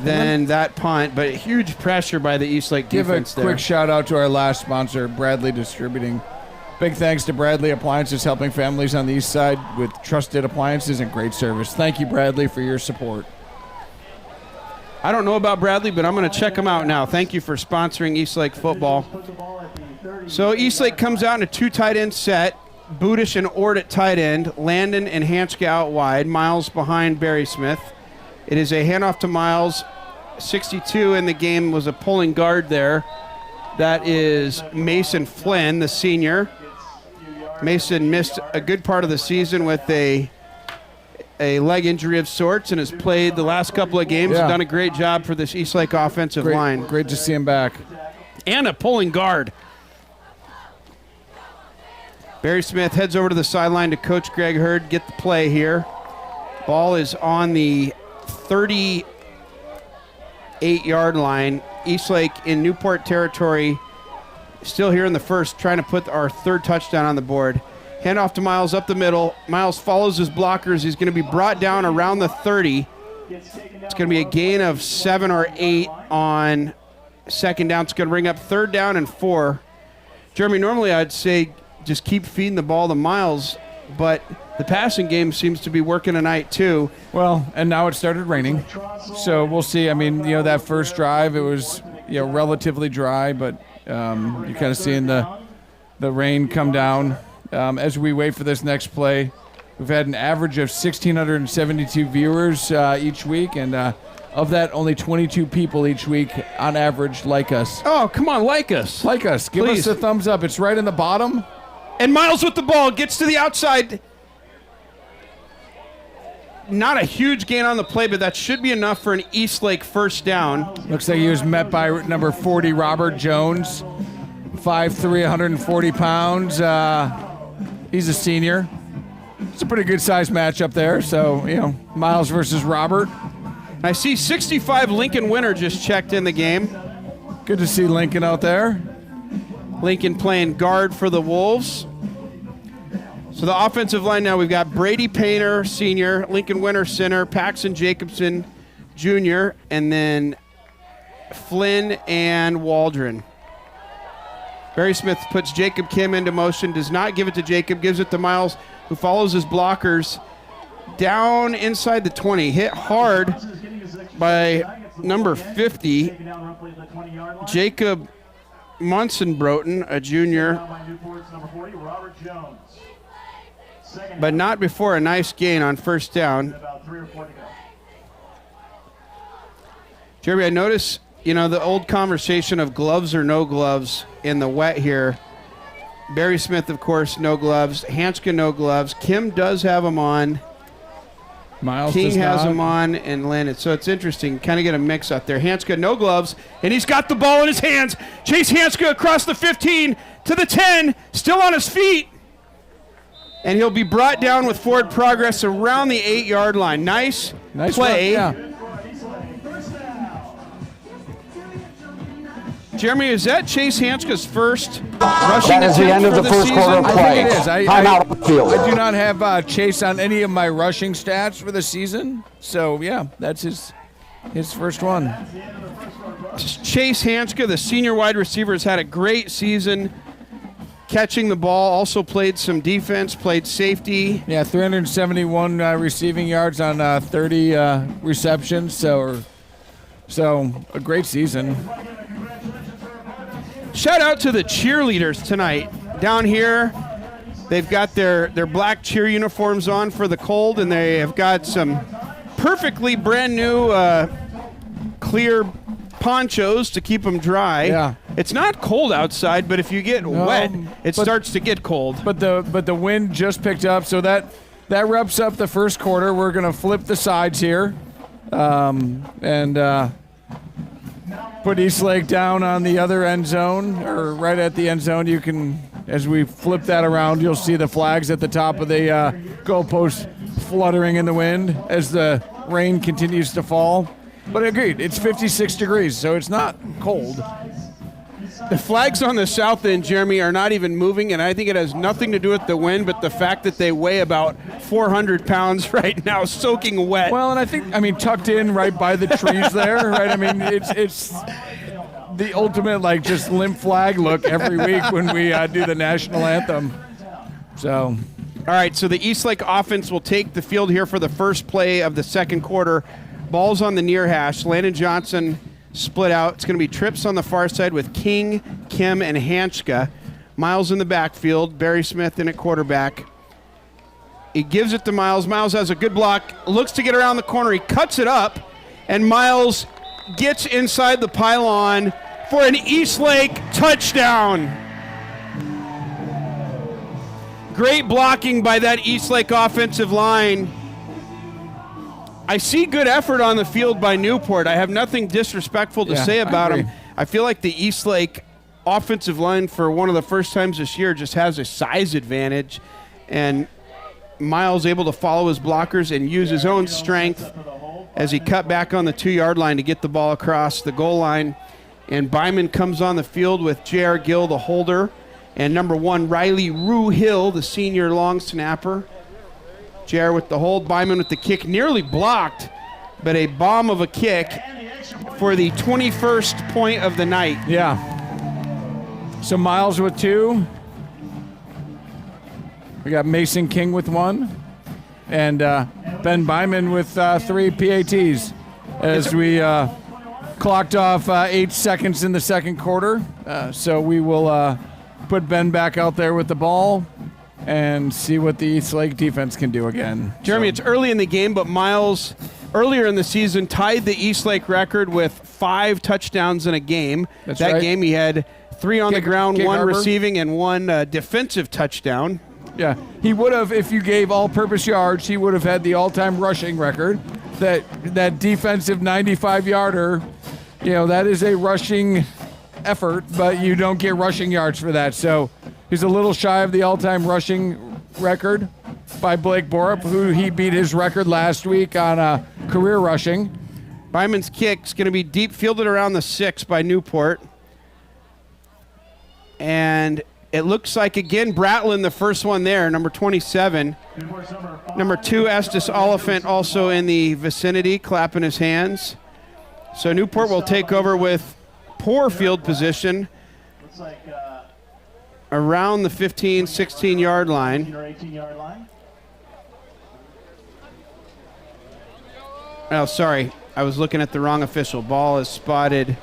than that punt, but huge pressure by the Eastlake defense there. Give a quick shout out to our last sponsor, Bradley Distributing. Big thanks to Bradley Appliances, helping families on the east side with trusted appliances and great service. Thank you, Bradley, for your support. I don't know about Bradley, but I'm going to check them out now. Thank you for sponsoring Eastlake football. So Eastlake comes out in a 2 tight end set. Budish and Ord at tight end. Landon and Hanska out wide. Miles behind Barry Smith. It is a handoff to Miles. 62 in the game was a pulling guard there. That is Mason Flynn, the senior. Mason missed a good part of the season with a leg injury of sorts and has played the last couple of games. Yeah. Done a great job for this Eastlake offensive line. Great to see him back. And a pulling guard. Barry Smith heads over to the sideline to Coach Greg Hurd. Get the play here. Ball is on the 38-yard line. Eastlake in Newport territory. Still here in the first, trying to put our 3rd touchdown on the board. Handoff to Miles up the middle. Miles follows his blockers. He's going to be brought down around the 30. It's going to be a gain of 7 or 8 on second down. It's going to bring up 3rd down and 4. Jeremy, normally I'd say just keep feeding the ball to Miles, but the passing game seems to be working tonight too. Well, and now it started raining, so we'll see. I mean, that first drive, it was relatively dry, but you're kind of seeing the rain come down. As we wait for this next play, we've had an average of 1,672 viewers each week, and of that, only 22 people each week on average like us. Oh, come on, like us. Like us. Give Please. us a thumbs up. It's right in the bottom. And Miles with the ball, gets to the outside. Not a huge gain on the play, but that should be enough for an Eastlake first down. Looks like he was met by number 40, Robert Jones, 5'3", 140 pounds. He's a senior. It's a pretty good-sized matchup there. So, Miles versus Robert. I see 65 Lincoln Winter just checked in the game. Good to see Lincoln out there. Lincoln playing guard for the Wolves. So the offensive line now, we've got Brady Painter, senior, Lincoln Winter, center, Paxton Jacobson, junior, and then Flynn and Waldron. Barry Smith puts Jacob Kim into motion, does not give it to Jacob, gives it to Miles, who follows his blockers down inside the 20. Hit hard by number 50, Jacob Munson-Broughton, a junior, but not before a nice gain on first down. Jeremy, I notice, the old conversation of gloves or no gloves in the wet here. Barry Smith, of course, no gloves. Hanska, no gloves. Kim does have them on. Miles King has not. them on, and Landon. So it's interesting. Kind of get a mix out there. Hanska, no gloves, and he's got the ball in his hands. Chase Hanska across the 15 to the 10, still on his feet. And he'll be brought down with forward progress around the 8-yard line. Nice play. Run, yeah. Jeremy, is that Chase Hanska's first rushing That is the end of the first quarter of I play. think it is. Timeout on the field. I do not have Chase on any of my rushing stats for the season. So, that's his first one. Chase Hanska, the senior wide receiver, has had a great season catching the ball. Also played some defense, played safety. Yeah, 371 receiving yards on 30 receptions. So a great season. Shout out to the cheerleaders tonight. Down here, they've got their black cheer uniforms on for the cold, and they have got some perfectly brand new clear ponchos to keep them dry. Yeah. It's not cold outside, but if you get wet, it starts to get cold. But the wind just picked up, so that wraps up the first quarter. We're going to flip the sides here and put Eastlake down on the other end zone, or right at the end zone. You can, as we flip that around, you'll see the flags at the top of the goalpost fluttering in the wind as the rain continues to fall. But agreed, it's 56 degrees, so it's not cold. The flags on the south end, Jeremy, are not even moving, and I think it has nothing to do with the wind, but the fact that they weigh about 400 pounds right now, soaking wet. Well, and I mean, tucked in right by the trees there, right? I mean, it's the ultimate, just limp flag look every week when we do the national anthem. So, all right, so the Eastlake offense will take the field here for the first play of the second quarter. Ball's on the near hash. Landon Johnson split out. It's going to be trips on the far side with King, Kim, and Hanchka. Miles in the backfield. Barry Smith in at quarterback. He gives it to Miles. Miles has a good block. Looks to get around the corner. He cuts it up, and Miles gets inside the pylon for an Eastlake touchdown. Great blocking by that Eastlake offensive line. I see good effort on the field by Newport. I have nothing disrespectful to say about them. I feel like the Eastlake offensive line, for one of the first times this year, just has a size advantage, and Miles able to follow his blockers and use his own strength as he cut back on the 2-yard line to get the ball across the goal line. And Byman comes on the field with J.R. Gill, the holder, and number 1, Riley Rue Hill, the senior long snapper. J.R. with the hold, Byman with the kick, nearly blocked, but a bomb of a kick for the 21st point of the night. Yeah. So Miles with 2. We got Mason King with 1. And Ben Byman with 3 PATs as we clocked off 8 seconds in the second quarter. So we will put Ben back out there with the ball and see what the Eastlake defense can do again. Jeremy, it's early in the game, but Miles, earlier in the season, tied the Eastlake record with 5 touchdowns in a game. That's that right. game he had 3 on the ground, 1 Harbor. Receiving, and 1 defensive touchdown. Yeah, he would have, if you gave all-purpose yards, he would have had the all-time rushing record. That defensive 95-yarder, that is a rushing effort, but you don't get rushing yards for that. So he's a little shy of the all-time rushing record by Blake Borup, who he beat his record last week on career rushing. Byman's kick's going to be deep, fielded around the 6 by Newport. And it looks like, again, Bratlin, the first one there, number 27. Number 2, Estes Oliphant, also in the vicinity, clapping his hands. So Newport will take over with poor field position around the 15, 16-yard line. Oh, sorry. I was looking at the wrong official. Ball is spotted.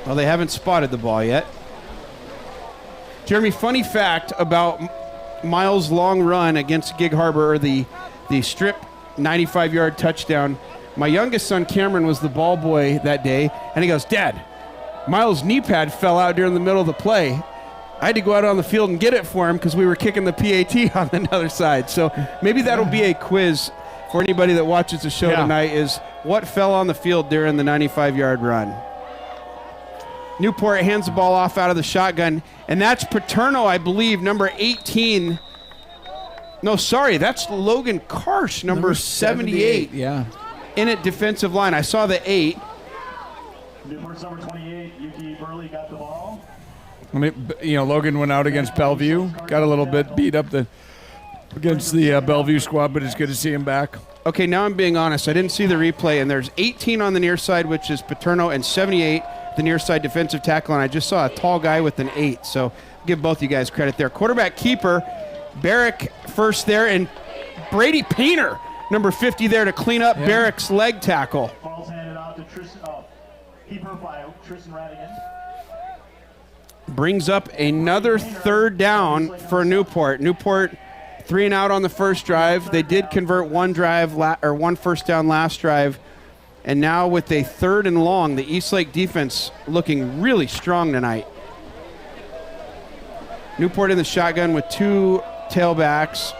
Well, they haven't spotted the ball yet. Jeremy, funny fact about Miles' long run against Gig Harbor, or the strip 95-yard touchdown. My youngest son, Cameron, was the ball boy that day, and he goes, "Dad, Miles' knee pad fell out during the middle of the play. I had to go out on the field and get it for him because we were kicking the PAT on the other side." So maybe that'll be a quiz for anybody that watches the show tonight, is what fell on the field during the 95-yard run. Newport hands the ball off out of the shotgun, and that's Paterno, I believe, number 18. No, sorry, that's Logan Karsh, number 78. Yeah. In at defensive line. I saw the 8. Newport's number 28, Yuki Burley got the ball. Logan went out against Bellevue, got a little bit beat up against the Bellevue squad, but it's good to see him back. Okay, now I'm being honest. I didn't see the replay, and there's 18 on the near side, which is Paterno, and 78, the near side defensive tackle, and I just saw a tall guy with an 8, so give both you guys credit there. Quarterback keeper, Barrick first there, and Brady Painter, number 50 there to clean up Barrick's leg tackle. Ball's handed off to keeper by Tristan Radigan. Brings up another third down for Newport. Newport 3 and out on the first drive. They did convert one first down last drive. And now with a 3rd and long, the Eastlake defense looking really strong tonight. Newport in the shotgun with 2 tailbacks.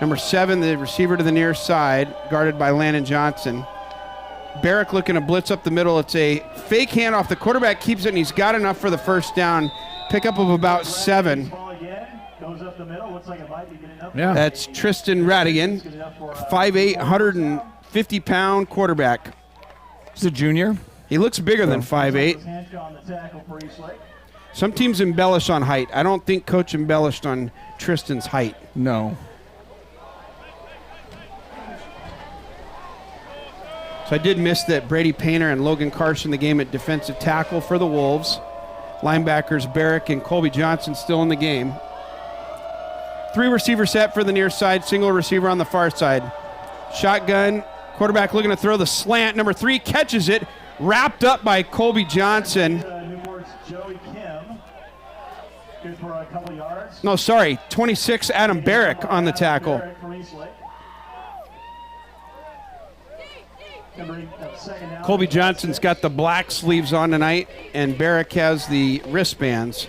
Number 7, the receiver to the near side, guarded by Landon Johnson. Barrick looking to blitz up the middle. It's a fake handoff. The quarterback keeps it, and he's got enough for the first down. Pickup of about 7. Goes up the middle. Looks like it might be getting up. Yeah. That's Tristan Radigan, 5'8", 150-pound quarterback. He's a junior. He looks bigger than 5'8". Some teams embellish on height. I don't think Coach embellished on Tristan's height. No. So I did miss that Brady Painter and Logan Carson the game at defensive tackle for the Wolves. Linebackers Barrick and Colby Johnson still in the game. Three receiver set for the near side, single receiver on the far side. Shotgun, quarterback looking to throw the slant. Number 3 catches it, wrapped up by Colby Johnson. Newport's Joey Kim. Good for a couple yards. No, sorry, 26, Adam Barrick on the tackle. Barrick from Eastlake. Colby Johnson's got the black sleeves on tonight, and Barrick has the wristbands.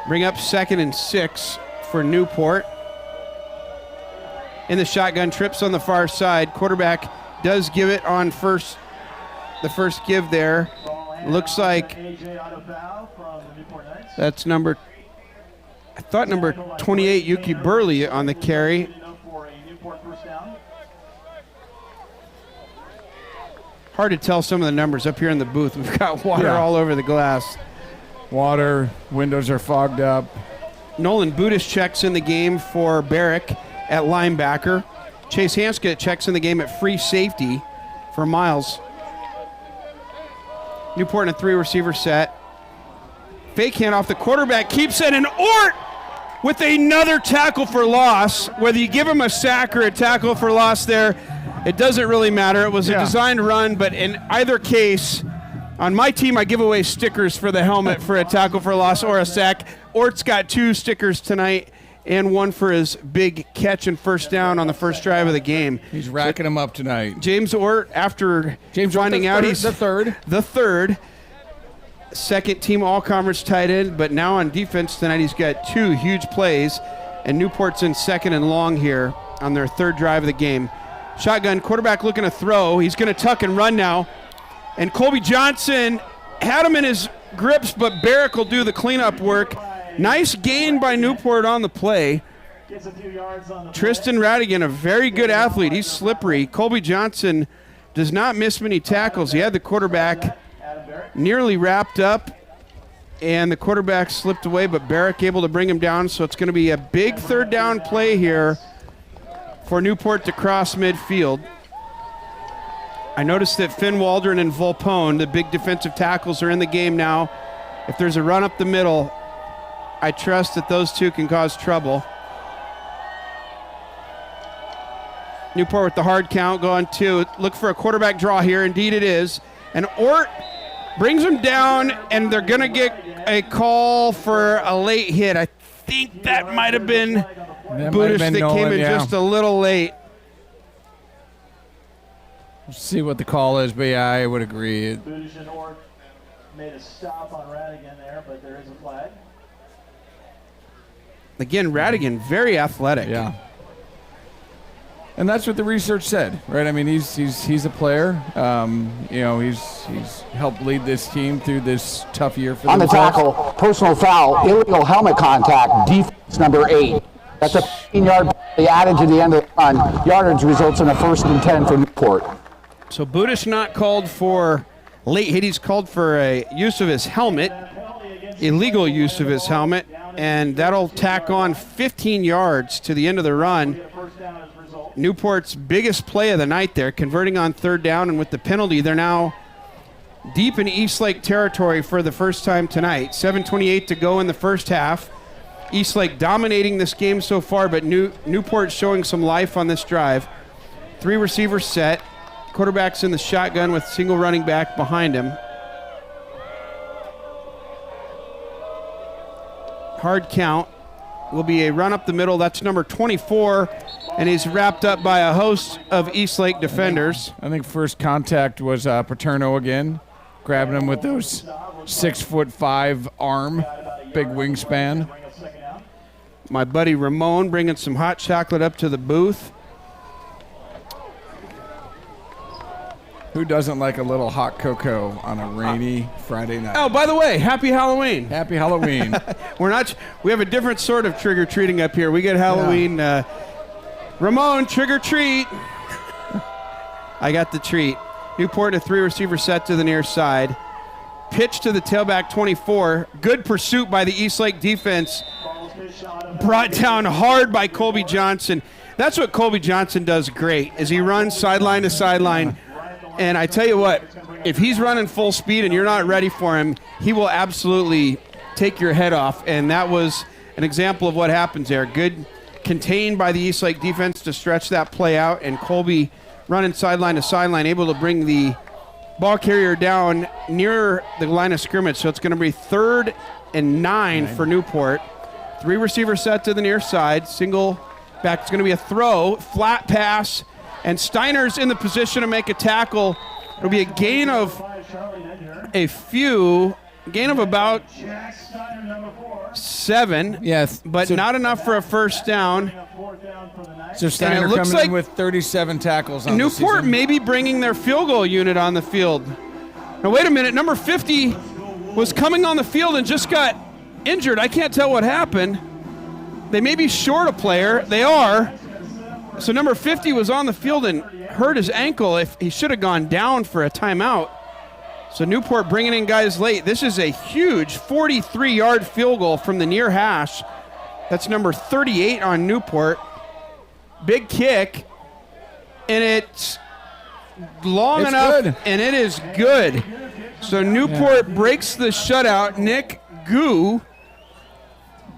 Bring up 2nd and 6 for Newport. In the shotgun, trips on the far side. Quarterback does give it on the first give there. Looks like that's number 28, Yuki Burley on the carry. Hard to tell some of the numbers up here in the booth. We've got water all over the glass. Water, windows are fogged up. Nolan Budish checks in the game for Barrick at linebacker. Chase Hanska checks in the game at free safety for Miles. Newport in a 3 receiver set. Fake handoff. The quarterback keeps it, and Ort with another tackle for loss. Whether you give him a sack or a tackle for loss there, it doesn't really matter. It was a designed run, but in either case, on my team, I give away stickers for the helmet for a tackle for loss or a sack. Ort's got 2 stickers tonight and 1 for his big catch and first down on the first drive of the game. He's racking them up tonight. James Ort, after finding out he's the third. Second team all-conference tight end, but now on defense tonight he's got 2 huge plays, and Newport's in 2nd and long here on their 3rd drive of the game. Shotgun, quarterback looking to throw. He's going to tuck and run now. And Colby Johnson had him in his grips, but Barrick will do the cleanup work. Nice gain by Newport on the play. Tristan Radigan, a very good athlete. He's slippery. Colby Johnson does not miss many tackles. He had the quarterback nearly wrapped up, and the quarterback slipped away, but Barrick able to bring him down. So it's going to be a big 3rd down play here for Newport to cross midfield. I noticed that Finn Waldron and Volpone, the big defensive tackles, are in the game now. If there's a run up the middle, I trust that those 2 can cause trouble. Newport with the hard count going 2. Look for a quarterback draw here. Indeed it is. And Ort brings him down, and they're going to get a call for a late hit. I think that might have been Budish that came in just a little late. Let's see what the call is, but yeah, I would agree. Budish and Ort made a stop on Radigan there, but there is a flag. Again, Radigan, very athletic. Yeah. And that's what the research said, right? I mean, he's a player. He's helped lead this team through this tough year for them. On the tackle, personal foul, illegal helmet contact, defense number 8. That's a 15-yard added to the end of the run. Yardage results in a 1st and 10 for Newport. So Budish not called for late hit. He's called for a use of his helmet, illegal use of his helmet, and that'll tack on 15 yards to the end of the run. Newport's biggest play of the night there, converting on 3rd down, and with the penalty, they're now deep in Eastlake territory for the first time tonight. 7:28 to go in the first half. Eastlake dominating this game so far, but Newport showing some life on this drive. 3 receivers set. Quarterback's in the shotgun with single running back behind him. Hard count. Will be a run up the middle. That's number 24, and he's wrapped up by a host of Eastlake defenders. I think first contact was Paterno again, grabbing him with those 6'5" arm, big wingspan. My buddy Ramon bringing some hot chocolate up to the booth. Who doesn't like a little hot cocoa on a rainy Friday night? Oh, by the way, happy Halloween. Happy Halloween. We have a different sort of trick-or-treating up here. We get Halloween. Yeah. Ramon, trick-or-treat. I got the treat. Newport, a 3 receiver set to the near side. Pitch to the tailback 24. Good pursuit by the Eastlake defense. Brought down hard by Colby Johnson. That's what Colby Johnson does great, is he runs sideline to sideline. And I tell you what, if he's running full speed and you're not ready for him, he will absolutely take your head off, and that was an example of what happens there. Good contained by the Eastlake defense to stretch that play out, and Colby running sideline to sideline, able to bring the ball carrier down near the line of scrimmage. So it's going to be 3rd and 9 for Newport. 3 receiver set to the near side. Single back. It's going to be a throw, flat pass, and Steiner's in the position to make a tackle. It'll be a gain of about 7. Yes, but not enough for a first down. So Steiner coming in with 37 tackles on Newport the season. may be bringing their field goal unit on the field. Now, wait a minute. Number 50 was coming on the field and just got injured. I can't tell what happened. They may be short a player. They are. So number 50 was on the field and hurt his ankle. If he should have gone down for a timeout. So Newport bringing in guys late. This is a huge 43-yard field goal from the near hash. That's number 38 on Newport. Big kick, and it's long enough, good. And it is good. So Newport breaks the shutout. Nick Goo,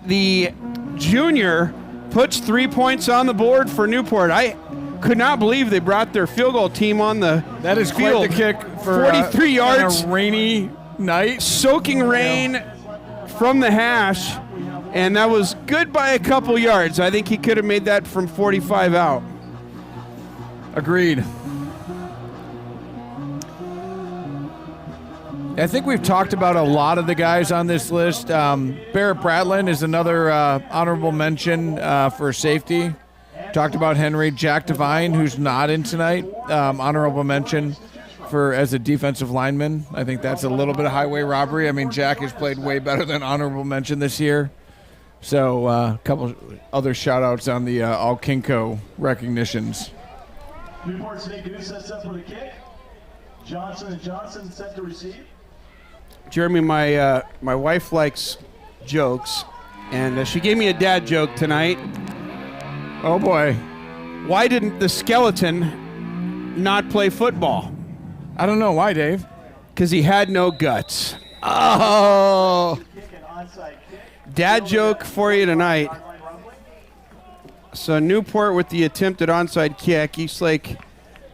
the junior, puts 3 points on the board for Newport. I could not believe they brought their field goal team on the That is field. quite the kick for 43 yards. on a rainy night. Soaking rain from the hash, and that was good by a couple yards. I think he could have made that from 45 out. Agreed. I think we've talked about a lot of the guys on this list. Barrett Bratland is another honorable mention for safety. Talked about Henry. Jack Devine, who's not in tonight, honorable mention for as a defensive lineman. I think that's a little bit of highway robbery. I mean, Jack has played way better than honorable mention this year. So a couple other shout-outs on the All-Kinko recognitions. Newport State Goose sets up for the kick. Johnson and Johnson set to receive. Jeremy, my wife likes jokes, and she gave me a dad joke tonight. Oh, boy. Why didn't the skeleton not play football? I don't know. Why, Dave? Because he had no guts. Oh. Dad joke for you tonight. So Newport with the attempted onside kick. Eastlake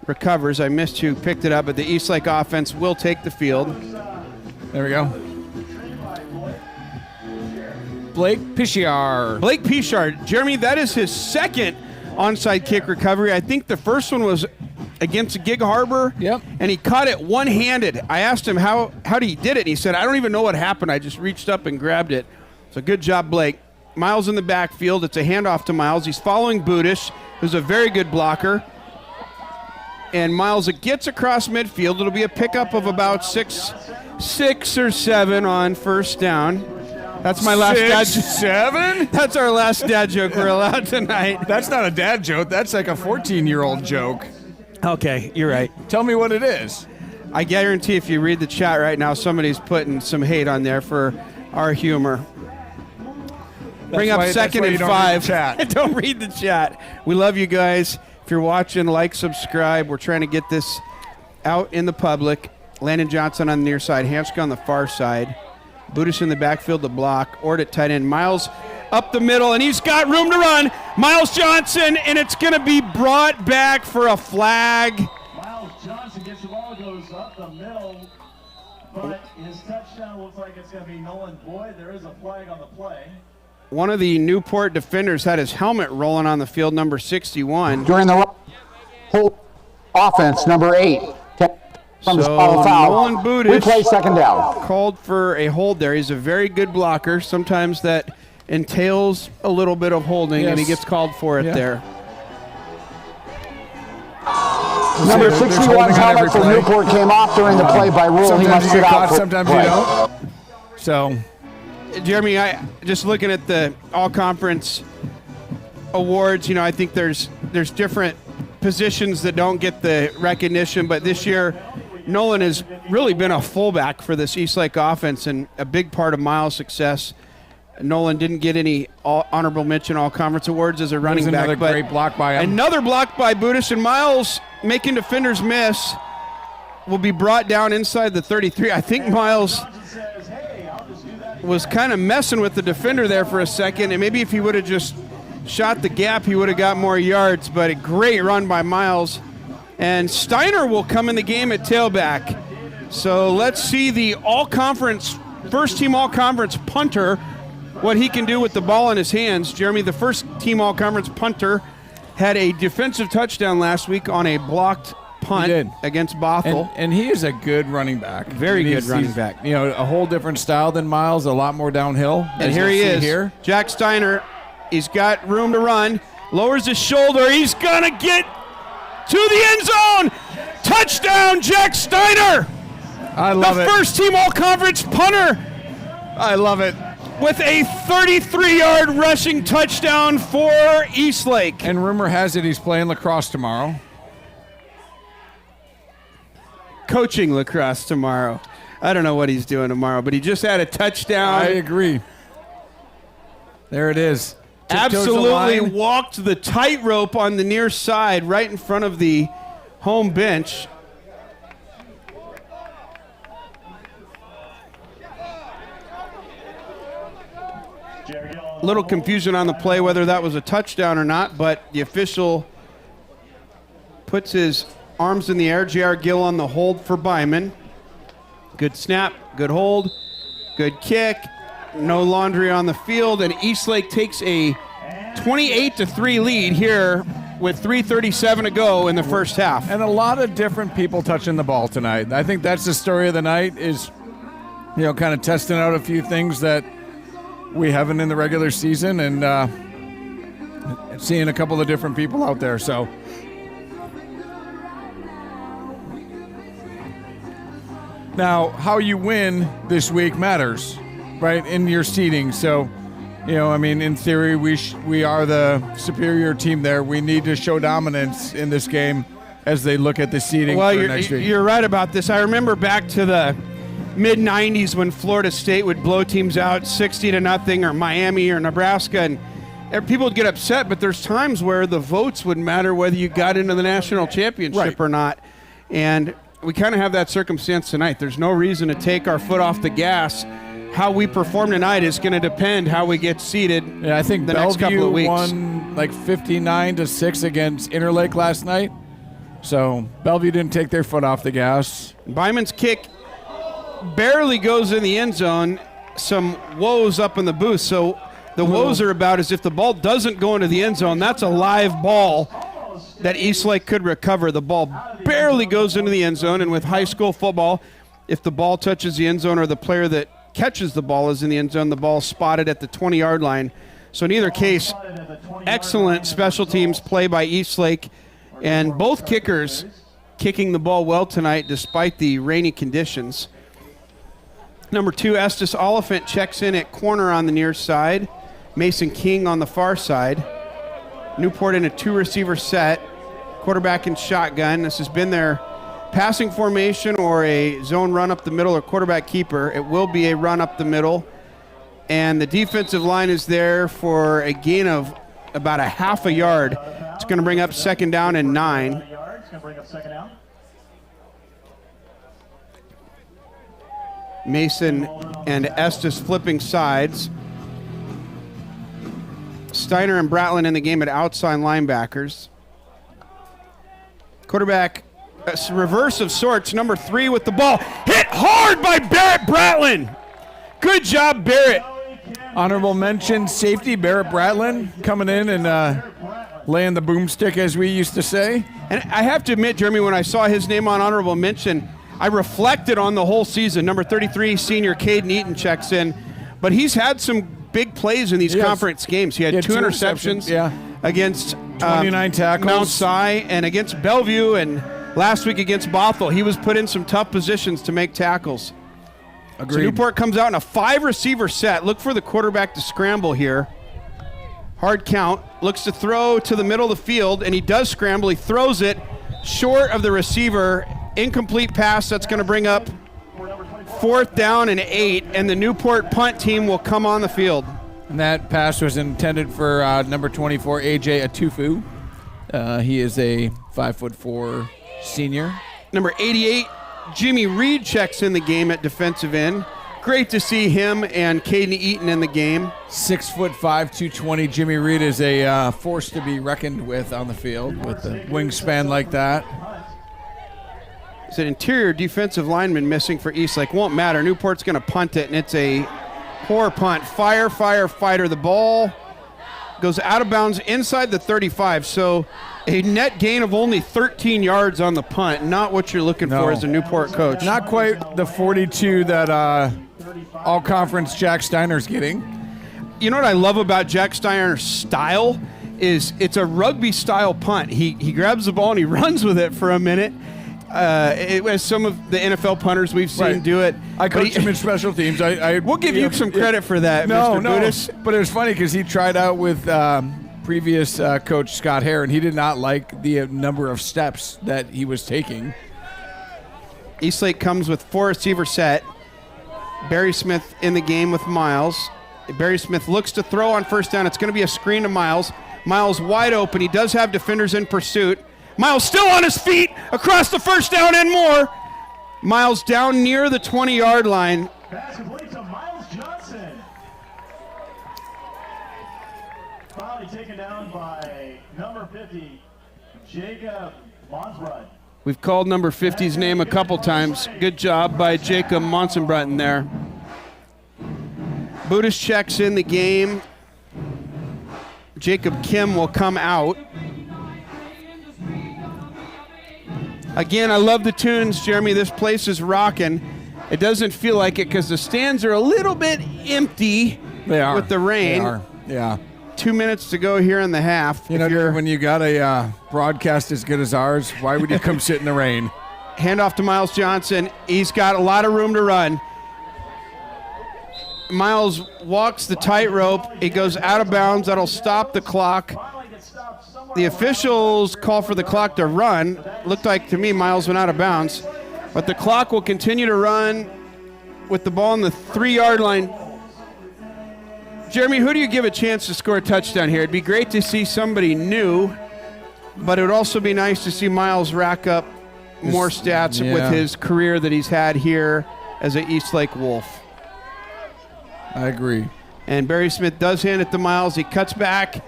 recovers. I missed who picked it up, but the Eastlake offense will take the field. There we go. Blake Pichard. Blake Pichard. Jeremy, that is his second onside kick recovery. I think the first one was against Gig Harbor. Yep. And he caught it one-handed. I asked him how he did it, and he said, I don't even know what happened. I just reached up and grabbed it. So good job, Blake. Miles in the backfield. It's a handoff to Miles. He's following Budish, who's a very good blocker. And Miles, it gets across midfield. It'll be a pickup of about six or seven on first down. That's my last dad joke. 7? That's our last dad joke we're allowed tonight. That's not a dad joke. That's like a 14-year-old joke. Okay, you're right. Tell me what it is. I guarantee if you read the chat right now, somebody's putting some hate on there for our humor. Bring up second and 5. Don't read the chat. We love you guys. If you're watching, like, subscribe. We're trying to get this out in the public. Landon Johnson on the near side. Hanska on the far side. Budish in the backfield to block. Ord at tight end. Miles up the middle, and he's got room to run. Miles Johnson, and it's going to be brought back for a flag. Miles Johnson gets the ball, goes up the middle, but his touchdown looks like it's going to be Nolan Boyd. There is a flag on the play. One of the Newport defenders had his helmet rolling on the field, number 61. During the whole offense, number 8. From So foul. Nolan Budish We play second down. called for a hold there. He's a very good blocker. Sometimes that entails a little bit of holding, and he Yes. gets called for it there. Number There's 61's holding on helmet every for play. Newport came off during the play by rule. He Sometimes must you sit get out caught, for sometimes you play. don't. So, Jeremy, I just looking at the all-conference awards, I think there's different positions that don't get the recognition, but this year Nolan has really been a fullback for this Eastlake offense and a big part of Miles' success. Nolan didn't get any honorable mention all-conference awards as a running back. another but great block by him. Another block by Budish, and Miles making defenders miss will be brought down inside the 33. I think Miles was kind of messing with the defender there for a second, and maybe if he would have just shot the gap, he would have got more yards, but a great run by Miles. And Steiner will come in the game at tailback. So let's see the all-conference, first-team all-conference punter, what he can do with the ball in his hands. Jeremy, the first-team all-conference punter, had a defensive touchdown last week on a blocked punt against Bothell. And he is a good running back. Very good running back. You know, a whole different style than Miles, a lot more downhill. And here he is. Here. Jack Steiner, he's got room to run, lowers his shoulder, he's going to get to the end zone. Touchdown, Jack Steiner. I love it. The first-team all-conference punter. I love it. With a 33-yard rushing touchdown for Eastlake. And rumor has it he's playing lacrosse tomorrow. Coaching lacrosse tomorrow. I don't know what he's doing tomorrow, but he just had a touchdown. I agree. There it is. Absolutely walked the tightrope on the near side right in front of the home bench. A little confusion on the play whether that was a touchdown or not, but the official puts his arms in the air. J.R. Gill on the hold for Byman. Good snap, good hold, good kick. No laundry on the field, and Eastlake takes a 28-3 lead here with 3:37 to go in the first half. And a lot of different people touching the ball tonight. I think that's the story of the night is, you know, kind of testing out a few things that we haven't in the regular season and seeing a couple of different people out there. So now how you win this week matters, right, in your seeding. So, you know, I mean, in theory, we are the superior team there. We need to show dominance in this game as they look at the seeding for next week. You're right about this. I remember back to the mid-'90s when Florida State would blow teams out 60-0, or Miami or Nebraska, and people would get upset, but there's times where the votes would matter whether you got into the national championship or not. And we kind of have that circumstance tonight. There's no reason to take our foot off the gas. How we perform tonight is going to depend how we get seated. Yeah, I think the next couple of weeks. Won like 59-6 against Interlake last night. So Bellevue didn't take their foot off the gas. Byman's kick barely goes in the end zone. Some woes up in the booth. So the woes are about is if the ball doesn't go into the end zone, that's a live ball that Eastlake could recover. The ball barely goes into the end zone, and with high school football, if the ball touches the end zone or the player that catches the ball is in the end zone, the ball is spotted at the 20-yard line. So in either case, excellent special teams play by Eastlake, and both kickers kicking the ball well tonight despite the rainy conditions. Number 2, Estes Oliphant checks in at corner on the near side. Mason King on the far side. Newport in a 2-receiver set. Quarterback in shotgun. This has been their passing formation or a zone run up the middle or quarterback keeper. It will be a run up the middle. And the defensive line is there for a gain of about a half a yard. It's going to bring up 2nd down and 9. Mason and Estes flipping sides. Steiner and Bratlin in the game at outside linebackers. Quarterback, a reverse of sorts, number 3 with the ball. Hit hard by Barrett Bratlin. Good job, Barrett. Honorable mention, safety, Barrett Bratlin coming in and laying the boomstick, as we used to say. And I have to admit, Jeremy, when I saw his name on honorable mention, I reflected on the whole season. Number 33, senior Caden Eaton checks in. But he's had some big plays in these conference games. He had 2 interceptions against 29 tackles. Mount Si and against Bellevue, and last week against Bothell. He was put in some tough positions to make tackles. Agreed. So Newport comes out in a 5-receiver set. Look for the quarterback to scramble here. Hard count. Looks to throw to the middle of the field, and he does scramble. He throws it short of the receiver. Incomplete pass. That's going to bring up 4th down and 8, and the Newport punt team will come on the field. And that pass was intended for number 24, AJ Atufu. He is a 5'4" senior. Number 88, Jimmy Reed checks in the game at defensive end. great to see him and Caden Eaton in the game. 6'5", 220. Jimmy Reed is a force to be reckoned with on the field with a wingspan like that. It's an interior defensive lineman missing for Eastlake. Won't matter. Newport's going to punt it, and it's a poor punt. Fighter. The ball goes out of bounds inside the 35, so a net gain of only 13 yards on the punt. Not what you're looking for as a Newport coach. Not quite the 42 that all-conference Jack Steiner's getting. You know what I love about Jack Steiner's style is it's a rugby-style punt. He grabs the ball and he runs with it for a minute. As some of the NFL punters we've seen do it. I coached him in special teams. We'll give you some credit for that, Mr. Budis. But it was funny because he tried out with previous coach Scott Hare, and he did not like the number of steps that he was taking. Eastlake comes with 4 receiver set. Barry Smith in the game with Miles. Barry Smith looks to throw on first down. It's going to be a screen to Miles. Miles wide open. He does have defenders in pursuit. Miles still on his feet across the first down and more. Miles down near the 20-yard line. Pass complete to Miles Johnson. Finally taken down by number 50, Jacob Monsbrun. We've called number 50's name a couple times. Good job by Jacob Monsenbrunton there. Budis checks in the game. Jacob Kim will come out. Again, I love the tunes, Jeremy. This place is rocking. It doesn't feel like it because the stands are a little bit empty with the rain. They are. Yeah. 2 minutes to go here in the half. You know, when you got a broadcast as good as ours, why would you come sit in the rain? Handoff to Miles Johnson. He's got a lot of room to run. Miles walks the tightrope. He goes out of bounds. That'll stop the clock. The officials call for the clock to run. Looked like to me Miles went out of bounds. But the clock will continue to run with the ball on the 3-yard line. Jeremy, who do you give a chance to score a touchdown here? It'd be great to see somebody new, but it would also be nice to see Miles rack up more stats with his career that he's had here as an Eastlake Wolf. I agree. And Barry Smith does hand it to Miles. He cuts back.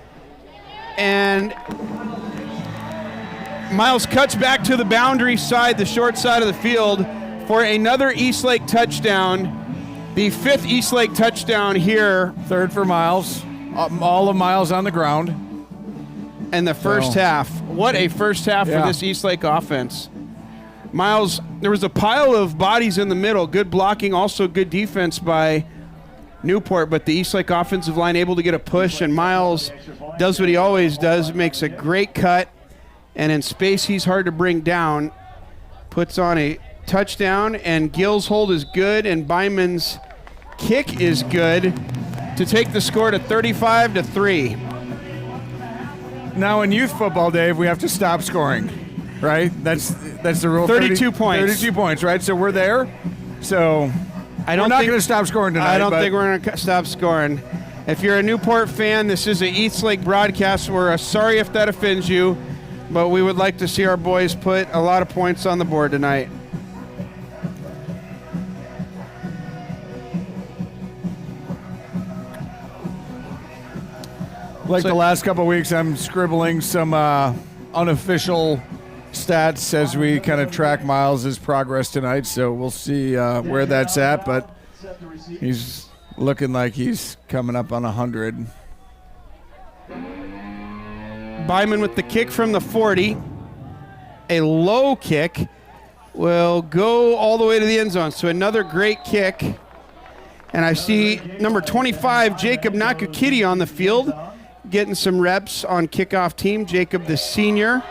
And Miles cuts back to the boundary side, the short side of the field, for another Eastlake touchdown. The 5th Eastlake touchdown here. 3rd for Miles. All of Miles on the ground. And the first half. What a first half for this Eastlake offense. Miles, there was a pile of bodies in the middle. Good blocking, also good defense by Newport, but the Eastlake offensive line able to get a push, and Miles does what he always does, makes a great cut, and in space he's hard to bring down, puts on a touchdown, and Gill's hold is good, and Byman's kick is good to take the score to 35-3. Now in youth football, Dave, we have to stop scoring, right? That's the rule. 32 points. 32 points, right? So we're there. So we're not going to stop scoring tonight. I don't think we're going to stop scoring. If you're a Newport fan, this is a Eastlake broadcast. We're sorry if that offends you, but we would like to see our boys put a lot of points on the board tonight. Like the last couple of weeks, I'm scribbling some unofficial stats as we kind of track Miles' progress tonight, so we'll see where that's at, but he's looking like he's coming up on 100. Byman with the kick from the 40. A low kick will go all the way to the end zone, so another great kick. And I see number 25, Jacob Nakukiti, on the field, getting some reps on kickoff team. Jacob, the senior.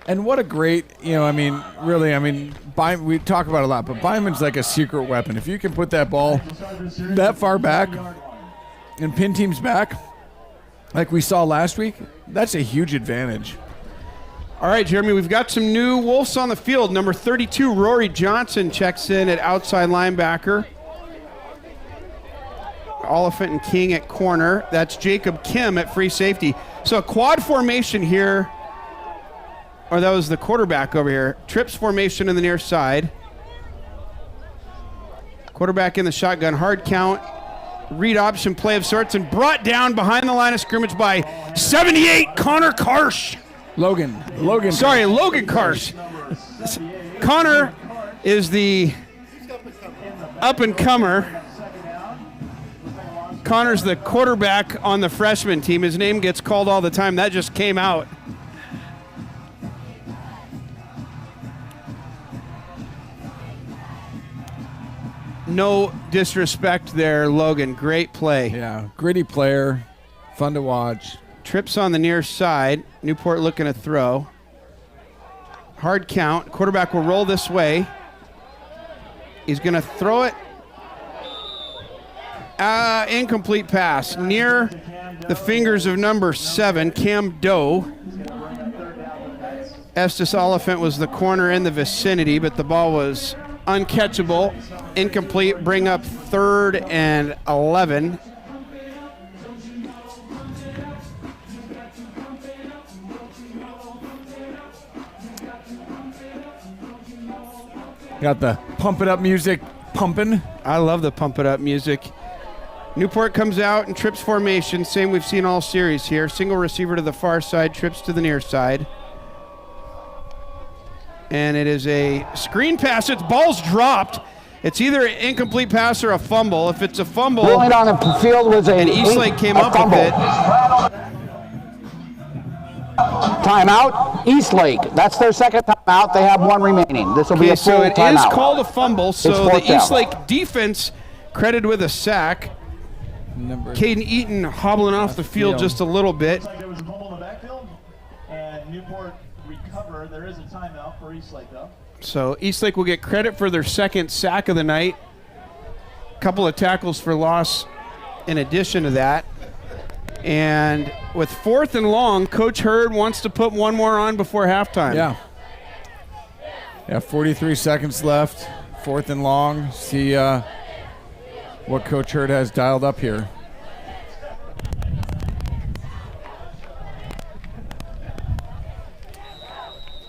And what a great, we talk about it a lot, but Byman's like a secret weapon. If you can put that ball that far back and pin teams back, like we saw last week, that's a huge advantage. All right, Jeremy, we've got some new Wolves on the field. Number 32, Rory Johnson, checks in at outside linebacker. Oliphant and King at corner. That's Jacob Kim at free safety. So a quad formation here. Or that was the quarterback over here. Trips formation in the near side. Quarterback in the shotgun, hard count. Read option play of sorts and brought down behind the line of scrimmage by 78, Connor Karsh. Logan Karsh. Connor is the up-and-comer. Connor's the quarterback on the freshman team. His name gets called all the time. That just came out. No disrespect there, Logan. Great play. Yeah, gritty player. Fun to watch. Trips on the near side. Newport looking to throw. Hard count. Quarterback will roll this way. He's going to throw it. Incomplete pass. Near the fingers of number 7, Cam Doe. Estes Oliphant was the corner in the vicinity, but the ball was uncatchable. Incomplete. Bring up 3rd and 11. Got the pump it up music pumping. I love the pump it up music. Newport comes out in trips formation, same we've seen all series here. Single receiver to the far side, trips to the near side. And it is a screen pass. Its ball's dropped. It's either an incomplete pass or a fumble. If it's a fumble, Rolling on the field was and Eastlake came up fumble. with it. Timeout, Eastlake. That's their second timeout. They have 1 remaining. This will be a full so it timeout. is called a fumble. So It's the fourth down. Eastlake defense credited with a sack. Caden Eaton hobbling off the field just a little bit. There was a fumble in the backfield, and Newport recovered. There is a timeout for Eastlake, though. So Eastlake will get credit for their second sack of the night. Couple of tackles for loss in addition to that. And with 4th and long, Coach Hurd wants to put one more on before halftime. Yeah, 43 seconds left. 4th and long. See what Coach Hurd has dialed up here.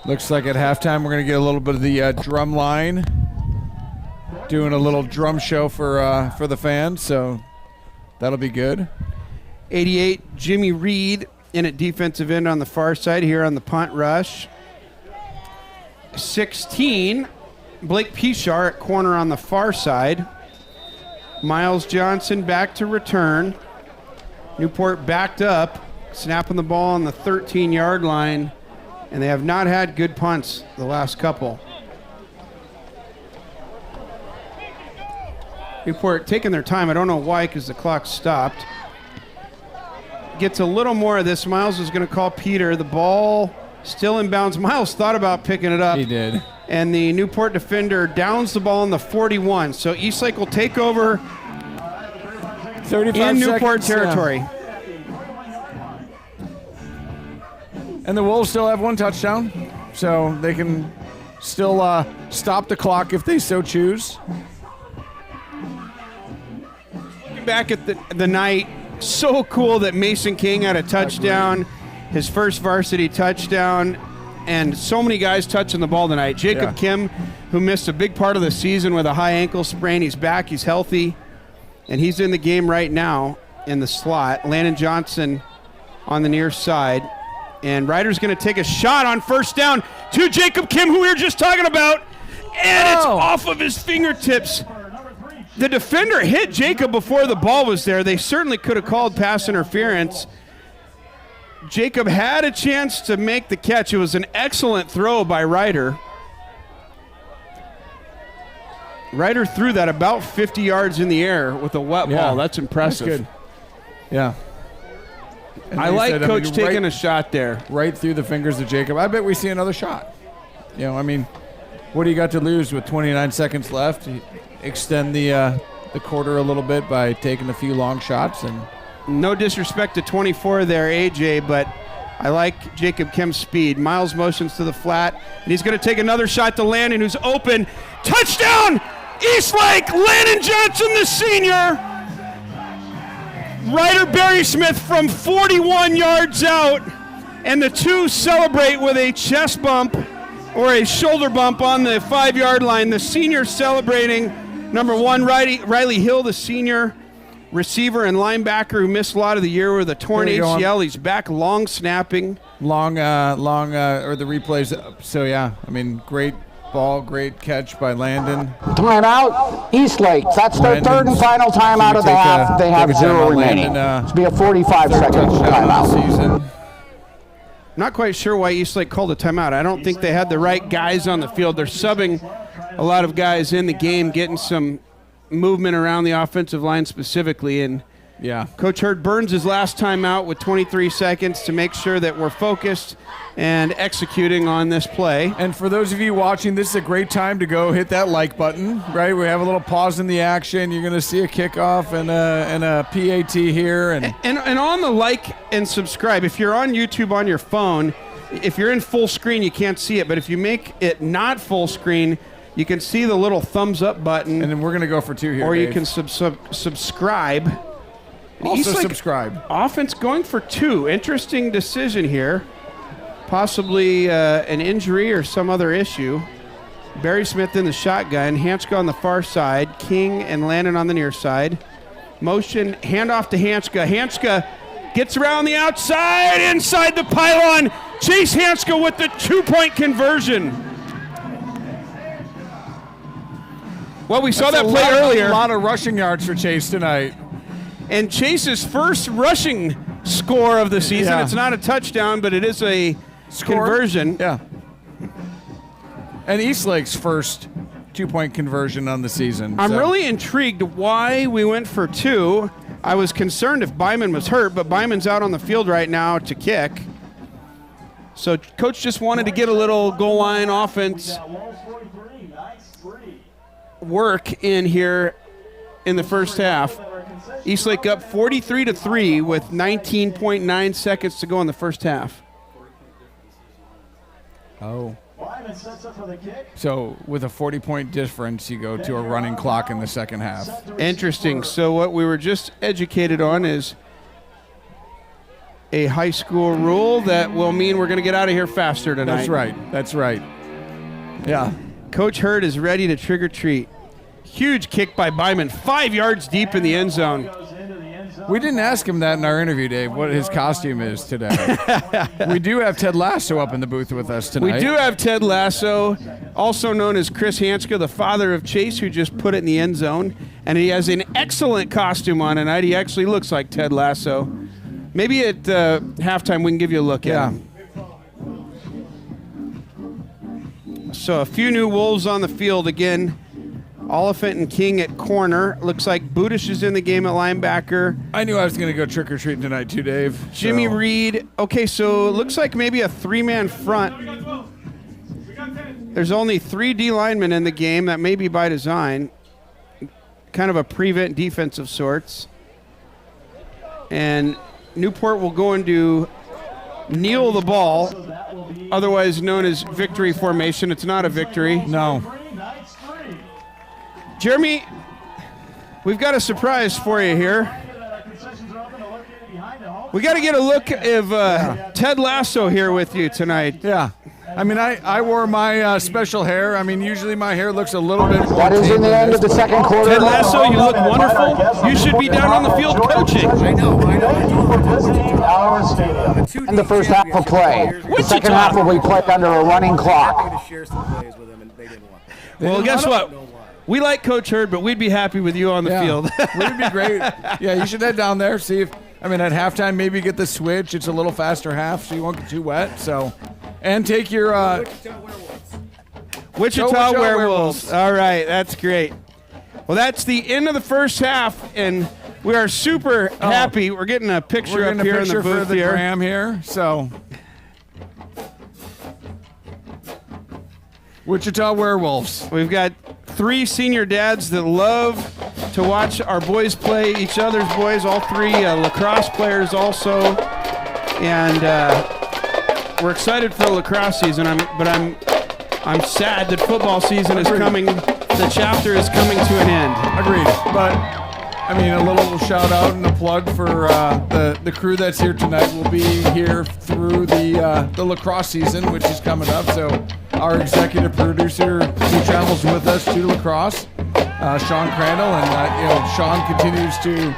Looks like at halftime we're going to get a little bit of the drum line. Doing a little drum show for the fans, so that'll be good. 88, Jimmy Reed in at defensive end on the far side here on the punt rush. 16, Blake Pichar at corner on the far side. Miles Johnson back to return. Newport backed up, snapping the ball on the 13-yard line, and they have not had good punts the last couple. Newport taking their time. I don't know why, because the clock stopped. Gets a little more of this. Miles is going to call Peter. The ball still in bounds. Miles thought about picking it up. He did. And the Newport defender downs the ball in the 41. So Eastlake will take over 35 in Newport seconds, territory. Yeah. And the Wolves still have 1 touchdown, so they can still stop the clock if they so choose. Back at the night, so cool that Mason King had a touchdown, his first varsity touchdown, and so many guys touching the ball tonight. Jacob Kim, who missed a big part of the season with a high ankle sprain, he's back, he's healthy, and he's in the game right now in the slot. Landon Johnson on the near side, and Ryder's going to take a shot on first down to Jacob Kim, who we were just talking about, and it's off of his fingertips. The defender hit Jacob before the ball was there. They certainly could have called pass interference. Jacob had a chance to make the catch. It was an excellent throw by Ryder. Ryder threw that about 50 yards in the air with a wet ball. That's impressive. That's good. Yeah. And I like Coach taking a shot there. Right through the fingers of Jacob. I bet we see another shot. You know, I mean, what do you got to lose with 29 seconds left? Extend the quarter a little bit by taking a few long shots. And no disrespect to 24 there, AJ, but I like Jacob Kim's speed. Miles motions to the flat, and he's going to take another shot to Landon, who's open. Touchdown! Eastlake! Landon Johnson, the senior! Ryder Barry Smith from 41 yards out, and the two celebrate with a chest bump or a shoulder bump on the 5-yard line. The senior celebrating Number 1, Riley Hill, the senior receiver and linebacker who missed a lot of the year with a torn ACL. He's back long snapping. Or the replays. So, yeah, I mean, great ball, great catch by Landon. Timeout, Eastlake. That's their third and final timeout of the half. They have 0 remaining. It's be a 45-second timeout. Not quite sure why Eastlake called a timeout. I don't think they had the right guys on the field. They're subbing a lot of guys in the game, getting some movement around the offensive line specifically. And yeah, Coach Hurd burns his last timeout with 23 seconds to make sure that we're focused and executing on this play. And for those of you watching, this is a great time to go hit that like button, right? We have a little pause in the action. You're going to see a kickoff and a PAT here. And on the like and subscribe, if you're on YouTube on your phone, if you're in full screen, you can't see it. But if you make it not full screen, you can see the little thumbs up button. And then we're going to go for 2 here, or Dave. you can subscribe. Also Eastlake subscribe. Offense going for 2. Interesting decision here. Possibly an injury or some other issue. Barry Smith in the shotgun. Hanska on the far side. King and Landon on the near side. Motion, handoff to Hanska. Hanska gets around the outside, inside the pylon. Chase Hanska with the 2-point conversion. Well, we saw that play earlier. A lot of rushing yards for Chase tonight. And Chase's first rushing score of the season. Yeah. It's not a touchdown, but it is a conversion. Yeah. And Eastlake's first 2-point conversion on the season. I'm really intrigued why we went for 2. I was concerned if Byman was hurt, but Byman's out on the field right now to kick. So Coach just wanted to get a little goal line offense work in here in the first half. Eastlake up 43-3 with 19.9 seconds to go in the first half. Oh. So with a 40-point difference, you go to a running clock in the second half. Interesting. So what we were just educated on is a high school rule that will mean we're going to get out of here faster tonight. That's right. That's right. Yeah. Coach Hurd is ready to trick or treat. Huge kick by Byman, 5 yards deep in the end zone. We didn't ask him that in our interview, Dave, what his costume is today. We do have Ted Lasso up in the booth with us tonight. We do have Ted Lasso, also known as Chris Hanska, the father of Chase, who just put it in the end zone. And he has an excellent costume on tonight. He actually looks like Ted Lasso. Maybe at halftime we can give you a look at him. So a few new Wolves on the field again. Oliphant and King at corner. Looks like Budish is in the game at linebacker. I knew I was going to go trick-or-treating tonight too, Dave. Jimmy Reed. Okay, so it looks like maybe a 3-man front. There's only 3 D linemen in the game. That may be by design. Kind of a prevent defense of sorts. And Newport will go into kneel the ball, otherwise known as victory formation. It's not a victory. No. Jeremy, we've got a surprise for you here. We got to get a look of Ted Lasso here with you tonight. Yeah. I mean, I wore my special hair. I mean, usually my hair looks a little bit... That is in the end of the second quarter. Ted Lasso, you look wonderful. You should be down on the field coaching. I know. In the first half of play. The second half will be played under a running clock. Well, guess what? We like Coach Hurd, but we'd be happy with you on the field. Would be great. Yeah, you should head down there, see if, I mean, at halftime, maybe get the switch. It's a little faster half, so you won't get too wet. So, and take your Wichita Werewolves. All right, that's great. Well, that's the end of the first half, and we are super happy. We're getting a picture up here in the booth for the Graham here. So, Wichita Werewolves. We've got 3 senior dads that love to watch our boys play each other's boys. All 3 lacrosse players also, and we're excited for the lacrosse season. But I'm sad that football season is coming. The chapter is coming to an end. Agreed. But I mean, a little shout out and a plug for the crew that's here tonight. Will be here through the lacrosse season, which is coming up. So our executive producer, who travels with us to lacrosse, Sean Crandall, and Sean continues to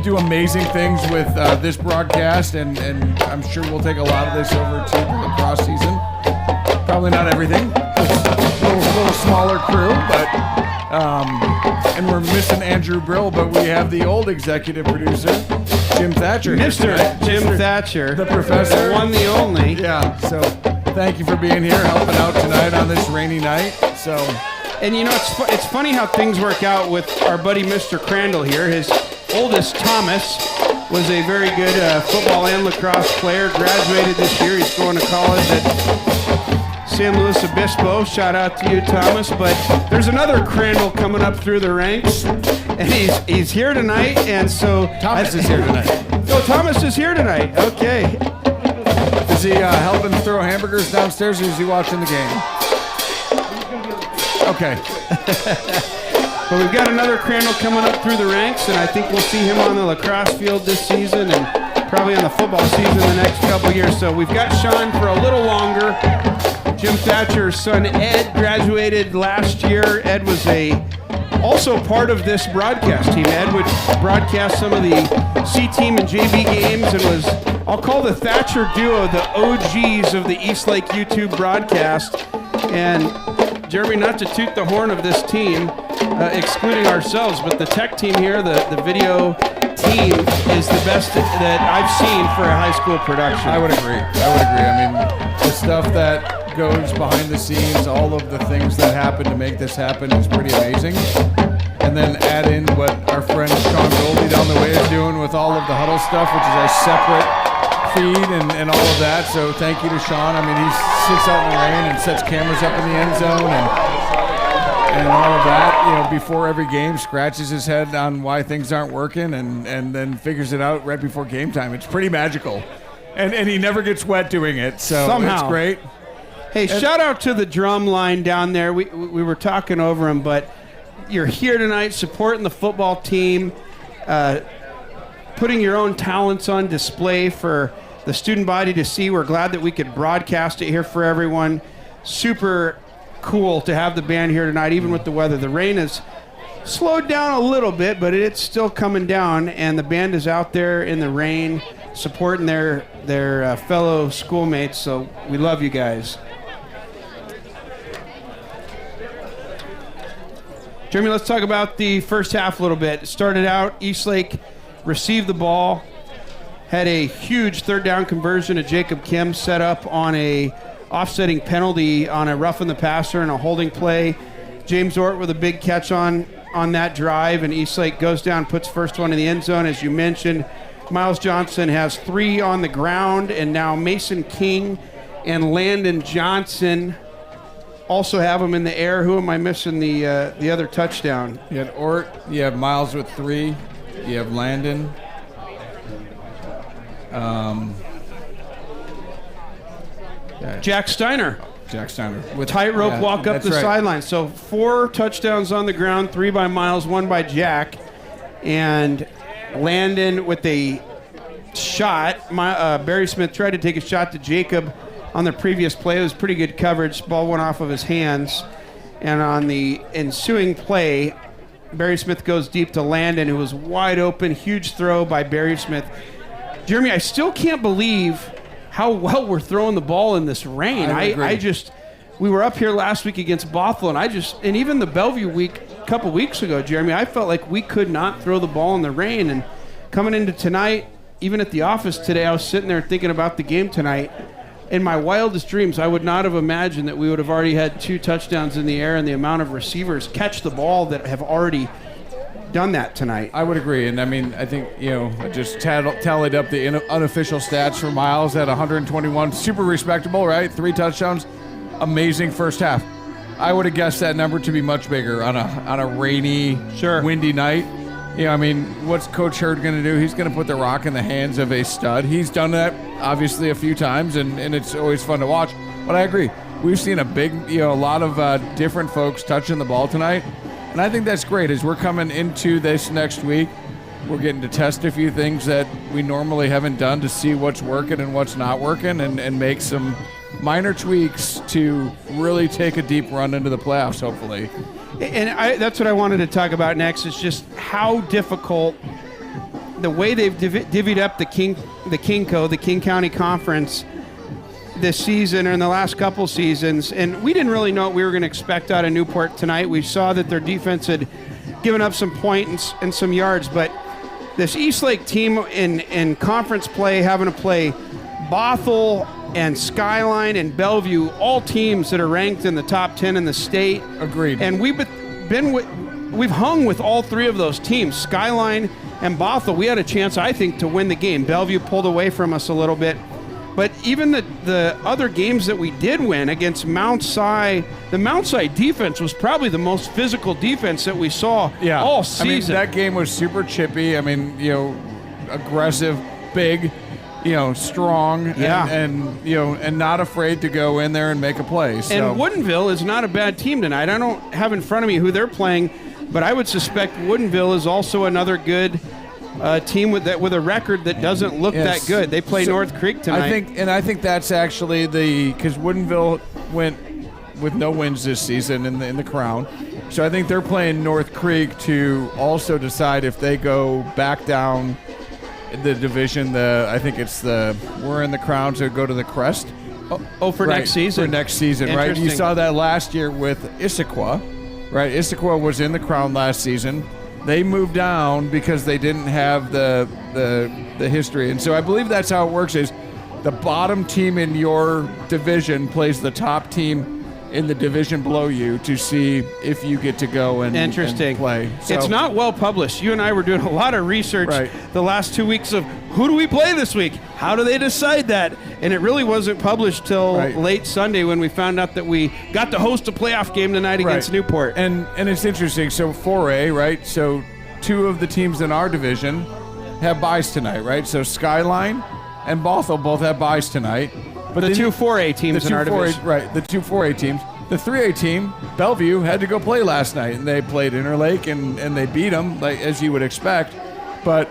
do amazing things with this broadcast, and I'm sure we'll take a lot of this over to the lacrosse season. Probably not everything. It's a little smaller crew, but and we're missing Andrew Brill, but we have the old executive producer, Jim Thatcher. Mr. Jim Thatcher, the professor, the one, the only. Yeah. So thank you for being here, helping out tonight on this rainy night. So. And it's funny how things work out with our buddy Mr. Crandall here. His oldest, Thomas, was a very good football and lacrosse player. Graduated this year. He's going to college at San Luis Obispo. Shout out to you, Thomas. But there's another Crandall coming up through the ranks, and he's here tonight. And so Thomas is here tonight. Oh, Thomas is here tonight. Okay. Is he helping throw hamburgers downstairs, or is he watching the game? Okay. But we've got another Crandall coming up through the ranks, and I think we'll see him on the lacrosse field this season and probably on the football season the next couple years. So we've got Sean for a little longer. Jim Thatcher's son Ed graduated last year. Ed was also part of this broadcast team. Ed would broadcast some of the C team and JV games and was, I'll call the Thatcher duo the OGs of the Eastlake YouTube broadcast. And Jeremy, not to toot the horn of this team, excluding ourselves, but the tech team here, the video team, is the best that I've seen for a high school production. I would agree. I mean, the stuff that goes behind the scenes, all of the things that happen to make this happen is pretty amazing. And then add in what our friend Sean Goldie down the way is doing with all of the huddle stuff, which is our separate feed and all of that. So thank you to Sean. I mean, he sits out in the rain and sets cameras up in the end zone and all of that, before every game, scratches his head on why things aren't working and then figures it out right before game time. It's pretty magical. And he never gets wet doing it, so somehow. It's great. Hey, shout out to the drum line down there. We were talking over him, but you're here tonight supporting the football team, putting your own talents on display for the student body to see. We're glad that we could broadcast it here for everyone. Super cool to have the band here tonight, even with the weather. The rain has slowed down a little bit, but it's still coming down, and the band is out there in the rain supporting their fellow schoolmates, so we love you guys. Jeremy, let's talk about the first half a little bit. It started out, Eastlake received the ball, had a huge third down conversion. Jacob Kim set up on a offsetting penalty on a roughing the passer and a holding play. James Ort with a big catch on that drive, and Eastlake goes down, puts first one in the end zone. As you mentioned, Miles Johnson has 3 on the ground, and now Mason King and Landon Johnson also have them in the air. Who am I missing the other touchdown? You had Ort, you have Miles with 3, you have Landon. Jack Steiner. With tightrope walk up the sideline. So 4 touchdowns on the ground, 3 by Miles, 1 by Jack. And Landon with a shot. Barry Smith tried to take a shot to Jacob on the previous play. It was pretty good coverage. Ball went off of his hands. And on the ensuing play, Barry Smith goes deep to Landon, who was wide open. Huge throw by Barry Smith. Jeremy, I still can't believe how well we're throwing the ball in this rain. We were up here last week against Bothell, and even the Bellevue week a couple weeks ago, Jeremy, I felt like we could not throw the ball in the rain. And coming into tonight, even at the office today, I was sitting there thinking about the game tonight. In my wildest dreams, I would not have imagined that we would have already had 2 touchdowns in the air and the amount of receivers catch the ball that have already done that tonight. I would agree, and I mean, I think, I just tallied up the unofficial stats for Miles at 121. Super respectable, right? 3 touchdowns. Amazing first half. I would have guessed that number to be much bigger on a rainy, windy night. What's Coach Hurd going to do? He's going to put the rock in the hands of a stud. He's done that, obviously, a few times, and it's always fun to watch. But I agree. We've seen a lot of different folks touching the ball tonight. And I think that's great. As we're coming into this next week, we're getting to test a few things that we normally haven't done to see what's working and what's not working and make some minor tweaks to really take a deep run into the playoffs, hopefully. And that's what I wanted to talk about next, is just how difficult the way they've divvied up the King County Conference this season or in the last couple seasons. And we didn't really know what we were going to expect out of Newport tonight. We saw that their defense had given up some points and some yards, but this Eastlake team in conference play, having to play Bothell and Skyline and Bellevue, all teams that are ranked in the top 10 in the state. Agreed. And we've hung with all three of those teams, Skyline and Bothell. We had a chance, I think, to win the game. Bellevue pulled away from us a little bit. But even the other games that we did win against Mount Si, the Mount Si defense was probably the most physical defense that we saw all season. I mean, that game was super chippy. I mean, aggressive, big, strong, and not afraid to go in there and make a play. So. And Woodinville is not a bad team tonight. I don't have in front of me who they're playing, but I would suspect Woodinville is also another good team with a record that doesn't look that good. They play North Creek tonight. I think that's actually because Woodinville went with no wins this season in the Crown. So I think they're playing North Creek to also decide if they go back down the division. I think it's we're in the Crown to go to the Crest. For next season. For next season, right? You saw that last year with Issaquah, right? Issaquah was in the Crown last season. They moved down because they didn't have the history. And so I believe that's how it works, is the bottom team in your division plays the top team in the division below you to see if you get to go and play. So, it's not well published. You and I were doing a lot of research the last 2 weeks of who do we play this week? How do they decide that? And it really wasn't published till late Sunday when we found out that we got to host a playoff game tonight against Newport. And it's interesting. So 4A, right? So two of the teams in our division have byes tonight, right? So Skyline and Bothell both have byes tonight. But the two 4A teams in our division. Right, the two 4A teams. The 3A team, Bellevue, had to go play last night, and they played Interlake, and they beat them, as you would expect. But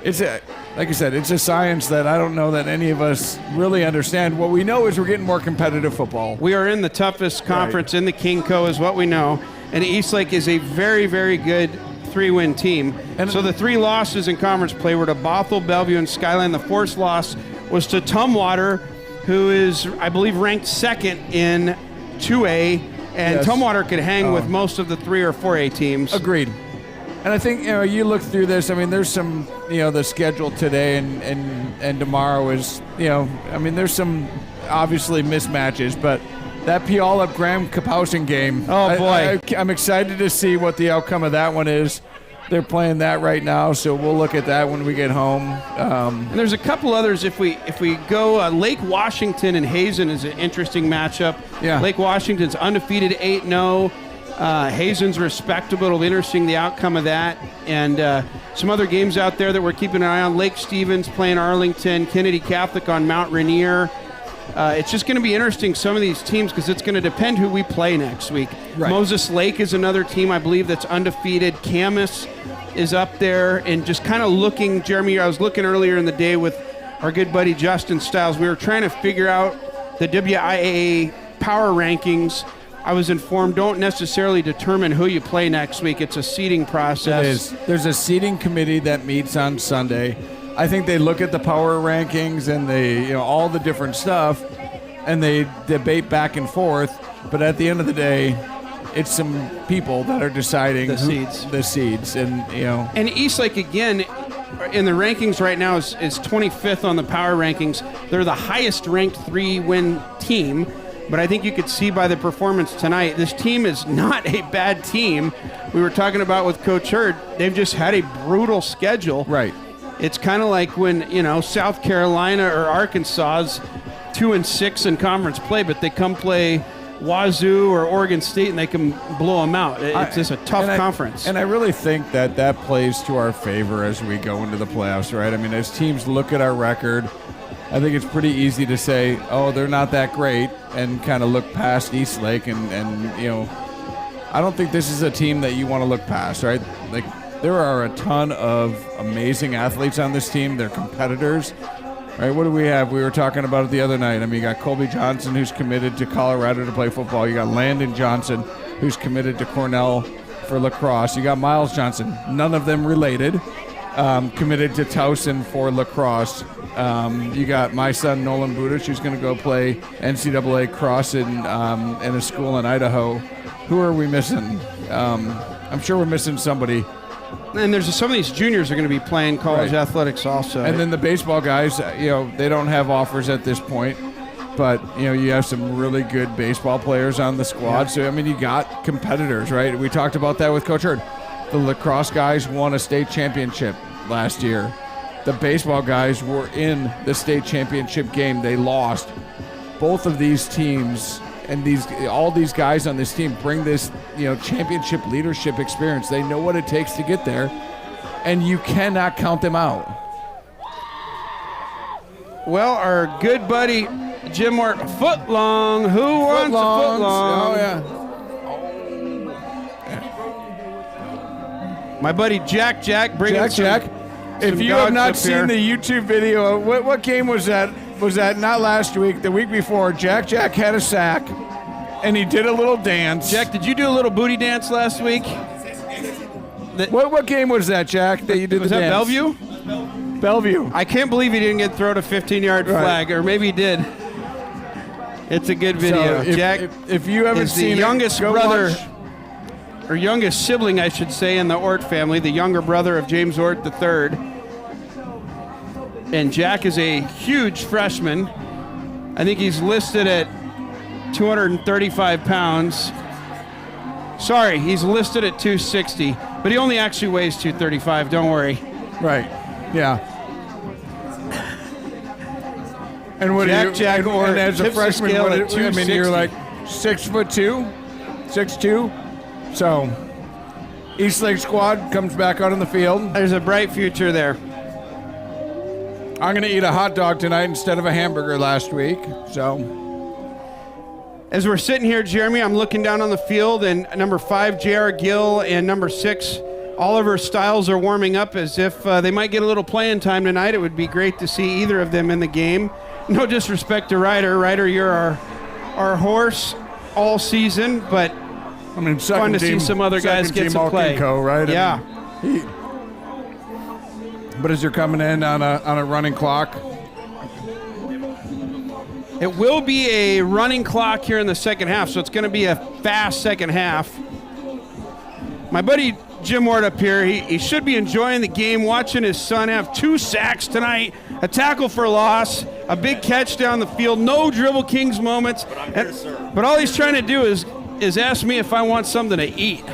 like I said, it's a science that I don't know that any of us really understand. What we know is we're getting more competitive football. We are in the toughest conference in the King Co. is what we know. And Eastlake is a very, very good 3-win team. And so the 3 losses in conference play were to Bothell, Bellevue, and Skyline. The 4th loss was to Tumwater, who is, I believe, ranked 2nd in 2A, and Tumwater could hang with most of the 3 or 4A teams. Agreed. And I think, you look through this, I mean, there's some, the schedule today and tomorrow is, there's some obviously mismatches, but that Puyallup Graham Kapowsin game. Oh, boy. I'm excited to see what the outcome of that one is. They're playing that right now, so we'll look at that when we get home. And there's a couple others. If we go, Lake Washington and Hazen is an interesting matchup. Yeah. Lake Washington's undefeated 8-0. Hazen's respectable. It'll be interesting the outcome of that. And some other games out there that we're keeping an eye on. Lake Stevens playing Arlington. Kennedy Catholic on Mount Rainier. It's just going to be interesting, some of these teams, because it's going to depend who we play next week. Right. Moses Lake is another team, I believe, that's undefeated. Camas is up there, and just kind of looking, Jeremy, I was looking earlier in the day with our good buddy Justin Stiles. We were trying to figure out the WIAA power rankings. I was informed don't necessarily determine who you play next week. It's a seeding process. It is. There's a seeding committee that meets on Sunday. I think they look at the power rankings and they, all the different stuff, and they debate back and forth. But at the end of the day, it's some people that are deciding the seeds, and And Eastlake again in the rankings right now is 25th on the power rankings. They're the highest ranked 3-win team. But I think you could see by the performance tonight, this team is not a bad team. We were talking about with Coach Hurd, they've just had a brutal schedule. Right. It's kind of like when, South Carolina or Arkansas's 2-6 in conference play, but they come play Wazoo or Oregon State and they can blow them out. It's just a tough conference. And I really think that plays to our favor as we go into the playoffs, right? I mean, as teams look at our record, I think it's pretty easy to say, oh, they're not that great, and kind of look past Eastlake. And I don't think this is a team that you want to look past, right? Like, there are a ton of amazing athletes on this team. They're competitors. All right, what do we have? We were talking about it the other night. I mean, you got Colby Johnson, who's committed to Colorado to play football. You got Landon Johnson, who's committed to Cornell for lacrosse. You got Miles Johnson, none of them related, committed to Towson for lacrosse. You got my son, Nolan Budish, who's going to go play NCAA cross in a school in Idaho. Who are we missing? I'm sure we're missing somebody. And there's some of these juniors are going to be playing college athletics also. And then the baseball guys, they don't have offers at this point, but you have some really good baseball players on the squad. So I mean, you got competitors, right? We talked about that with Coach Hurd. The lacrosse guys won a state championship last year. The baseball guys were in the state championship game. They lost. Both of these teams and all these guys on this team bring this, championship leadership experience. They know what it takes to get there, and you cannot count them out. Well, our good buddy Jim Moore, footlong. Who wants a footlong? Oh yeah. My buddy Jack bringing Jack. If you have not seen the YouTube video, what game was that? Was that not last week, the week before? Jack had a sack, and he did a little dance. Jack, did you do a little booty dance last week? What game was that, Jack, that you did the dance? Was that Bellevue? Bellevue. I can't believe he didn't get thrown a 15-yard flag, or maybe he did. It's a good video. So Jack, if you haven't seen the youngest it, brother, watch. or youngest sibling, I should say, in the Ort family, the younger brother of James Ort III. And Jack is a huge freshman. I think he's listed at 235 pounds. Sorry, he's listed at 260, but he only actually weighs 235, don't worry. Right, yeah. And what Jack and as a freshman, you're like 6'2", 6'2". So, Eastlake squad comes back out on the field. There's a bright future there. I'm going to eat a hot dog tonight instead of a hamburger last week. So, as we're sitting here, Jeremy, I'm looking down on the field, and number 5, J.R. Gill, and number 6, Oliver Stiles are warming up as if they might get a little playing time tonight. It would be great to see either of them in the game. No disrespect to Ryder. Ryder, you're our horse all season, but I mean, fun to see some other guys get some play. Right? Yeah. But as you're coming in on a running clock, it will be a running clock here in the second half, so it's going to be a fast second half. My buddy Jim Ward up here, he should be enjoying the game, watching his son have 2 sacks tonight, a tackle for loss, a big catch down the field, no Dribble Kings moments. But I'm here, sir. But all he's trying to do is ask me if I want something to eat.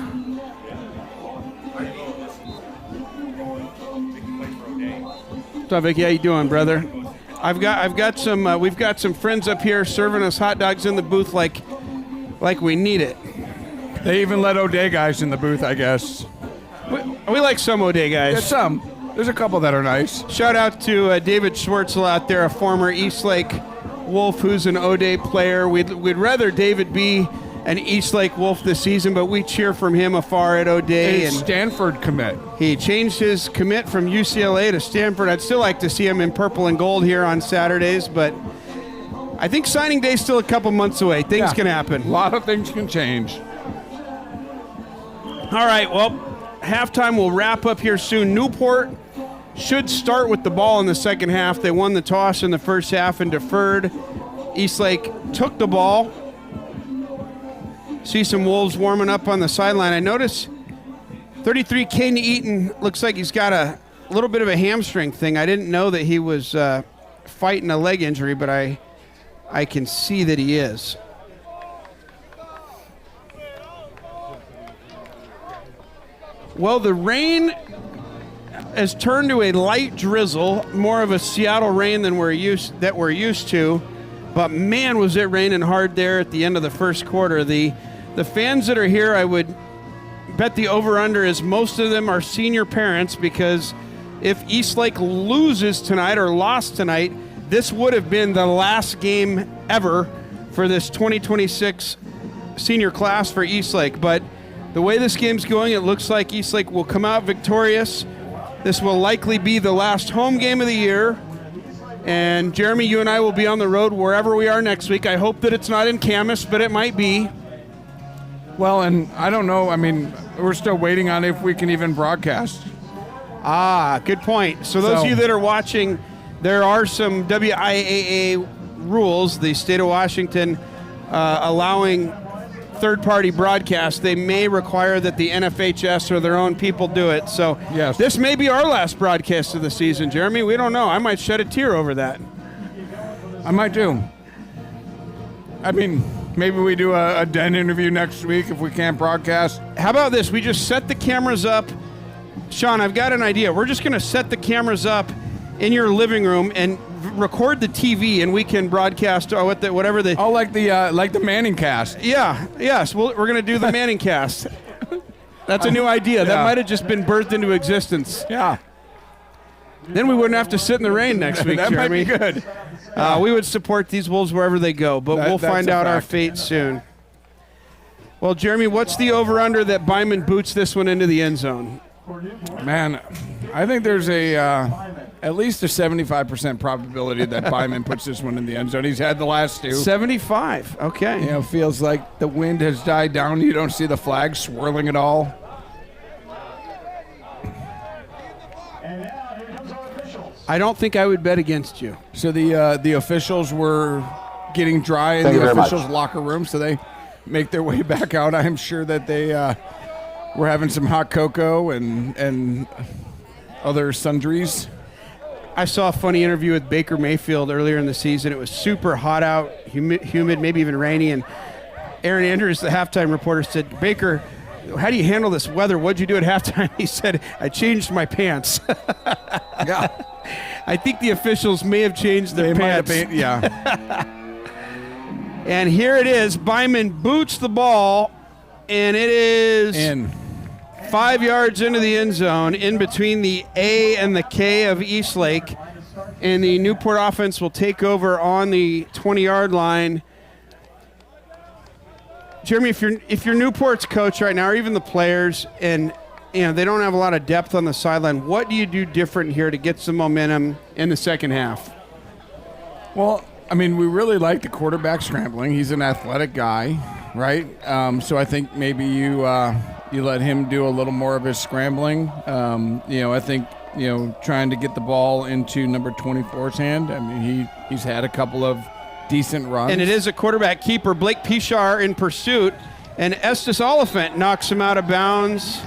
What's up, Vicky? How you doing, brother? We've got some friends up here serving us hot dogs in the booth like we need it. They even let O'Day guys in the booth, I guess. We like some O'Day guys. There's some. There's a couple that are nice. Shout out to David Schwartzel out there, a former Eastlake Wolf who's an O'Day player. We'd rather David be an Eastlake Wolf this season, but we cheer from him afar at O'Day. And Stanford commit. He changed his commit from UCLA to Stanford. I'd still like to see him in purple and gold here on Saturdays, but I think signing day's still a couple months away. Things can happen. A lot of things can change. All right, well, halftime will wrap up here soon. Newport should start with the ball in the second half. They won the toss in the first half and deferred. Eastlake took the ball. See some Wolves warming up on the sideline. I notice 33 Caden Eaton looks like he's got a little bit of a hamstring thing. I didn't know that he was fighting a leg injury, but I can see that he is. Well, the rain has turned to a light drizzle, more of a Seattle rain than we're used to. But man, was it raining hard there at the end of the first quarter. The fans that are here, I would bet the over-under is most of them are senior parents, because if Eastlake loses tonight or lost tonight, this would have been the last game ever for this 2026 senior class for Eastlake. But the way this game's going, it looks like Eastlake will come out victorious. This will likely be the last home game of the year, And Jeremy, you and I will be on the road wherever we are next week. I hope that it's not in Camas, but it might be. Well, and I don't know. I mean, we're still waiting on if we can even broadcast. Ah, good point. So those of you that are watching, there are some WIAA rules, the state of Washington allowing third-party broadcast. They may require that the NFHS or their own people do it. So yes. This may be our last broadcast of the season, Jeremy. We don't know. I might shed a tear over that. I might do. I mean, maybe we do a den interview next week if we can't broadcast. How about this? We just set the cameras up. Sean, I've got an idea. We're just going to set the cameras up in your living room and record the TV, and we can broadcast whatever the... Oh, like the Manning cast. Yeah, yes. We're going to do the Manning cast. That's a new idea. That might have just been birthed into existence. Yeah. Then we wouldn't have to sit in the rain next week, that Jeremy. might be good. We would support these Wolves wherever they go, but we'll find out our fate soon. Well, Jeremy, what's the over-under that Byman boots this one into the end zone? Man, I think there's at least a 75% probability that Byman puts this one in the end zone. He's had the last two. 75, okay. You know, feels like the wind has died down. You don't see the flag swirling at all. I don't think I would bet against you. So the officials were getting dry in the officials' locker room, so they make their way back out. I'm sure that they were having some hot cocoa and other sundries. I saw a funny interview with Baker Mayfield earlier in the season. It was super hot out, humid, maybe even rainy, and Aaron Andrews, the halftime reporter, said, "Baker, how do you handle this weather? What'd you do at halftime?" He said, "I changed my pants." Yeah. I think the officials may have changed their pants. Yeah. And here it is. Byman boots the ball, and it is In. 5 yards into the end zone, in between the A and the K of Eastlake. And the Newport offense will take over on the 20-yard line. Jeremy, if you're Newport's coach right now, or even the players, and they don't have a lot of depth on the sideline, what do you do different here to get some momentum in the second half? Well, I mean, we really like the quarterback scrambling. He's an athletic guy, right? So I think maybe you let him do a little more of his scrambling. I think trying to get the ball into number 24's hand. I mean, he's had a couple of decent runs. And it is a quarterback keeper. Blake Pichar in pursuit, and Estes Oliphant knocks him out of bounds,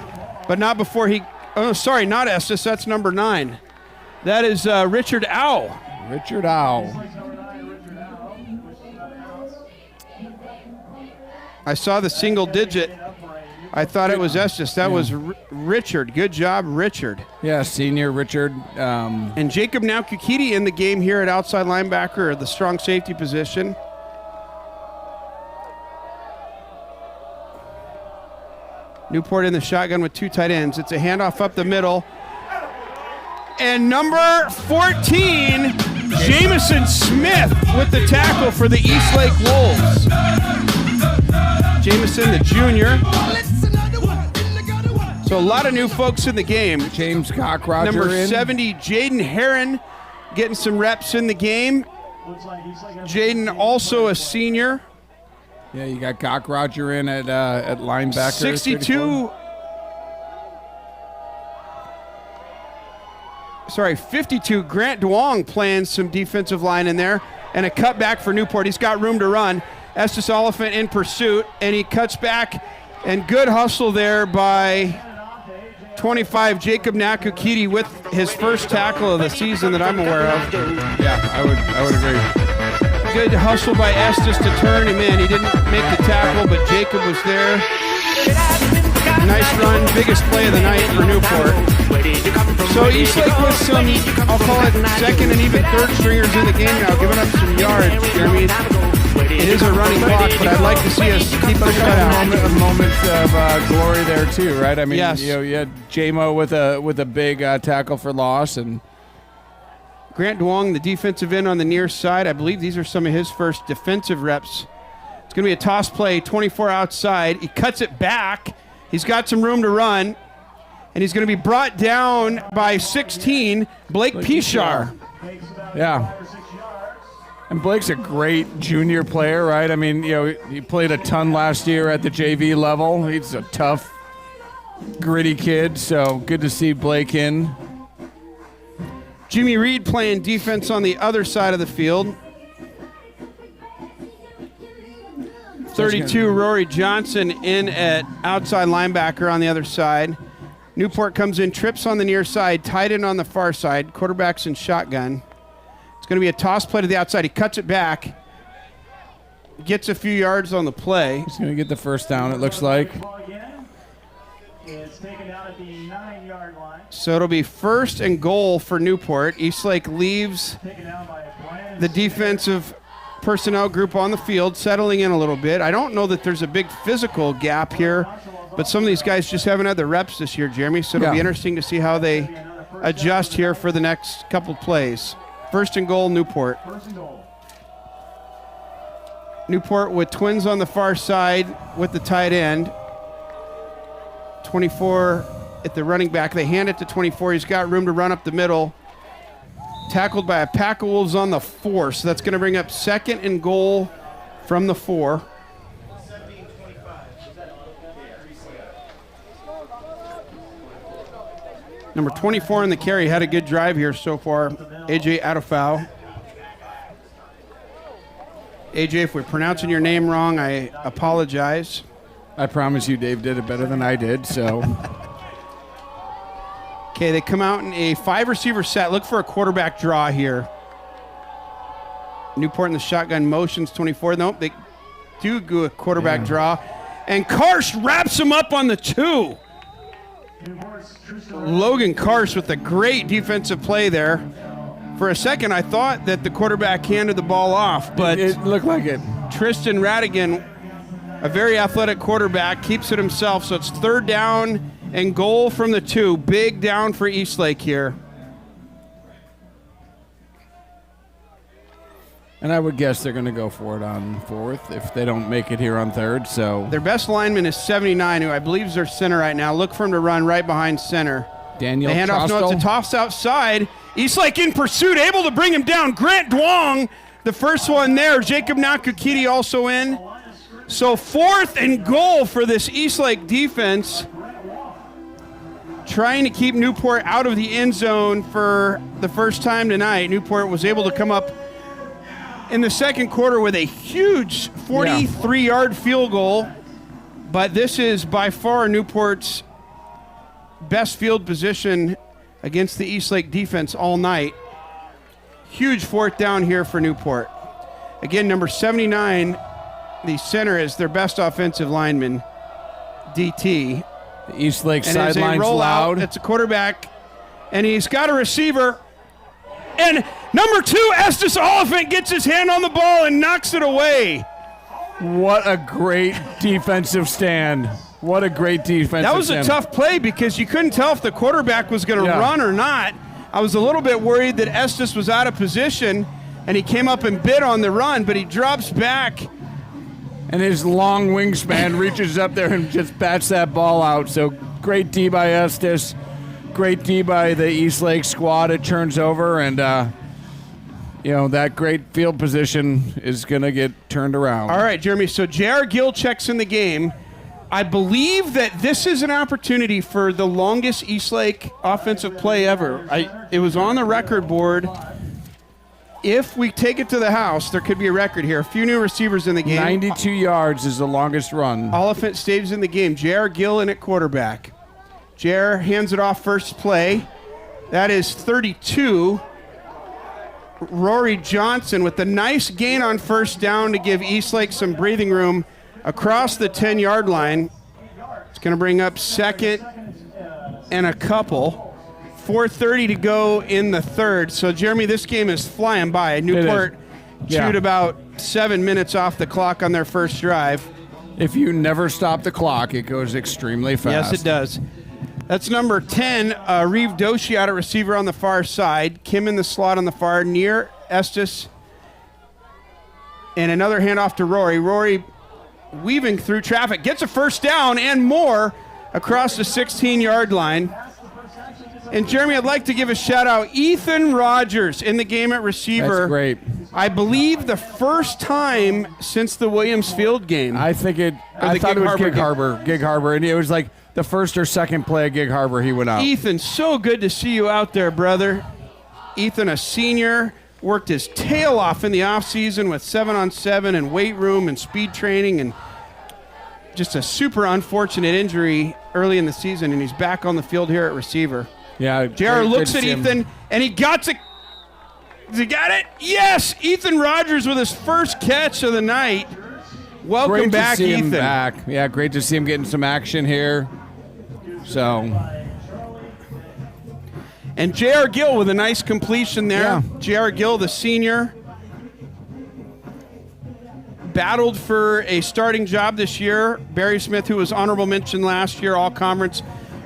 but not before he. Oh, sorry, not Estes. That's number 9. That is Richard Ow. Richard Ow. I saw the single digit. I thought it was Estes. That was Richard. Good job, Richard. Yeah, senior Richard. And Jacob Naukukiti in the game here at outside linebacker, the strong safety position. Newport in the shotgun with 2 tight ends. It's a handoff up the middle. And number 14, Jamison Smith with the tackle for the Eastlake Wolves. Jamison, the junior. So a lot of new folks in the game. James Cockroger Number in. 70, Jaden Herron, getting some reps in the game. Jaden also a senior. Yeah, you got Cockroger in at linebacker. 62. 34. 52. Grant Duong playing some defensive line in there. And a cutback for Newport. He's got room to run. Estes Oliphant in pursuit, and he cuts back, and good hustle there by 25 Jacob Nakukiti with his first tackle of the season that I'm aware of. Yeah, I would agree. Good hustle by Estes to turn him in. He didn't make the tackle, but Jacob was there. Nice run, biggest play of the night for Newport. So Eastlake with some, I'll call it second and even third stringers in the game now, giving up some yards. Jeremy, it is a running clock, but I'd like to see us keep us cut out. Moments of glory there too, right? I mean, yes. You had J-Mo with a big tackle for loss, and Grant Duong, the defensive end on the near side. I believe these are some of his first defensive reps. It's going to be a toss play, 24 outside. He cuts it back. He's got some room to run, and he's going to be brought down by 16, Blake Pichar. Yeah. And Blake's a great junior player, right? I mean, he played a ton last year at the JV level. He's a tough, gritty kid, so good to see Blake in. Jimmy Reed playing defense on the other side of the field. 32, Rory Johnson in at outside linebacker on the other side. Newport comes in, trips on the near side, tight end on the far side. Quarterback's in shotgun. It's going to be a toss play to the outside. He cuts it back, gets a few yards on the play. He's going to get the first down, it looks like. It's taken down at the 9-yard line. So it'll be 1st and goal for Newport. Eastlake leaves the defensive personnel group on the field, settling in a little bit. I don't know that there's a big physical gap here, but some of these guys just haven't had the reps this year, Jeremy, so it'll be interesting to see how they adjust here for the next couple plays. 1st and goal, Newport. Newport with twins on the far side with the tight end. 24 at the running back. They hand it to 24. He's got room to run up the middle. Tackled by a pack of wolves on the 4, so that's going to bring up 2nd and goal from the 4. Number 24 in the carry had a good drive here so far. AJ Adofau. AJ, if we're pronouncing your name wrong, I apologize. I promise you Dave did it better than I did, so. Okay, they come out in a 5-receiver set. Look for a quarterback draw here. Newport in the shotgun motions 24. Nope, they do go a quarterback draw. And Karsh wraps him up on the 2. Logan Karsh with a great defensive play there. For a second, I thought that the quarterback handed the ball off, but it looked like it. Tristan Radigan, a very athletic quarterback, keeps it himself. So it's 3rd down and goal from the 2. Big down for Eastlake here. And I would guess they're going to go for it on 4th if they don't make it here on 3rd. So their best lineman is 79, who I believe is their center right now. Look for him to run right behind center. Daniel the handoff, Trostel. no, it's a toss outside. Eastlake in pursuit, able to bring him down. Grant Duong, the first one there. Jacob Nakukiti also in. So 4th and goal for this Eastlake defense. Trying to keep Newport out of the end zone for the first time tonight. Newport was able to come up in the second quarter with a huge 43-yard field goal. But this is by far Newport's best field position against the Eastlake defense all night. Huge 4th down here for Newport. Again, number 79, the center, is their best offensive lineman, DT. The Eastlake and sidelines loud. It's a quarterback, and he's got a receiver. And number 2, Estes Oliphant, gets his hand on the ball and knocks it away. What a great defensive stand. What a great defensive That was stand. a tough play because you couldn't tell if the quarterback was going to run or not. I was a little bit worried that Estes was out of position, and he came up and bit on the run, but he drops back. And his long wingspan reaches up there and just bats that ball out. So great D by Estes. Great D by the Eastlake squad. It turns over, and that great field position is going to get turned around. All right, Jeremy, so J.R. Gill checks in the game. I believe that this is an opportunity for the longest Eastlake offensive play ever. It was on the record board. If we take it to the house, there could be a record here. A few new receivers in the game. 92 yards is the longest run. Oliphant stays in the game. J.R. Gill in at quarterback. J.R. hands it off first play. That is 32. Rory Johnson with a nice gain on first down to give Eastlake some breathing room across the 10-yard line. It's going to bring up 2nd and a couple. 4:30 to go in the 3rd. So, Jeremy, this game is flying by. Newport chewed about 7 minutes off the clock on their first drive. If you never stop the clock, it goes extremely fast. Yes, it does. That's number 10, Reeve Doshi out at receiver on the far side. Kim in the slot on the far near Estes. And another handoff to Rory. Rory weaving through traffic, gets a first down and more across the 16-yard line. And Jeremy, I'd like to give a shout out. Ethan Rogers in the game at receiver. That's great. I believe the first time since the Williams Field game. I thought it was Gig Harbor, and it was like the first or second play of Gig Harbor he went out. Ethan, so good to see you out there, brother. Ethan, a senior, worked his tail off in the offseason with 7-on-7 and weight room and speed training, and just a super unfortunate injury early in the season, and he's back on the field here at receiver. Yeah, JR looks at Ethan, and he got it. He got it? Yes! Ethan Rogers with his first catch of the night. Welcome great back, to see Ethan. him back. Yeah, great to see him getting some action here. So, and J.R. Gill with a nice completion there. Yeah. J.R. Gill, the senior, battled for a starting job this year. Barry Smith, who was honorable mention last year, all-conference,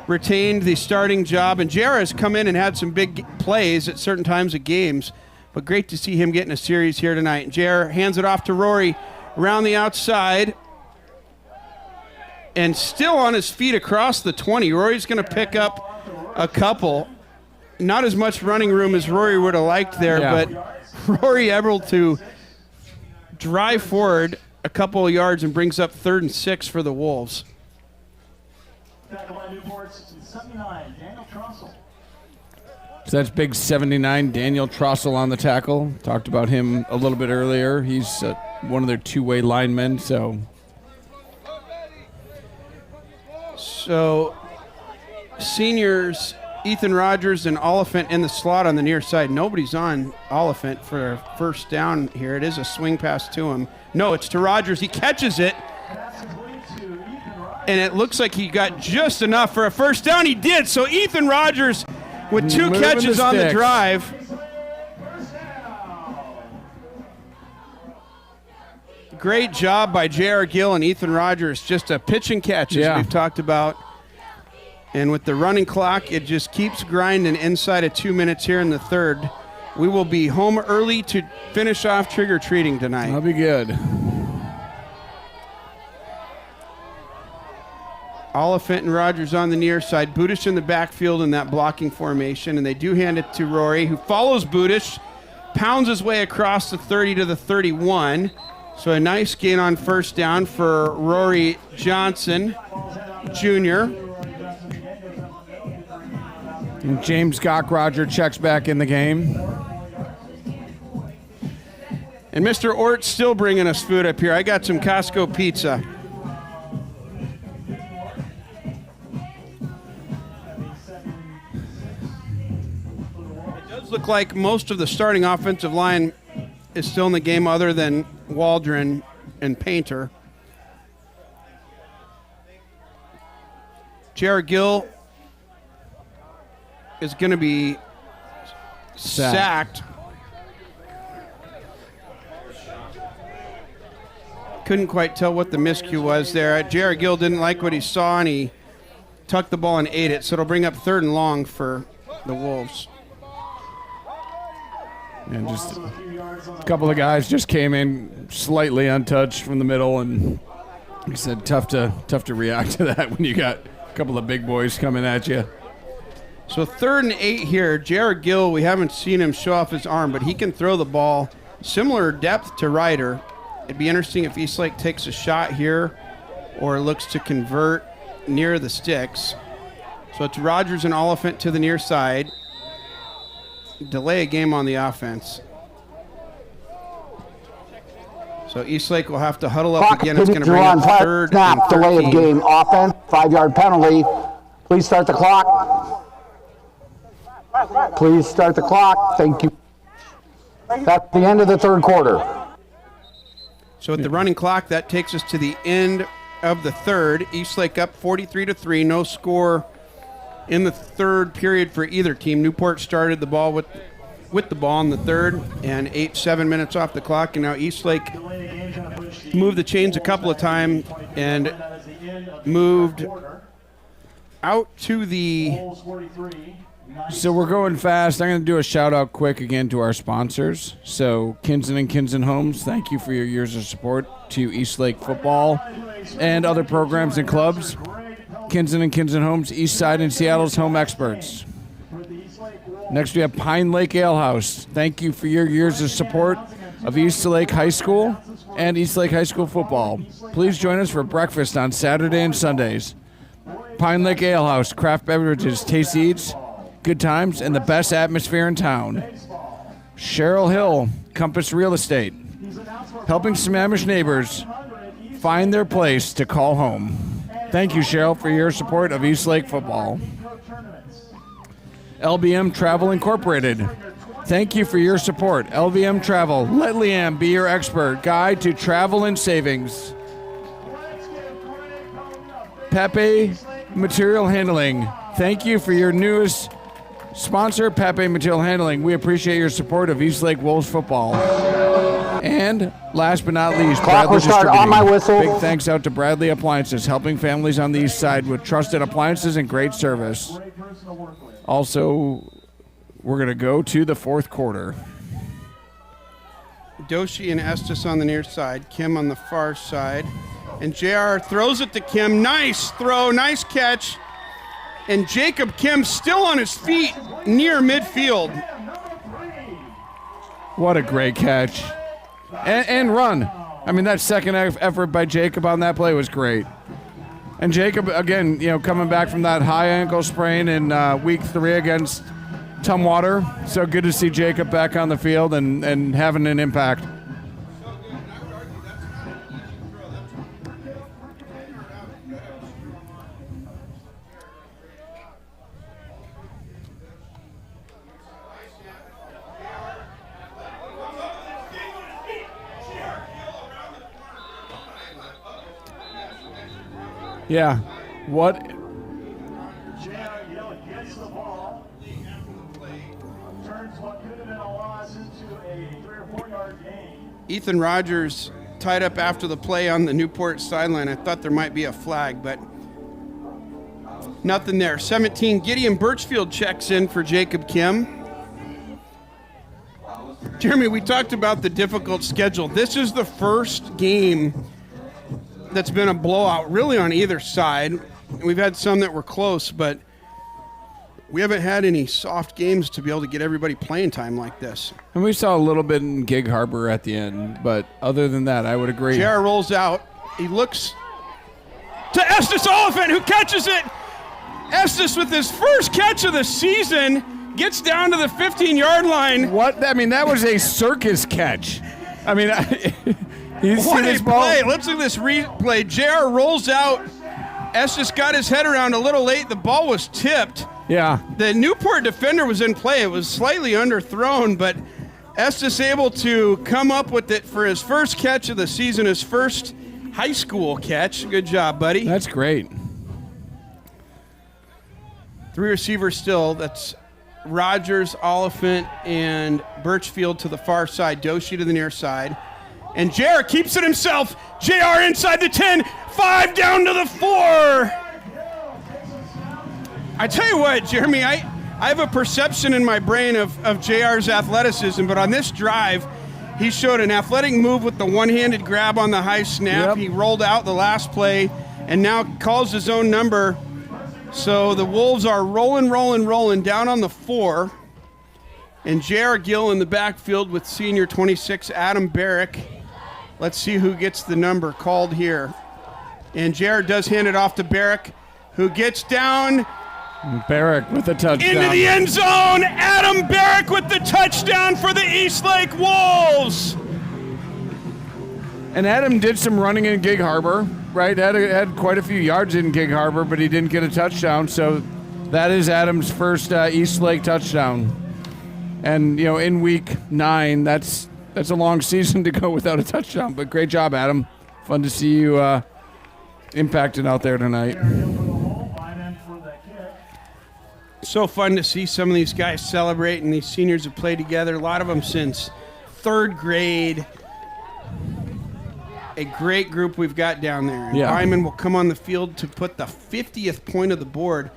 retained the starting job. And J.R. has come in and had some big plays at certain times of games. But great to see him getting a series here tonight. J.R. hands it off to Rory around the outside. And still on his feet across the 20. Rory's going to pick up a couple. Not as much running room as Rory would have liked there, but Rory able to drive forward a couple of yards and brings up 3rd and 6 for the Wolves. So that's big 79, Daniel Trossel on the tackle. Talked about him a little bit earlier. He's one of their two-way linemen, So seniors Ethan Rogers and Oliphant in the slot on the near side. Nobody's on Oliphant for a first down here. It is a swing pass to him. No, it's to Rogers. He catches it. And it looks like he got just enough for a first down. He did. So Ethan Rogers with 2 catches on the drive. Great job by J.R. Gill and Ethan Rogers. Just a pitch and catch, as we've talked about. And with the running clock, it just keeps grinding inside of 2 minutes here in the third. We will be home early to finish off trick-or-treating tonight. That'll be good. Oliphant and Rogers on the near side. Budish in the backfield in that blocking formation. And they do hand it to Rory, who follows Budish, pounds his way across the 30 to the 31. So a nice gain on first down for Rory Johnson, Jr. And James Gock-Roger checks back in the game. And Mr. Ort's still bringing us food up here. I got some Costco pizza. It does look like most of the starting offensive line is still in the game other than Waldron and Painter. Jared Gill is going to be sacked. Couldn't quite tell what the miscue was there. Jared Gill didn't like what he saw, and he tucked the ball and ate it. So it'll bring up 3rd and long for the Wolves. And just a couple of guys just came in slightly untouched from the middle, and like I said, tough to react to that when you got a couple of big boys coming at you. So 3rd and 8 here. Jared Gill, we haven't seen him show off his arm, but he can throw the ball. Similar depth to Ryder. It'd be interesting if Eastlake takes a shot here or looks to convert near the sticks. So it's Rogers and Oliphant to the near side. Delay a game on the offense. So Eastlake will have to huddle up again. It's going to bring up 3rd snap, and 13. delay of game offense, 5-yard penalty. Please start the clock. Please start the clock. Thank you. That's the end of the third quarter. So at the running clock, that takes us to the end of the third. Eastlake up 43-3. No score in the third period for either team. Newport started the ball with the ball in the third and 7 minutes off the clock. And now Eastlake moved the chains a couple of times and moved out to the... So we're going fast. I'm going to do a shout out quick again to our sponsors. So Kinson and Kinson Homes, thank you for your years of support to Eastlake football and other programs and clubs. Kinson and Kinson Homes, East Side and Seattle's home experts. Next, we have Pine Lake Ale House. Thank you for your years of support of Eastlake High School and Eastlake High School football. Please join us for breakfast on Saturday and Sundays. Pine Lake Ale House, craft beverages, tasty eats, good times, and the best atmosphere in town. Cheryl Hill, Compass Real Estate, helping Sammamish neighbors find their place to call home. Thank you, Cheryl, for your support of Eastlake football. LBM Travel Incorporated. Thank you for your support. LBM Travel. Let Leanne be your expert guide to travel and savings. Pepe Material Handling. Thank you for your newest sponsor, Pepe Material Handling. We appreciate your support of Eastlake Wolves football. And last but not least, Clock Bradley will start Distributing. on my whistle. Big thanks out to Bradley Appliances, helping families on the east side with trusted appliances and great service. Also, we're going to go to the fourth quarter. Doshi and Estes on the near side, Kim on the far side. And JR throws it to Kim. Nice throw, nice catch. And Jacob Kim still on his feet near midfield. What a great catch. And run. I mean, that second effort by Jacob on that play was great. And Jacob, again, coming back from that high ankle sprain in week 3 against Tumwater. So good to see Jacob back on the field and having an impact. Yeah. What? Gets the ball. Turns what could have been a loss into a 3 or 4 yard gain. Ethan Rogers tied up after the play on the Newport sideline. I thought there might be a flag, but nothing there. 17, Gideon Birchfield checks in for Jacob Kim. Jeremy, we talked about the difficult schedule. This is the first game that's been a blowout really on either side. We've had some that were close, but we haven't had any soft games to be able to get everybody playing time like this. And we saw a little bit in Gig Harbor at the end, but other than that, I would agree. JR rolls out. He looks to Estes Oliphant, who catches it. Estes with his first catch of the season gets down to the 15-yard line. What? I mean, that was a circus catch. I mean, what a play. Let's look at this replay. JR rolls out. Estes got his head around a little late. The ball was tipped. Yeah. The Newport defender was in play. It was slightly underthrown, but Estes able to come up with it for his first catch of the season, his first high school catch. Good job, buddy. That's great. 3 receivers still. That's Rogers, Oliphant, and Birchfield to the far side. Doshi to the near side. And JR keeps it himself. JR inside the 10. 5 down to the 4. I tell you what, Jeremy, I have a perception in my brain of JR's athleticism, but on this drive, he showed an athletic move with the one-handed grab on the high snap. Yep. He rolled out the last play and now calls his own number. So the Wolves are rolling down on the 4. And JR Gill in the backfield with senior 26 Adam Barrick. Let's see who gets the number called here. And JR does hand it off to Barrick, who gets down. Barrick with the touchdown. Into the end zone. Adam Barrick with the touchdown for the Eastlake Wolves. And Adam did some running in Gig Harbor, right? Had quite a few yards in Gig Harbor, but he didn't get a touchdown. So that is Adam's first Eastlake touchdown. And, in week 9, that's a long season to go without a touchdown. But great job, Adam. Fun to see you impacted out there tonight. So fun to see some of these guys celebrate, and these seniors have played together, a lot of them since 3rd grade. A great group we've got down there. And Byman will come on the field to put the 50th point of the board.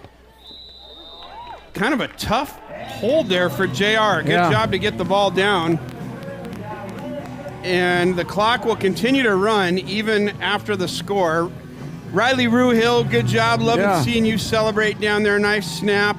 Kind of a tough hold there for JR. Good job to get the ball down. And the clock will continue to run even after the score. Riley Ruhill, good job. Loving seeing you celebrate down there. Nice snap.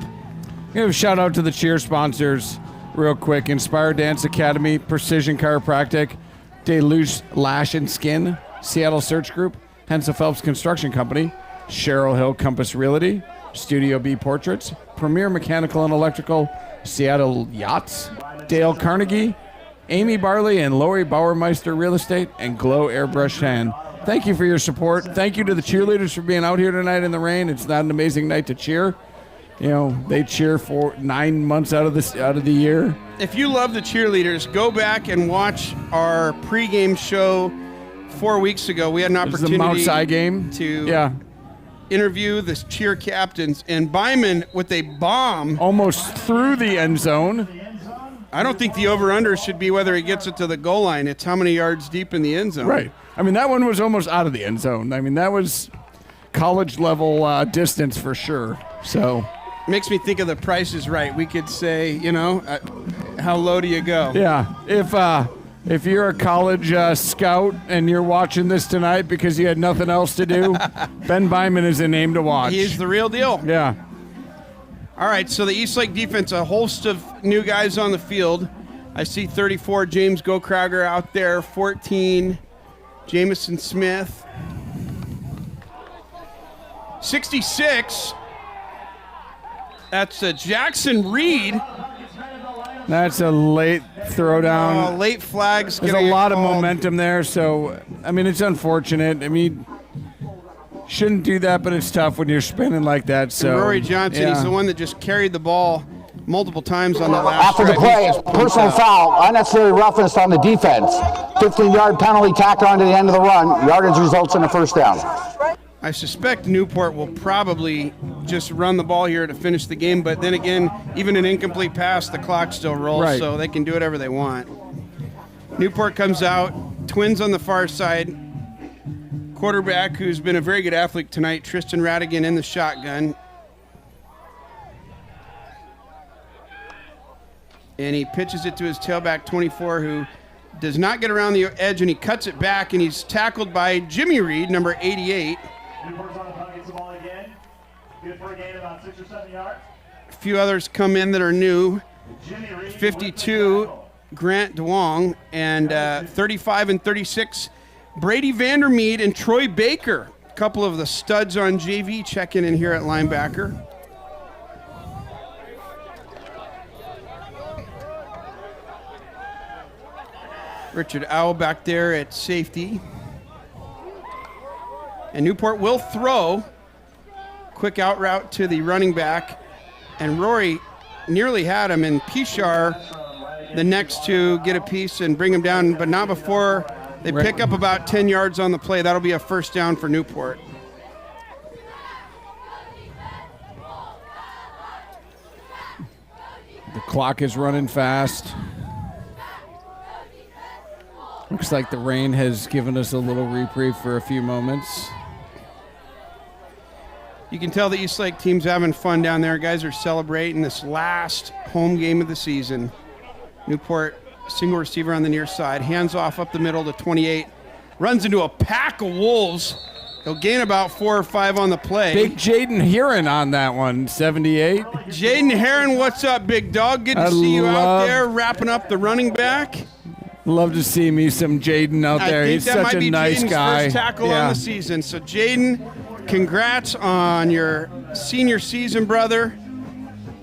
Give a shout out to the cheer sponsors real quick. Inspire Dance Academy, Precision Chiropractic, Deluxe Lash and Skin, Seattle Search Group, Hensel Phelps Construction Company, Sherrill Hill Compass Realty, Studio B Portraits, Premier Mechanical and Electrical, Seattle Yachts, Dale Carnegie, Amy Barley and Lori Bauermeister Real Estate, and Glow Airbrush Tan. Thank you for your support. Thank you to the cheerleaders for being out here tonight in the rain. It's not an amazing night to cheer. You know, they cheer for 9 months out of the year. If you love the cheerleaders, go back and watch our pregame show 4 weeks ago. We had an opportunity the Mount Si game to interview the cheer captains, and Byman with a bomb almost through the end zone. I don't think the over-under should be whether he gets it to the goal line. It's how many yards deep in the end zone. Right. I mean, that one was almost out of the end zone. I mean, that was college-level distance for sure. So makes me think of The Price is Right. We could say, you know, how low do you go? Yeah. If you're a college scout and you're watching this tonight because you had nothing else to do, Ben Byman is a name to watch. He's the real deal. Yeah. All right, so the Eastlake defense, a host of new guys on the field. I see 34, James Gokrager out there, 14, Jamison Smith. 66, that's Jackson Reed. That's a late throwdown. Late flags. There's a lot of momentum there, so, I mean, it's unfortunate. I mean, shouldn't do that, but it's tough when you're spinning like that. So and Rory Johnson, he's the one that just carried the ball multiple times on the last After the play, personal foul, unnecessary roughness on the defense. 15-yard penalty tacked on to the end of the run. Yardage results in a first down. I suspect Newport will probably just run the ball here to finish the game, but then again, even an incomplete pass, the clock still rolls, so they can do whatever they want. Newport comes out, Twins on the far side. Quarterback, who's been a very good athlete tonight, Tristan Radigan in the shotgun. And he pitches it to his tailback, 24, who does not get around the edge, and he cuts it back, and he's tackled by Jimmy Reed, number 88. Newport's on the punt, gets the ball again. Good for a gain about 6 or 7 yards. A few others come in that are new. 52, Grant DeWong, and 35 and 36, Brady Vandermeed and Troy Baker. A couple of the studs on JV checking in here at linebacker. Richard Owl back there at safety. And Newport will throw. Quick out route to the running back. And Rory nearly had him, and Pichar the next to get a piece and bring him down, but not before they pick up about 10 yards on the play. That'll be a first down for Newport. The clock is running fast. Looks like the rain has given us a little reprieve for a few moments. You can tell the Eastlake team's having fun down there. Guys are celebrating this last home game of the season. Newport, single receiver on the near side. Hands off up the middle to 28. Runs into a pack of wolves. He'll gain about 4 or 5 on the play. Big Jaden Heron on that one, 78. Jaden Heron, what's up, big dog? Good to see you out there wrapping up the running back. Love to see me some Jaden out there. He's such a nice guy. First tackle on the season. So Jaden, congrats on your senior season, brother.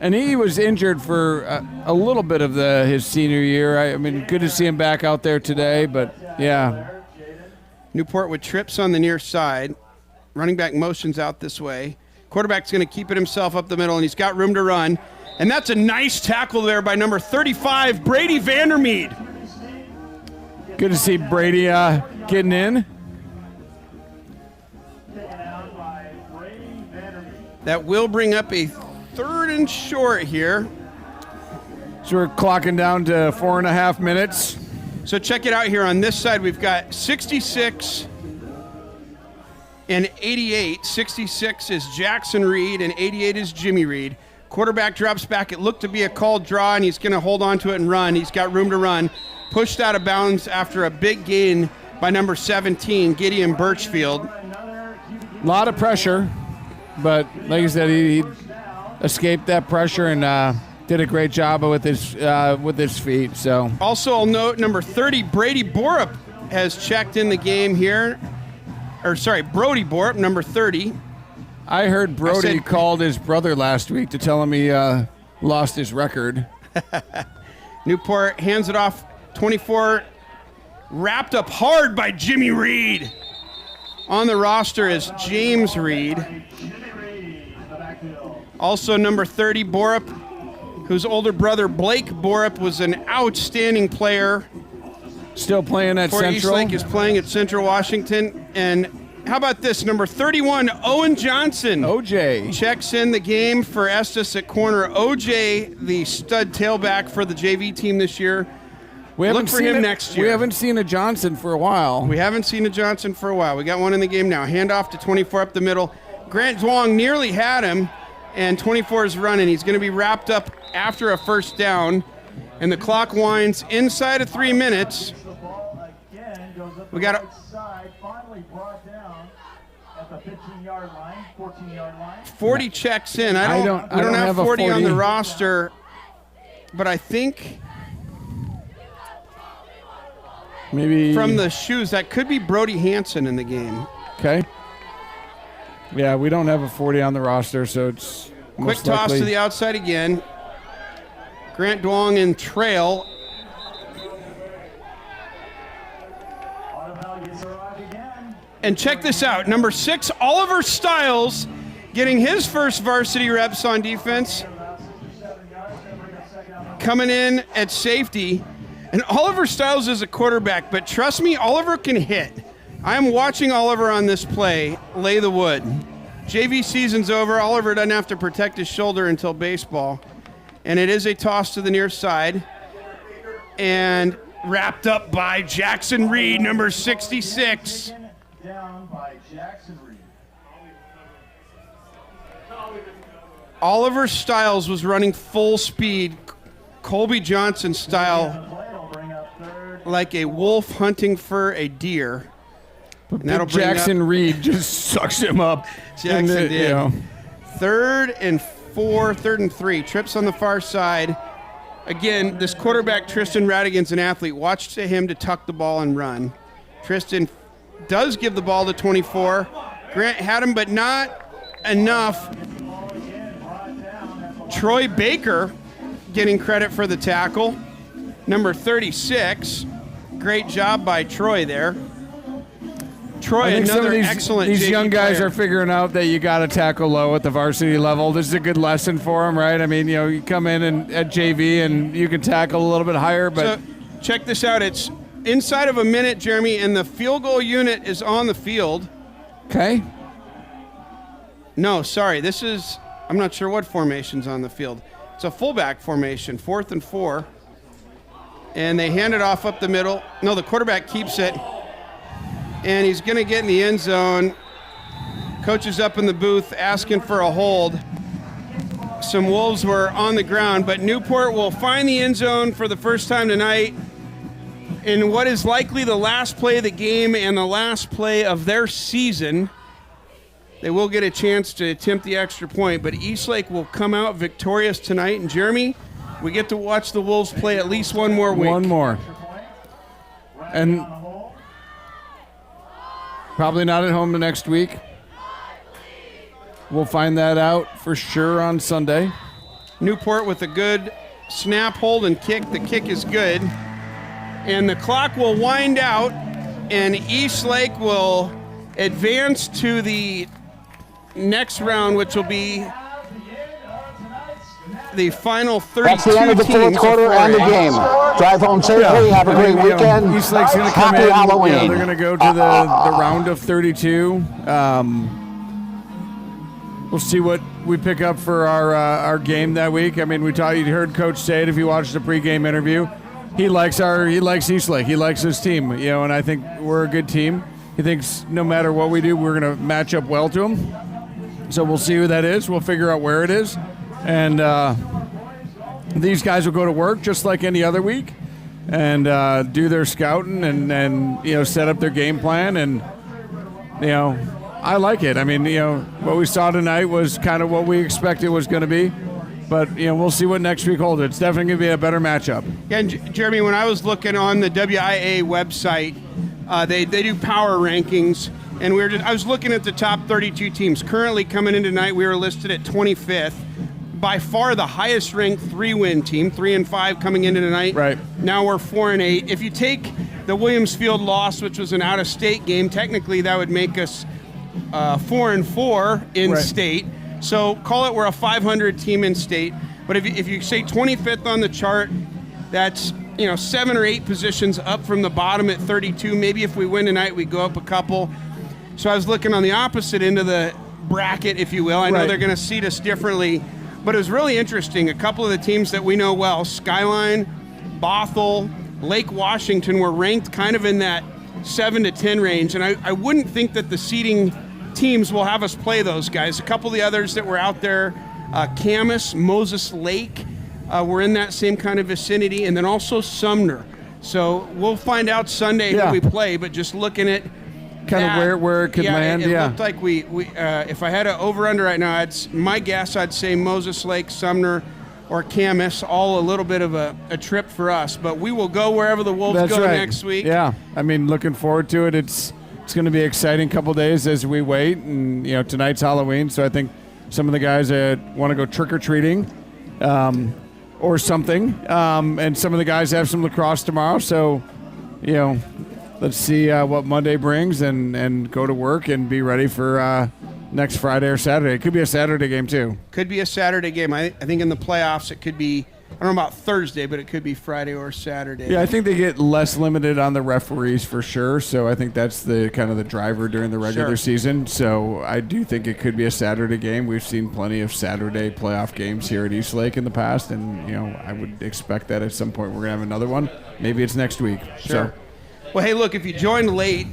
And he was injured for a little bit of his senior year. I mean, good to see him back out there today, but yeah. Newport with trips on the near side. Running back motions out this way. Quarterback's going to keep it himself up the middle, and he's got room to run. And that's a nice tackle there by number 35, Brady Vandermeed. Good to see Brady getting in. That will bring up a 3rd and short here. So we're clocking down to 4.5 minutes. So check it out here. On this side, we've got 66 and 88. 66 is Jackson Reed, and 88 is Jimmy Reed. Quarterback drops back. It looked to be a called draw, and he's going to hold on to it and run. He's got room to run. Pushed out of bounds after a big gain by number 17, Gideon Birchfield. A lot of pressure, but like I said, he escaped that pressure and did a great job with his feet. So Also, I'll note number 30, Brady Borup, has checked in the game here. Brody Borup, number 30. I heard Brody called his brother last week to tell him he lost his record. Newport hands it off, 24, wrapped up hard by Jimmy Reed. On the roster is James Reed. Also number 30, Borup, whose older brother Blake Borup was an outstanding player. Still playing at Central. Eastlake is playing at Central Washington. And how about this? Number 31, Owen Johnson. OJ. Checks in the game for Estes at corner. OJ, the stud tailback for the JV team this year. Look for him next year. We haven't seen a Johnson for a while. We haven't seen a Johnson for a while. We got one in the game now. Handoff to 24 up the middle. Grant Zwang nearly had him, and 24 is running. He's going to be wrapped up after a first down, and the clock winds inside of 3 minutes. We got a finally brought down at the 15-yard line, 14-yard line. 40 checks in. We don't have 40 on the roster, but I think maybe from the shoes that could be Brody Hansen in the game. Okay. Yeah, we don't have a 40 on the roster, so it's quick toss to the outside again. Grant Duong in trail. And check this out. Number 6, Oliver Stiles, getting his first varsity reps on defense. Coming in at safety. And Oliver Stiles is a quarterback, but trust me, Oliver can hit. I am watching Oliver on this play lay the wood. JV season's over. Oliver doesn't have to protect his shoulder until baseball. And it is a toss to the near side. And wrapped up by Jackson Reed, number 66. Down by Jackson Reed. Oliver Stiles was running full speed, Colby Johnson style, like a wolf hunting for a deer. But Jackson Reed just sucks him up. Jackson did. You know. 3rd and 4, 3rd and 3. Trips on the far side. Again, this quarterback, Tristan Radigan's an athlete. Watch him to tuck the ball and run. Tristan does give the ball to 24. Grant had him, but not enough. Troy Baker getting credit for the tackle. Number 36. Great job by Troy there. Troy, another excellent These JV young guys player. are figuring out that you got to tackle low at the varsity level. This is a good lesson for them, right? I mean, you know, you come in and at JV and you can tackle a little bit higher, but so check this out. It's inside of a minute, Jeremy, and the field goal unit is on the field. Okay. No, sorry. This is, I'm not sure what formation's on the field. It's a fullback formation, 4th and 4. And they hand it off up the middle. No, the quarterback keeps it. And he's going to get in the end zone. Coach is up in the booth asking for a hold. Some Wolves were on the ground, but Newport will find the end zone for the first time tonight in what is likely the last play of the game and the last play of their season. They will get a chance to attempt the extra point, but Eastlake will come out victorious tonight. And Jeremy, we get to watch the Wolves play at least one more week. One more. And probably not at home the next week. We'll find that out for sure on Sunday. Newport with a good snap, hold, and kick. The kick is good. And the clock will wind out, and Eastlake will advance to the next round, which will be the final 32 That's the end of the fourth quarter and the game. Drive home safely. Have a great weekend. Eastlake's going to come Happy in. Halloween. You know, they're going to go to the round of 32. We'll see what we pick up for our game that week. I mean, you heard Coach say it if you watched the pregame interview. He likes Eastlake. He likes his team. You know, and I think we're a good team. He thinks no matter what we do, we're going to match up well to him. So we'll see who that is. We'll figure out where it is. And these guys will go to work just like any other week and do their scouting and you know, set up their game plan. And, you know, I like it. I mean, what we saw tonight was kind of what we expected was going to be. But, we'll see what next week holds. It's definitely going to be a better matchup. Yeah, and Jeremy, when I was looking on the WIA website, they do power rankings, and I was looking at the top 32 teams. Currently coming in tonight, we were listed at 25th. By far the highest ranked 3-win team, 3-5 coming into tonight. Right. Now we're 4-8. If you take the Williams Field loss, which was an out-of-state game, technically that would make us 4-4 in right. state. So call it we're a 500 team in state. But if you say 25th on the chart, that's 7 or 8 positions up from the bottom at 32. Maybe if we win tonight, we go up a couple. So I was looking on the opposite end of the bracket, if you will. I know Right. they're going to seed us differently, but it was really interesting. A couple of the teams that we know well, Skyline, Bothell, Lake Washington, were ranked kind of in that 7 to 10 range, and I wouldn't think that the seeding teams will have us play those guys. A couple of the others that were out there, Camas, Moses Lake, were in that same kind of vicinity, and then also Sumner. So we'll find out Sunday who we play, but just looking at kind of where it could land. It looked like we if I had an over-under right now, my guess I'd say Moses Lake, Sumner, or Camas, all a little bit of a trip for us. But we will go wherever the Wolves go next week. Yeah, I mean, looking forward to it. It's going to be an exciting couple days as we wait, and tonight's Halloween, so I think some of the guys that want to go trick-or-treating or something, and some of the guys have some lacrosse tomorrow, so let's see what Monday brings and go to work and be ready for next Friday or Saturday. It could be a Saturday game too. Could be a Saturday game. I think in the playoffs it could be, I don't know about Thursday, but it could be Friday or Saturday. Yeah, I think they get less limited on the referees for sure. So I think that's the kind of the driver during the regular season. So I do think it could be a Saturday game. We've seen plenty of Saturday playoff games here at Eastlake in the past, and I would expect that at some point we're gonna have another one. Maybe it's next week. Sure. So. Well, hey, look, if you joined late,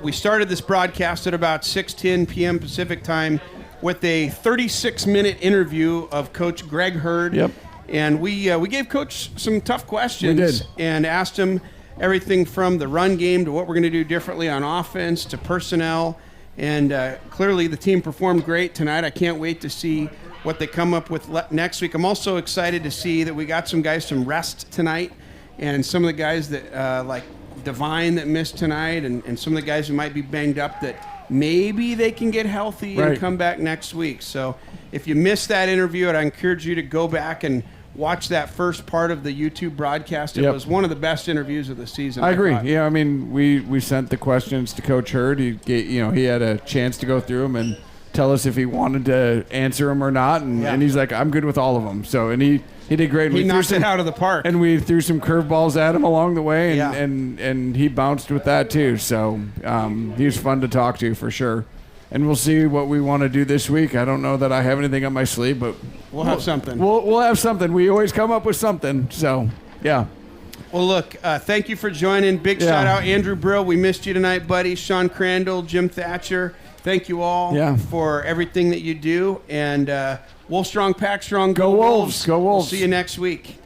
we started this broadcast at about 6:10 p.m. Pacific time with a 36-minute interview of Coach Greg Hurd. Yep. And we gave Coach some tough questions. We did. And asked him everything from the run game to what we're going to do differently on offense to personnel. And clearly the team performed great tonight. I can't wait to see what they come up with next week. I'm also excited to see that we got some guys some rest tonight, and some of the guys that like Divine that missed tonight, and some of the guys who might be banged up that maybe they can get healthy and come back next week. So if you missed that interview, I encourage you to go back and watch that first part of the YouTube broadcast. It was one of the best interviews of the season. I agree. Yeah, I mean, we sent the questions to Coach Hurd. He had a chance to go through them and tell us if he wanted to answer them or not, and he's like, I'm good with all of them. So, and he did great. He knocked it out of the park. And we threw some curveballs at him along the way, and he bounced with that too. So he was fun to talk to for sure. And we'll see what we want to do this week. I don't know that I have anything up my sleeve, but we'll have something. We'll have something. We always come up with something. So, yeah. Well, look, thank you for joining. Big shout out, Andrew Brill. We missed you tonight, buddy. Sean Crandall, Jim Thatcher. Thank you all for everything that you do. And Wolf Strong, Pack Strong. Go Wolves. Go Wolves. We'll see you next week.